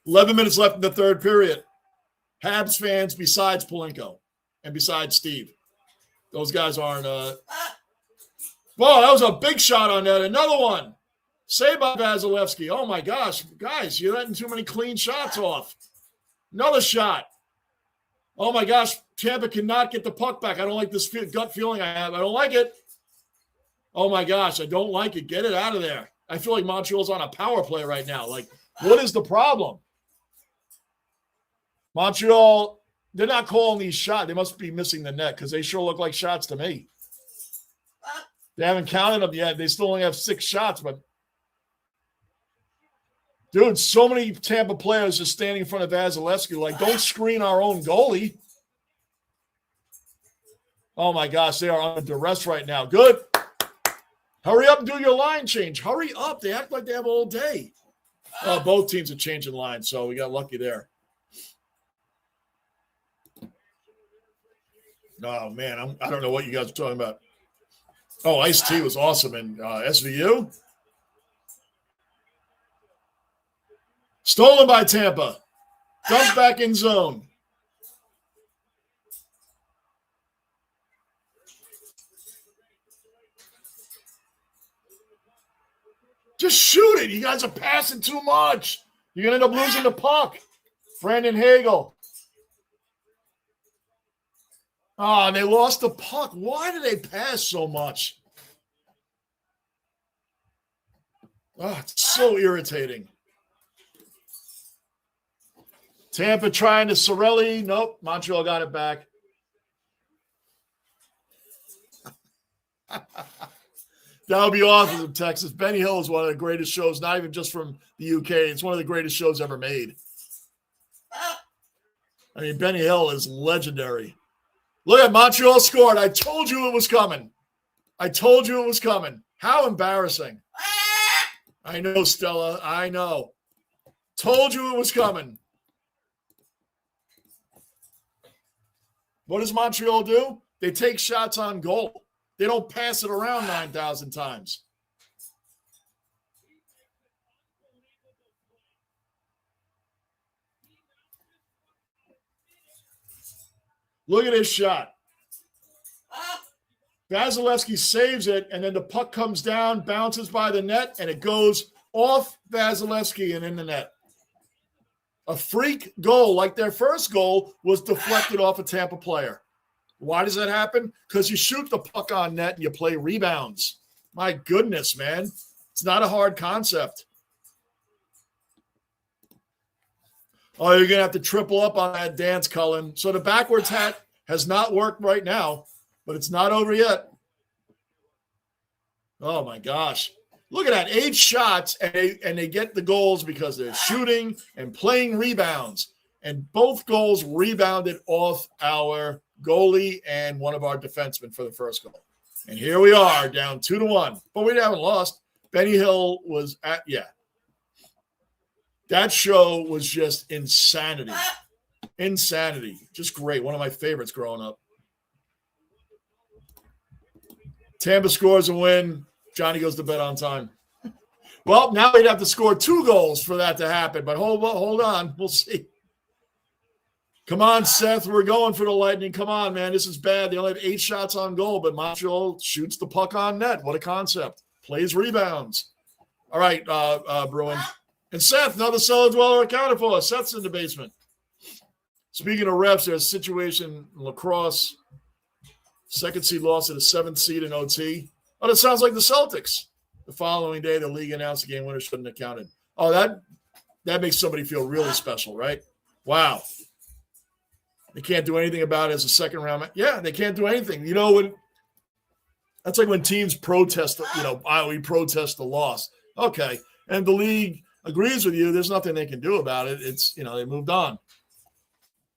11 minutes left in the third period. Habs fans, besides Palenko and besides Steve, those guys aren't. Whoa, that was a big shot on that. Another one. Saved by Vasilevsky. Oh, my gosh. Guys, you're letting too many clean shots off. Another shot. Oh, my gosh. Tampa cannot get the puck back. I don't like this gut feeling I have. I don't like it. Oh, my gosh. I don't like it. Get it out of there. I feel like Montreal's on a power play right now. Like, what is the problem? Montreal, they're not calling these shots. They must be missing the net because they sure look like shots to me. They haven't counted them yet. They still only have 6 shots, but dude, so many Tampa players are standing in front of Vasilevsky. Like, don't screen our own goalie. Oh, my gosh, they are under duress right now. Good. Hurry up and do your line change. Hurry up. They act like they have all day. Both teams are changing lines, so we got lucky there. Oh, man, I don't know what you guys are talking about. Oh, Ice-T was awesome in SVU. Stolen by Tampa. Dumped back in zone. Just shoot it. You guys are passing too much. You're going to end up losing the puck. Brandon Hagel. Oh, and they lost the puck. Why do they pass so much? Oh, it's so irritating. Tampa trying to Cirelli. Nope. Montreal got it back. That would be awesome, Texas. Benny Hill is one of the greatest shows, not even just from the UK. It's one of the greatest shows ever made. I mean, Benny Hill is legendary. Look at Montreal scored. I told you it was coming. I told you it was coming. How embarrassing. I know, Stella. I know. Told you it was coming. What does Montreal do? They take shots on goal. They don't pass it around 9,000 times. Look at his shot. Vasilevsky saves it, and then the puck comes down, bounces by the net, and it goes off Vasilevsky and in the net. A freak goal, like their first goal, was deflected off a Tampa player. Why does that happen? Because you shoot the puck on net and you play rebounds. My goodness, man. It's not a hard concept. Oh, you're going to have to triple up on that dance, Cullen. So the backwards hat has not worked right now, but it's not over yet. Oh, my gosh. Look at that. 8 shots, and they get the goals because they're shooting and playing rebounds. And both goals rebounded off our goalie and one of our defensemen for the first goal. And here we are, down 2-1. But we haven't lost. Benny Hill was at, that show was just insanity. Insanity. Just great. One of my favorites growing up. Tampa scores a win. Johnny goes to bed on time. Well, now we'd have to score 2 goals for that to happen. But hold on. We'll see. Come on, Seth. We're going for the Lightning. Come on, man. This is bad. They only have 8 shots on goal, but Montreal shoots the puck on net. What a concept. Plays rebounds. All right, Bruin. And Seth, another solid dweller accounted for. Seth's in the basement. Speaking of refs, there's a situation in lacrosse. 2nd seed lost to the 7th seed in OT. Oh, that sounds like the Celtics. The following day, the league announced the game winner shouldn't have counted. Oh, that makes somebody feel really special, right? Wow. They can't do anything about it as a second round. Yeah, they can't do anything. You know, that's like when teams protest, we protest the loss. Okay. And the league agrees with you. There's nothing they can do about it. It's, they moved on.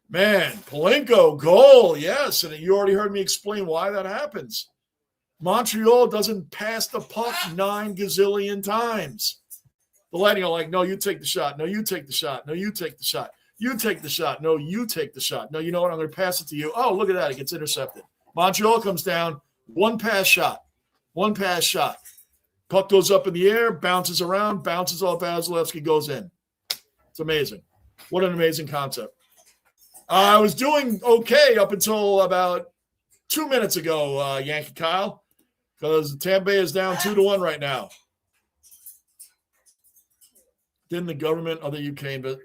Man, Palenko, goal. Yes. And you already heard me explain why that happens. Montreal doesn't pass the puck 9 gazillion times. The Lightning are like, no, you take the shot. No, you take the shot. No, you take the shot. You take the shot. No, you take the shot. No, you know what? I'm going to pass it to you. Oh, look at that. It gets intercepted. Montreal comes down. One pass shot. One pass shot. Puck goes up in the air, bounces around, bounces off Vasilevsky, goes in. It's amazing. What an amazing concept. I was doing okay up until about 2 minutes ago, Yankee Kyle, because Tampa Bay is down 2-1 right now. Didn't the government of the UK, but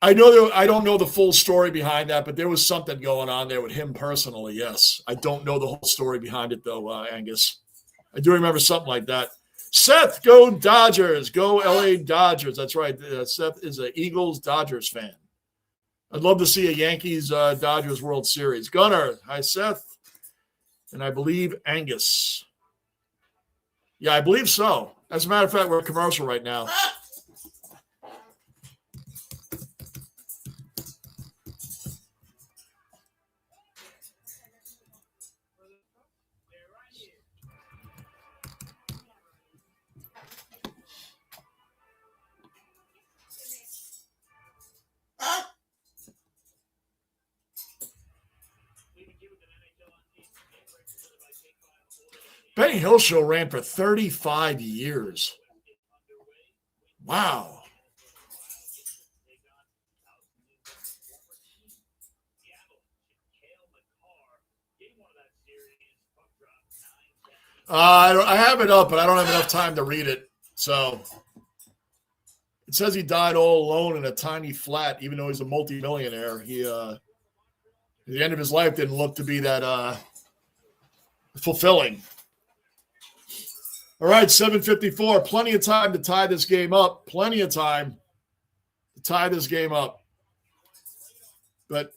I don't know the full story behind that, but there was something going on there with him personally. Yes, I don't know the whole story behind it though, Angus. I do remember something like that. Seth, go Dodgers, go LA Dodgers. That's right. Seth is an Eagles Dodgers fan. I'd love to see a Yankees Dodgers World Series. Gunnar, hi Seth, and I believe Angus. Yeah, I believe so. As a matter of fact, we're a commercial right now. Benny Hill Show ran for 35 years. Wow. I have it up, but I don't have enough time to read it. So it says he died all alone in a tiny flat, even though he's a multimillionaire. He, at the end of his life, didn't look to be that fulfilling. All right, 7:54. Plenty of time to tie this game up. Plenty of time to tie this game up. But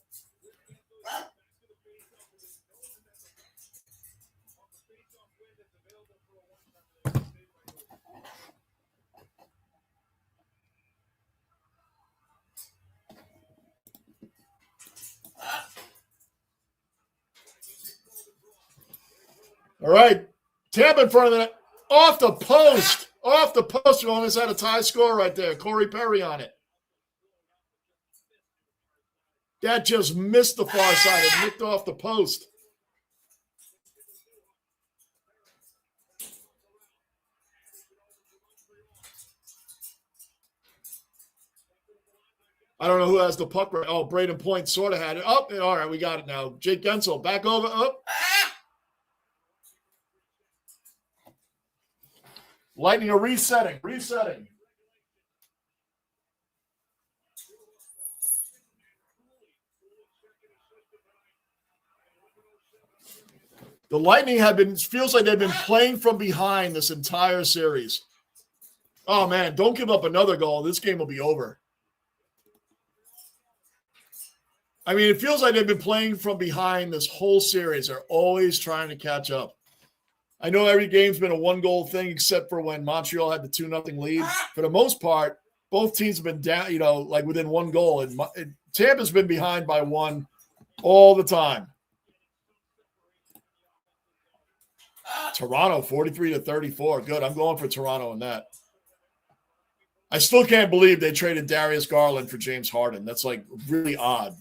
all right, Tampa in front of the net. Off the post. Off the post. We almost had a tie score right there. Corey Perry on it. That just missed the far side. It nicked off the post. I don't know who has the puck right. Oh, Braden Point sort of had it. Oh, all right, we got it now. Jake Gensel back over. Oh. Lightning are resetting. The Lightning feels like they've been playing from behind this entire series. Oh, man, don't give up another goal. This game will be over. I mean, it feels like they've been playing from behind this whole series. They're always trying to catch up. I know every game's been a one-goal thing except for when Montreal had the 2-0 lead. For the most part, both teams have been down, like within one goal. And Tampa's been behind by one all the time. Toronto, 43-34. Good. I'm going for Toronto in that. I still can't believe they traded Darius Garland for James Harden. That's like really odd.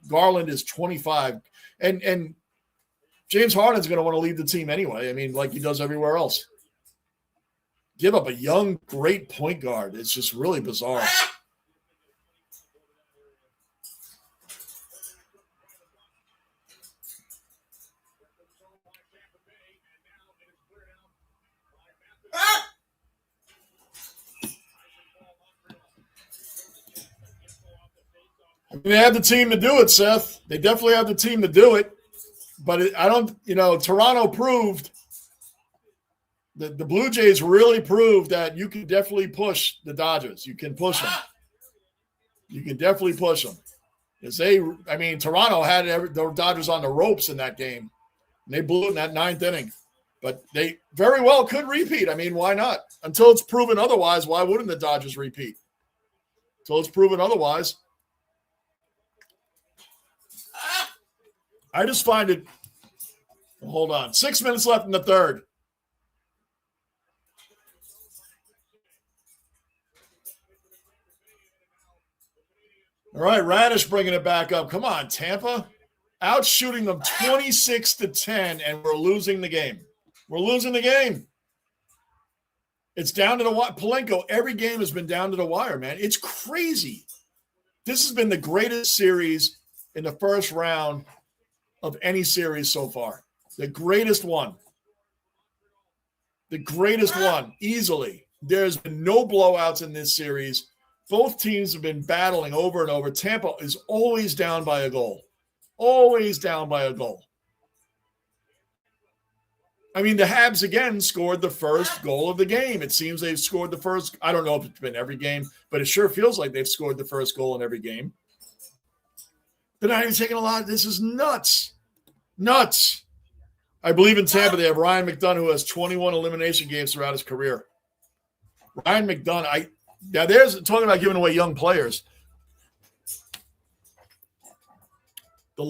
Garland is 25. And James Harden's going to want to leave the team anyway. I mean, like he does everywhere else. Give up a young, great point guard. It's just really bizarre. I mean, they have the team to do it, Seth. They definitely have the team to do it. But Toronto proved that the Blue Jays really proved that you can definitely push the Dodgers. You can push them. You can definitely push them. Toronto had the Dodgers on the ropes in that game. And they blew it in that ninth inning. But they very well could repeat. I mean, why not? Until it's proven otherwise, why wouldn't the Dodgers repeat? Until it's proven otherwise. I just find it – hold on. 6 minutes left in the third. All right, Radish bringing it back up. Come on, Tampa. Out shooting them 26-10, and we're losing the game. We're losing the game. It's down to the wire. Polenko, every game has been down to the wire, man. It's crazy. This has been the greatest series in the first round of any series so far. The greatest one. The greatest one, easily. There's been no blowouts in this series. Both teams have been battling over and over. Tampa is always down by a goal. Always down by a goal. I mean, the Habs again scored the first goal of the game. It seems they've scored the first. I don't know if it's been every game, but it sure feels like they've scored the first goal in every game. They're not even taking a lot. This is nuts. Nuts. I believe in Tampa, they have Ryan McDonough, who has 21 elimination games throughout his career. Ryan McDonough, now there's talking about giving away young players. The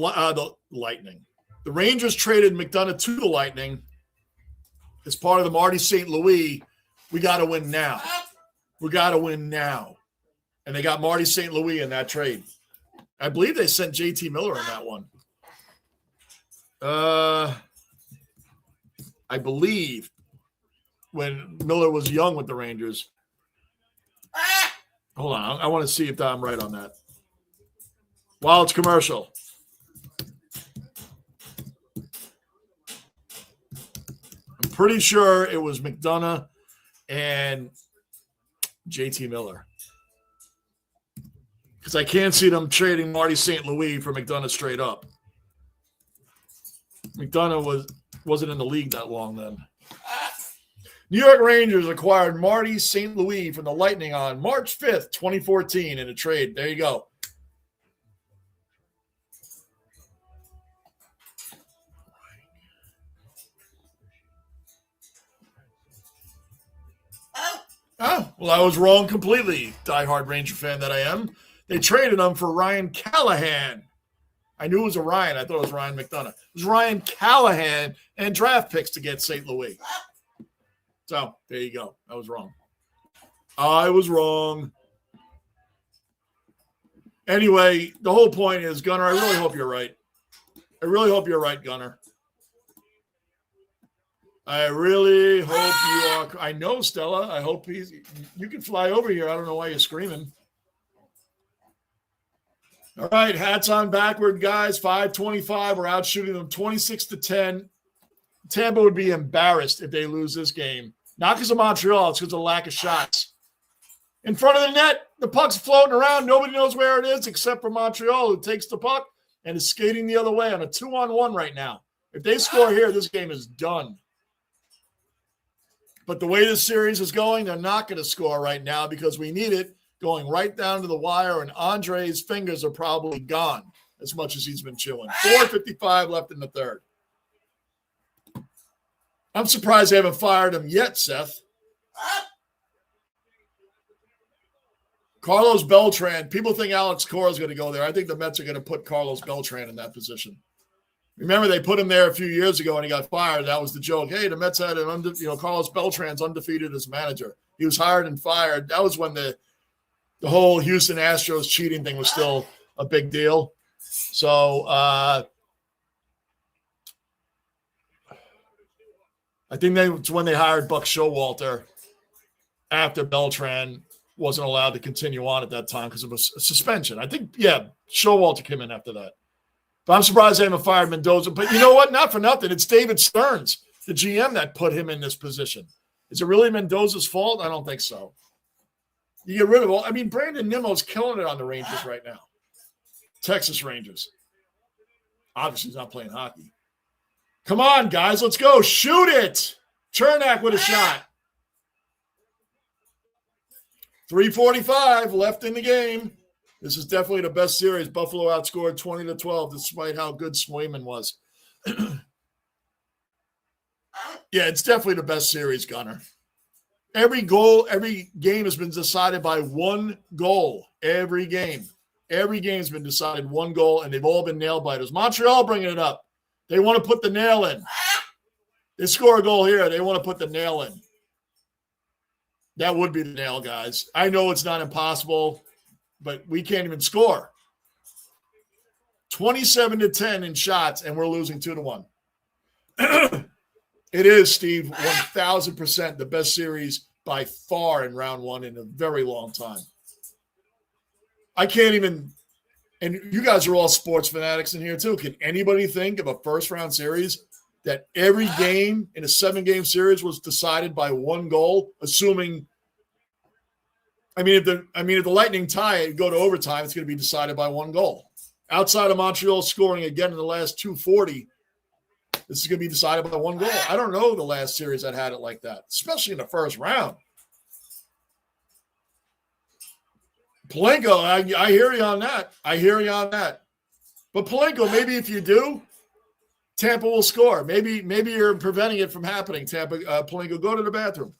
Lightning. The Rangers traded McDonough to the Lightning as part of the Marty St. Louis. We got to win now. We got to win now. And they got Marty St. Louis in that trade. I believe they sent JT Miller in that one. I believe when Miller was young with the Rangers. Hold on. I want to see if I'm right on that. While it's commercial. I'm pretty sure it was McDonough and JT Miller. Because I can't see them trading Marty St. Louis for McDonough straight up. McDonough wasn't in the league that long then. New York Rangers acquired Marty St. Louis from the Lightning on March 5th, 2014 in a trade. There you go. Oh, well, I was wrong completely, diehard Ranger fan that I am. They traded him for Ryan Callahan. I knew it was a Ryan. I thought it was Ryan McDonough. It was Ryan Callahan and draft picks to get St. Louis. So, there you go. I was wrong. I was wrong. Anyway, the whole point is, Gunner, I really hope you're right. I really hope you're right, Gunner. I really hope you are. I know, Stella. I hope you can fly over here. I don't know why you're screaming. All right, hats on backward, guys. 5:25. We're out shooting them 26-10. Tampa would be embarrassed if they lose this game. Not because of Montreal. It's because of lack of shots. In front of the net, the puck's floating around. Nobody knows where it is except for Montreal, who takes the puck and is skating the other way on a 2-on-1 right now. If they score here, this game is done. But the way this series is going, they're not going to score right now because we need it going right down to the wire, and Andre's fingers are probably gone as much as he's been chewing. 4:55 left in the third. I'm surprised they haven't fired him yet, Seth. Carlos Beltran. People think Alex Cora is going to go there. I think the Mets are going to put Carlos Beltran in that position. Remember, they put him there a few years ago and he got fired. That was the joke. Hey, the Mets had Carlos Beltran's undefeated as manager. He was hired and fired. That was when the whole Houston Astros cheating thing was still a big deal. So I think that's when they hired Buck Showalter after Beltran wasn't allowed to continue on at that time because of a suspension. I think, Showalter came in after that. But I'm surprised they haven't fired Mendoza. But you know what? Not for nothing. It's David Stearns, the GM, that put him in this position. Is it really Mendoza's fault? I don't think so. You get rid of all. I mean, Brandon Nimmo's killing it on the Rangers right now. Texas Rangers. Obviously, he's not playing hockey. Come on, guys. Let's go. Shoot it. Chernak with a shot. 3:45 left in the game. This is definitely the best series. Buffalo outscored 20-12, despite how good Swayman was. Yeah, it's definitely the best series, Gunner. Every game has been decided by one goal. Every game. Every game has been decided one goal, and they've all been nail biters. Montreal bringing it up. They want to put the nail in. They score a goal here. They want to put the nail in. That would be the nail, guys. I know it's not impossible, but we can't even score. 27-10 in shots, and we're losing 2-1. It is, Steve, 1,000% the best series by far in round one in a very long time. I can't even, and you guys are all sports fanatics in here too. Can anybody think of a first-round series that every game in a 7-game series was decided by one goal, assuming if the Lightning tie it go to overtime, it's going to be decided by one goal. Outside of Montreal scoring again in the last 240, this is going to be decided by one goal. I don't know the last series that had it like that, especially in the first round. Palenko, I hear you on that. But Palenko, maybe if you do, Tampa will score. Maybe you're preventing it from happening, Tampa. Palenko, go to the bathroom.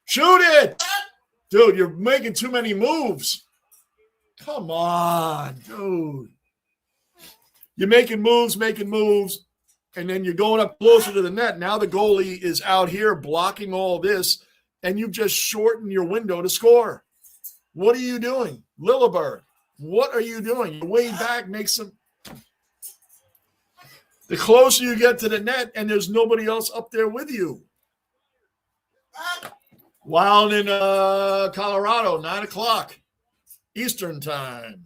Shoot it! Dude, you're making too many moves. Come on, dude. You're making moves, and then you're going up closer to the net. Now the goalie is out here blocking all this, and you've just shortened your window to score. What are you doing? Lilleberg, what are you doing? You're way back, make some. The closer you get to the net, and there's nobody else up there with you. Wild in Colorado, 9 o'clock Eastern time.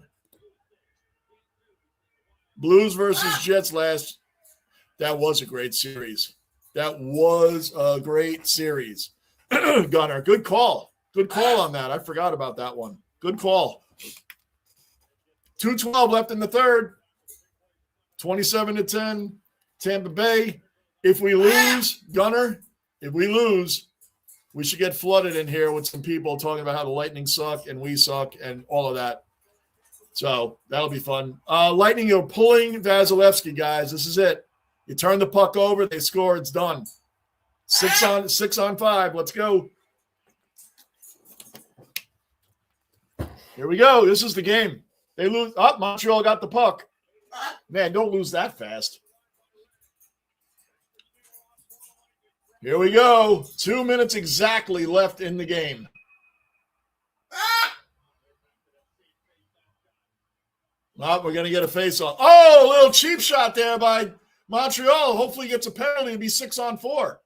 Blues versus Jets last. That was a great series. Gunner, good call. Good call on that. I forgot about that one. Good call. 2:12 left in the third. 27-10. Tampa Bay. If we lose, Gunner, we should get flooded in here with some people talking about how the Lightning suck and we suck and all of that. So that'll be fun. Lightning, you're pulling Vasilevsky, guys. This is it. You turn the puck over, they score, it's done. 6 on 5. Let's go. Here we go. This is the game. They lose. Oh, Montreal got the puck. Man, don't lose that fast. Here we go. 2 minutes exactly left in the game. Well, we're going to get a face-off. Oh, a little cheap shot there by Montreal. Hopefully gets a penalty to be 6 on 4.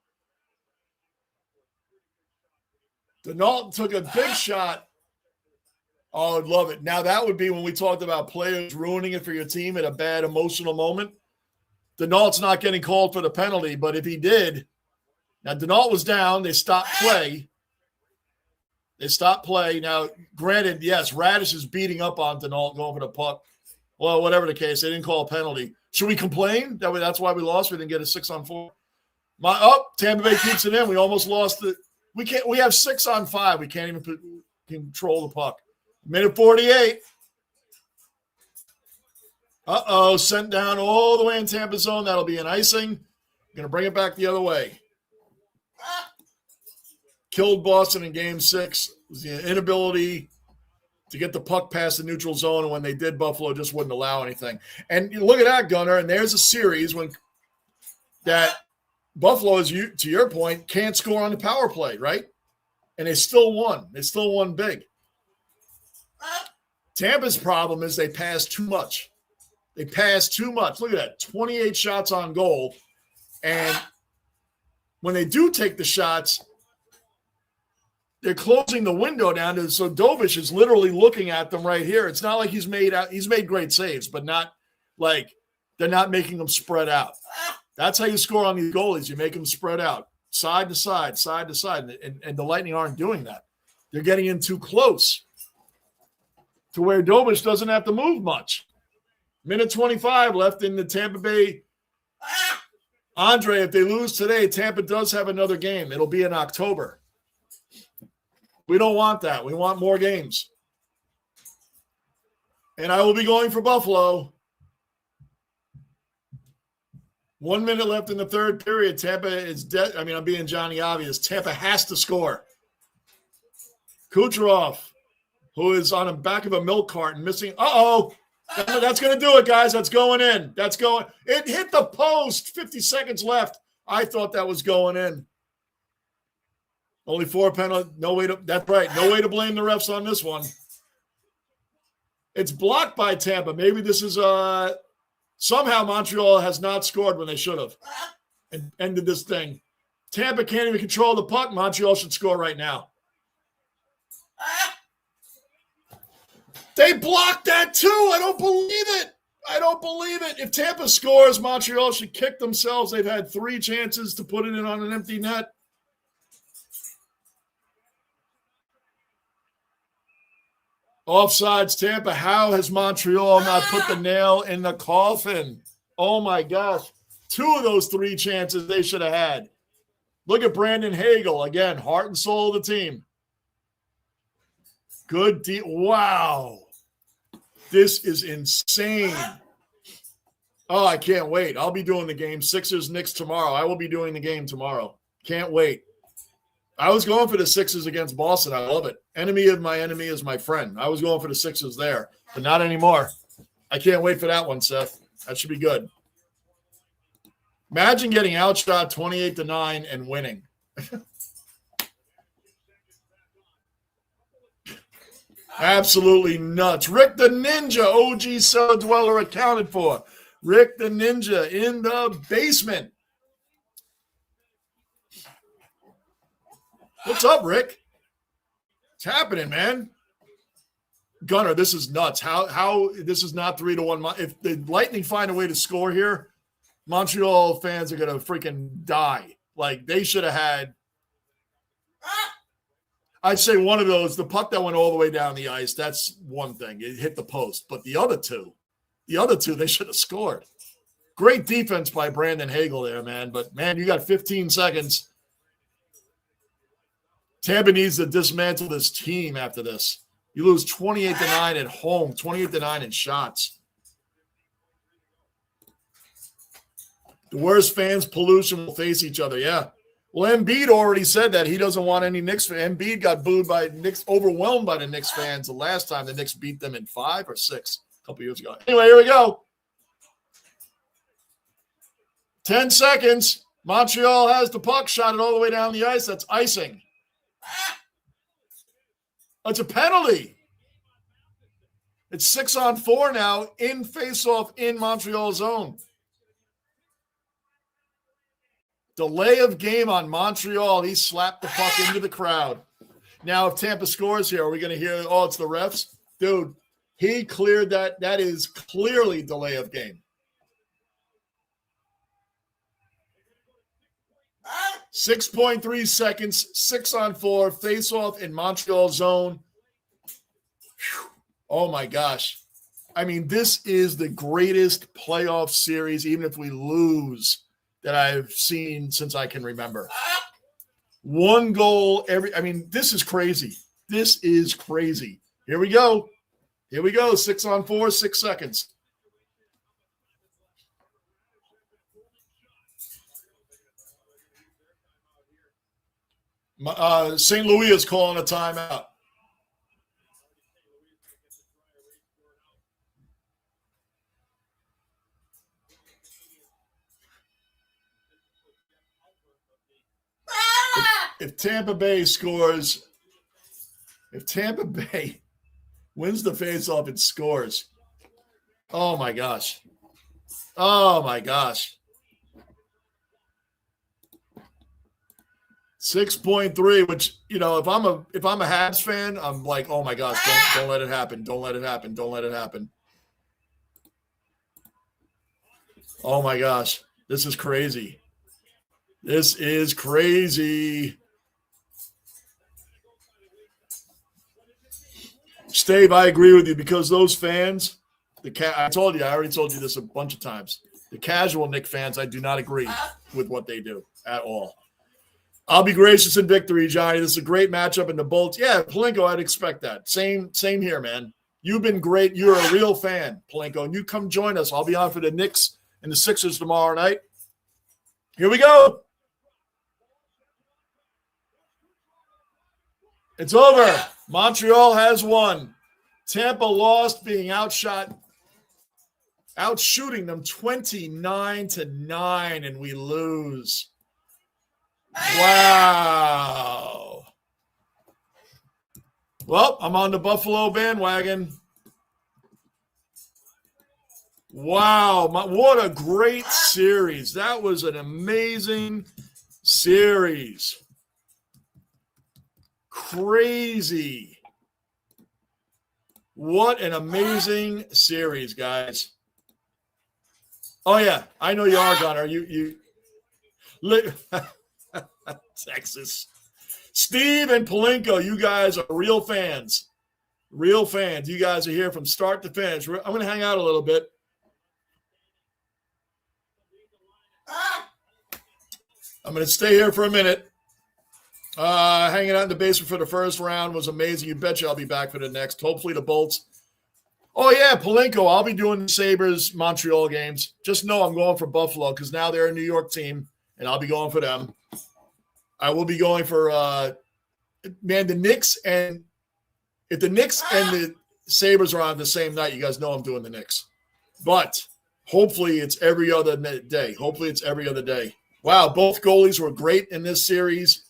Denault took a big shot. Oh, I'd love it. Now, that would be when we talked about players ruining it for your team at a bad emotional moment. Denault's not getting called for the penalty, but if he did, now Denault was down. They stopped play. Now, granted, yes, Radish is beating up on Denault going for the puck. Well, whatever the case, they didn't call a penalty. Should we complain? That's why we lost. We didn't get a 6 on 4. Tampa Bay keeps it in. We almost lost it. We have 6 on 5. We can't even control the puck. Minute 48. Sent down all the way in Tampa zone. That'll be an icing. Going to bring it back the other way. Killed Boston in game 6. Was the inability to get the puck past the neutral zone, and when they did, Buffalo just wouldn't allow anything. And look at that, Gunner, and there's a series when that Buffalo, is to your point, can't score on the power play, right? And they still won. They still won big. Tampa's problem is they pass too much. Look at that, 28 shots on goal. And when they do take the shots, they're closing the window down. So Dovish is literally looking at them right here. It's not like he's made great saves, but not like they're not making them spread out. That's how you score on these goalies. You make them spread out, side to side. And the Lightning aren't doing that. They're getting in too close to where Dovish doesn't have to move much. Minute 25 left in the Tampa Bay. Andre, if they lose today, Tampa does have another game. It'll be in October. We don't want that. We want more games. And I will be going for Buffalo. 1 minute left in the third period. Tampa is dead. I'm being Johnny Obvious. Tampa has to score. Kucherov, who is on the back of a milk carton, missing. That's going to do it, guys. That's going in. It hit the post. 50 seconds left. I thought that was going in. Only 4 penalties. That's right. No way to blame the refs on this one. It's blocked by Tampa. Maybe this is somehow Montreal has not scored when they should have and ended this thing. Tampa can't even control the puck. Montreal should score right now. They blocked that too. I don't believe it. I don't believe it. If Tampa scores, Montreal should kick themselves. They've had 3 chances to put it in on an empty net. Offsides, Tampa. How has Montreal not put the nail in the coffin? Oh, my gosh. 2 of those 3 chances they should have had. Look at Brandon Hagel. Again, heart and soul of the team. Good deal. Wow. This is insane. Oh, I can't wait. I'll be doing the game. Sixers, Knicks tomorrow. I will be doing the game tomorrow. Can't wait. I was going for the Sixers against Boston. I love it. Enemy of my enemy is my friend. I was going for the Sixers there, but not anymore. I can't wait for that one, Seth. That should be good. Imagine getting outshot 28-9 and winning. Absolutely nuts. Rick the Ninja, OG Cellar Dweller accounted for. Rick the Ninja in the basement. What's up, Rick? What's happening, man? Gunner, this is nuts. How this is not 3-1. If the Lightning find a way to score here, Montreal fans are going to freaking die. Like, they should have had, I'd say one of those, the puck that went all the way down the ice, that's one thing. It hit the post. But the other two, they should have scored. Great defense by Brandon Hagel there, man. But, man, you got 15 seconds. Tampa needs to dismantle this team after this. You lose 28-9 at home, 28-9 in shots. The worst fans pollution will face each other. Yeah. Well, Embiid already said that he doesn't want any Knicks fans. Embiid got booed by Knicks, overwhelmed by the Knicks fans the last time the Knicks beat them in 5 or 6 a couple years ago. Anyway, here we go. 10 seconds. Montreal has the puck, shot it all the way down the ice. That's icing. It's a penalty. It's 6-on-4 now in face-off in Montreal zone. Delay of game on Montreal. He slapped the puck into the crowd. Now, if Tampa scores here, are we going to hear, oh, it's the refs? Dude, he cleared that. That is clearly delay of game. 6.3 seconds, 6-on-4, face-off in Montreal zone. Whew. Oh, my gosh. I mean, this is the greatest playoff series, even if we lose, that I've seen since I can remember. 1 goal this is crazy. This is crazy. Here we go. 6-on-4, 6 seconds. St. Louis is calling a timeout. If Tampa Bay scores, if Tampa Bay wins the faceoff and scores, oh my gosh. Oh my gosh. 6.3, which, if I'm a Habs fan, I'm like, oh my gosh, don't let it happen. Don't let it happen. Don't let it happen. Oh my gosh. This is crazy. This is crazy. Stave, I agree with you because those fans, I already told you this a bunch of times. The casual Knick fans, I do not agree with what they do at all. I'll be gracious in victory, Johnny. This is a great matchup in the Bolts. Yeah, Palenko, I'd expect that. Same here, man. You've been great. You're a real fan, Palenko, and you come join us. I'll be on for the Knicks and the Sixers tomorrow night. Here we go. It's over. Montreal has won. Tampa lost, being outshooting them 29-9, and we lose. Wow. Well, I'm on the Buffalo bandwagon. Wow, what a great series. That was an amazing series. Crazy. What an amazing series, guys. Oh, yeah, I know you are, Gunnar. You Texas. Steve and Palenko, you guys are real fans. Real fans. You guys are here from start to finish. I'm going to hang out a little bit. I'm going to stay here for a minute. Hanging out in the basement for the first round was amazing. You betcha I'll be back for the next. Hopefully the Bolts. Oh, yeah, Palenko. I'll be doing the Sabres Montreal games. Just know I'm going for Buffalo because now they're a New York team, and I'll be going for them. I will be going for, the Knicks. And if the Knicks and the Sabres are on the same night, you guys know I'm doing the Knicks. But hopefully it's every other day. Hopefully it's every other day. Wow, both goalies were great in this series.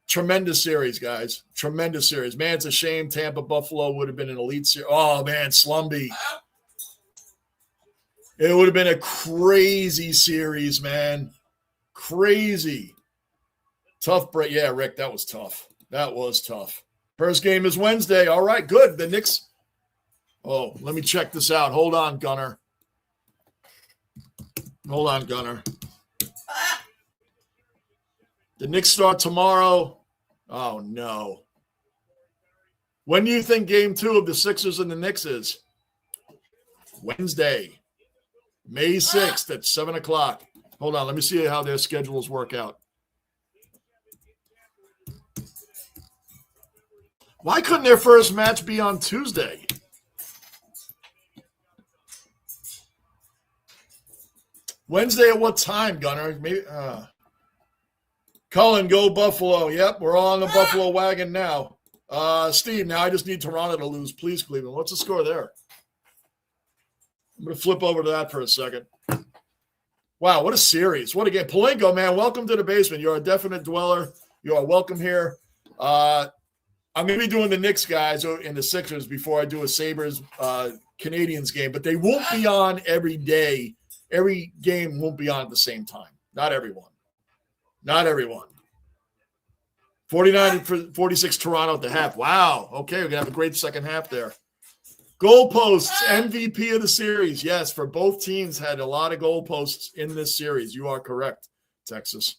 Tremendous series, guys. Tremendous series. Man, it's a shame Tampa Buffalo would have been an elite series. Oh, man, Slumby. It would have been a crazy series, man. Crazy. Tough break. Yeah, Rick, that was tough. That was tough. First game is Wednesday. All right, good. The Knicks. Oh, let me check this out. Hold on, Gunner. Hold on, Gunner. The Knicks start tomorrow. Oh, no. When do you think game 2 of the Sixers and the Knicks is? Wednesday, May 6th at 7 o'clock. Hold on. Let me see how their schedules work out. Why couldn't their first match be on Tuesday? Wednesday at what time, Gunner? Maybe. Cullen, go Buffalo. Yep, we're all on the Buffalo wagon now. Steve, now I just need Toronto to lose. Please, Cleveland. What's the score there? I'm going to flip over to that for a second. Wow, what a series. What a game. Palenko, man, welcome to the basement. You're a definite dweller. You are welcome here. I'm going to be doing the Knicks guys in the Sixers before I do a Sabres Canadiens game, but they won't be on every day. Every game won't be on at the same time. Not everyone. Not everyone. 49-46 Toronto at the half. Wow. Okay, we're going to have a great second half there. Goalposts, MVP of the series. Yes, for both teams had a lot of goalposts in this series. You are correct, Texas.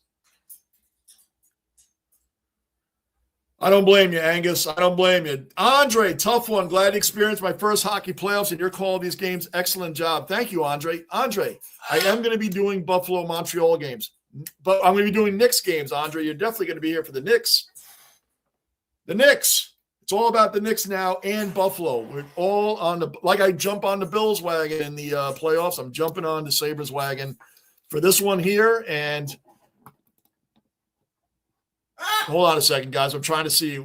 I don't blame you, Angus. I don't blame you. Andre, tough one. Glad you experienced my first hockey playoffs and you're calling these games. Excellent job. Thank you, Andre. Andre, I am going to be doing Buffalo Montreal games. But I'm going to be doing Knicks games, Andre. You're definitely going to be here for the Knicks. The Knicks. It's all about the Knicks now and Buffalo. We're all on the – like I jump on the Bills wagon in the playoffs. I'm jumping on the Sabres wagon for this one here. And hold on a second, guys. I'm trying to see.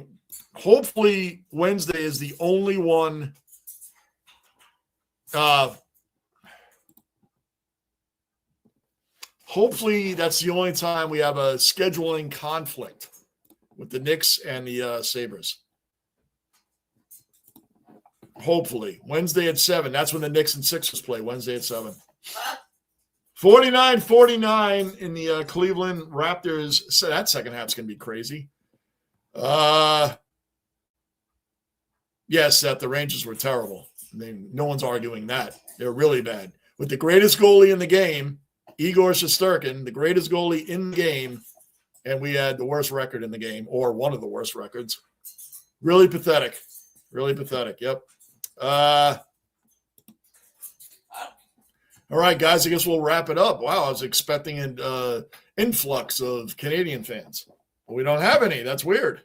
Hopefully Wednesday is the only one hopefully that's the only time we have a scheduling conflict with the Knicks and the Sabres. Hopefully. Wednesday at 7. That's when the Knicks and Sixers play, Wednesday at 7. 49-49 in the Cleveland Raptors. So that second half's going to be crazy. Yes, that the Rangers were terrible. I mean, no one's arguing that. They're really bad. With the greatest goalie in the game, Igor Shesterkin, the greatest goalie in the game, and we had the worst record in the game, or one of the worst records. Really pathetic. Really pathetic. Yep. All right, guys, I guess we'll wrap it up. Wow, I was expecting an influx of Canadian fans. But we don't have any. That's weird.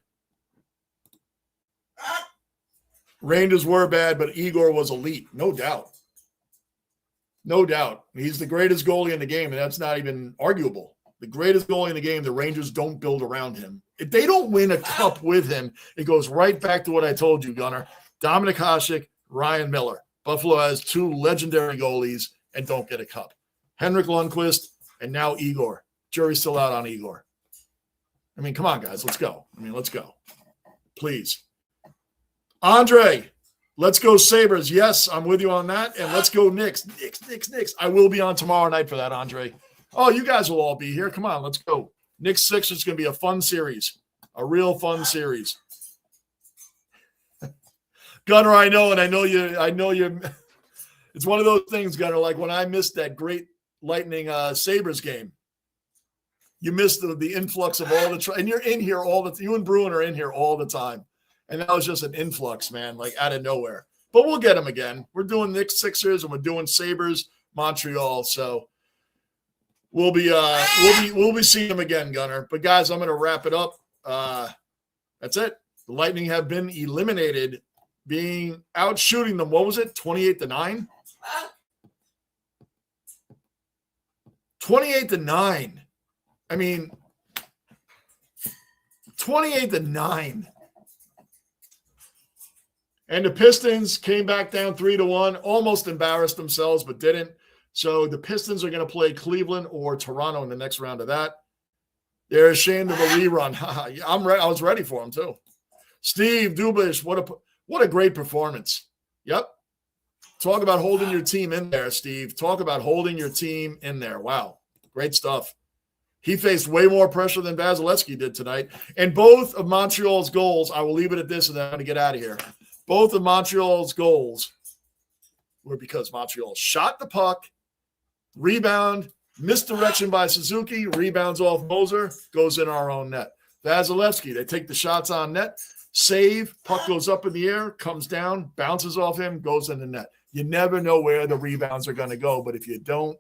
Rangers were bad, but Igor was elite. No doubt. No doubt. He's the greatest goalie in the game, and that's not even arguable. The greatest goalie in the game, the Rangers don't build around him. If they don't win a cup with him, it goes right back to what I told you, Gunnar. Dominik Hasek, Ryan Miller. Buffalo has 2 legendary goalies and don't get a cup. Henrik Lundqvist and now Igor. Jury's still out on Igor. I mean, come on, guys. Let's go. Let's go. Please. Andre, Let's go Sabres. Yes, I'm with you on that. And let's go Knicks. Knicks. I will be on tomorrow night for that, Andre. Oh, you guys will all be here. Come on, let's go. Knicks Sixers is going to be a fun series. A real fun series. Gunner, I know you. It's one of those things, Gunner, like when I missed that great Lightning Sabres game. You missed the influx of all the and you're in here you and Bruin are in here all the time. And that was just an influx, man, like out of nowhere. But we'll get them again. We're doing Knicks Sixers and we're doing Sabres Montreal. So we'll be seeing them again, Gunner. But guys, I'm gonna wrap it up. That's it. The Lightning have been eliminated, being out shooting them. What was it? 28-9? 28-9. I mean, 28-9. And the Pistons came back down 3-1, almost embarrassed themselves, but didn't. So the Pistons are going to play Cleveland or Toronto in the next round of that. They're ashamed of a rerun. I was ready for them too. Steve Dubish, what a great performance. Yep. Talk about holding your team in there, Steve. Talk about holding your team in there. Wow. Great stuff. He faced way more pressure than Vasilevsky did tonight. And both of Montreal's goals, I will leave it at this and then I'm going to get out of here. Both of Montreal's goals were because Montreal shot the puck, rebound, misdirection by Suzuki, rebounds off Moser, goes in our own net. Vasilevsky, they take the shots on net, save, puck goes up in the air, comes down, bounces off him, goes in the net. You never know where the rebounds are going to go, but if you don't,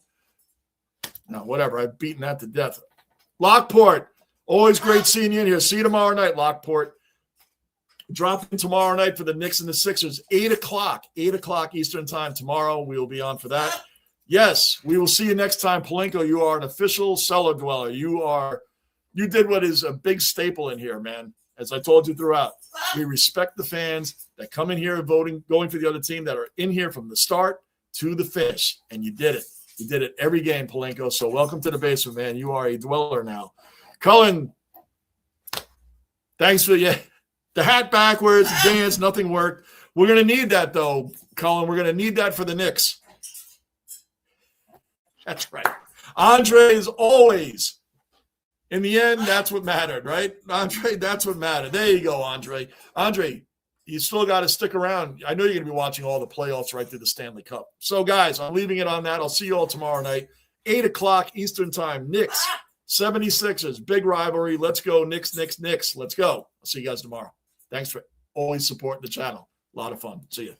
no, whatever. I've beaten that to death. Lockport, always great seeing you in here. See you tomorrow night, Lockport. Drop in tomorrow night for the Knicks and the Sixers, 8 o'clock Eastern time tomorrow. We will be on for that. Yes, we will see you next time. Palenko, you are an official cellar dweller. You did what is a big staple in here, man. As I told you throughout, we respect the fans that come in here voting, going for the other team, that are in here from the start to the finish. And you did it. You did it every game, Palenko. So welcome to the basement, man. You are a dweller now. Cullen, thanks for the hat backwards, dance, nothing worked. We're going to need that, though, Cullen. We're going to need that for the Knicks. That's right. Andre is always, in the end, that's what mattered, right? Andre, that's what mattered. There you go, Andre. Andre, you still got to stick around. I know you're going to be watching all the playoffs right through the Stanley Cup. So, guys, I'm leaving it on that. I'll see you all tomorrow night, 8 o'clock Eastern time. Knicks, 76ers, big rivalry. Let's go, Knicks. Let's go. I'll see you guys tomorrow. Thanks for always supporting the channel. A lot of fun. See you.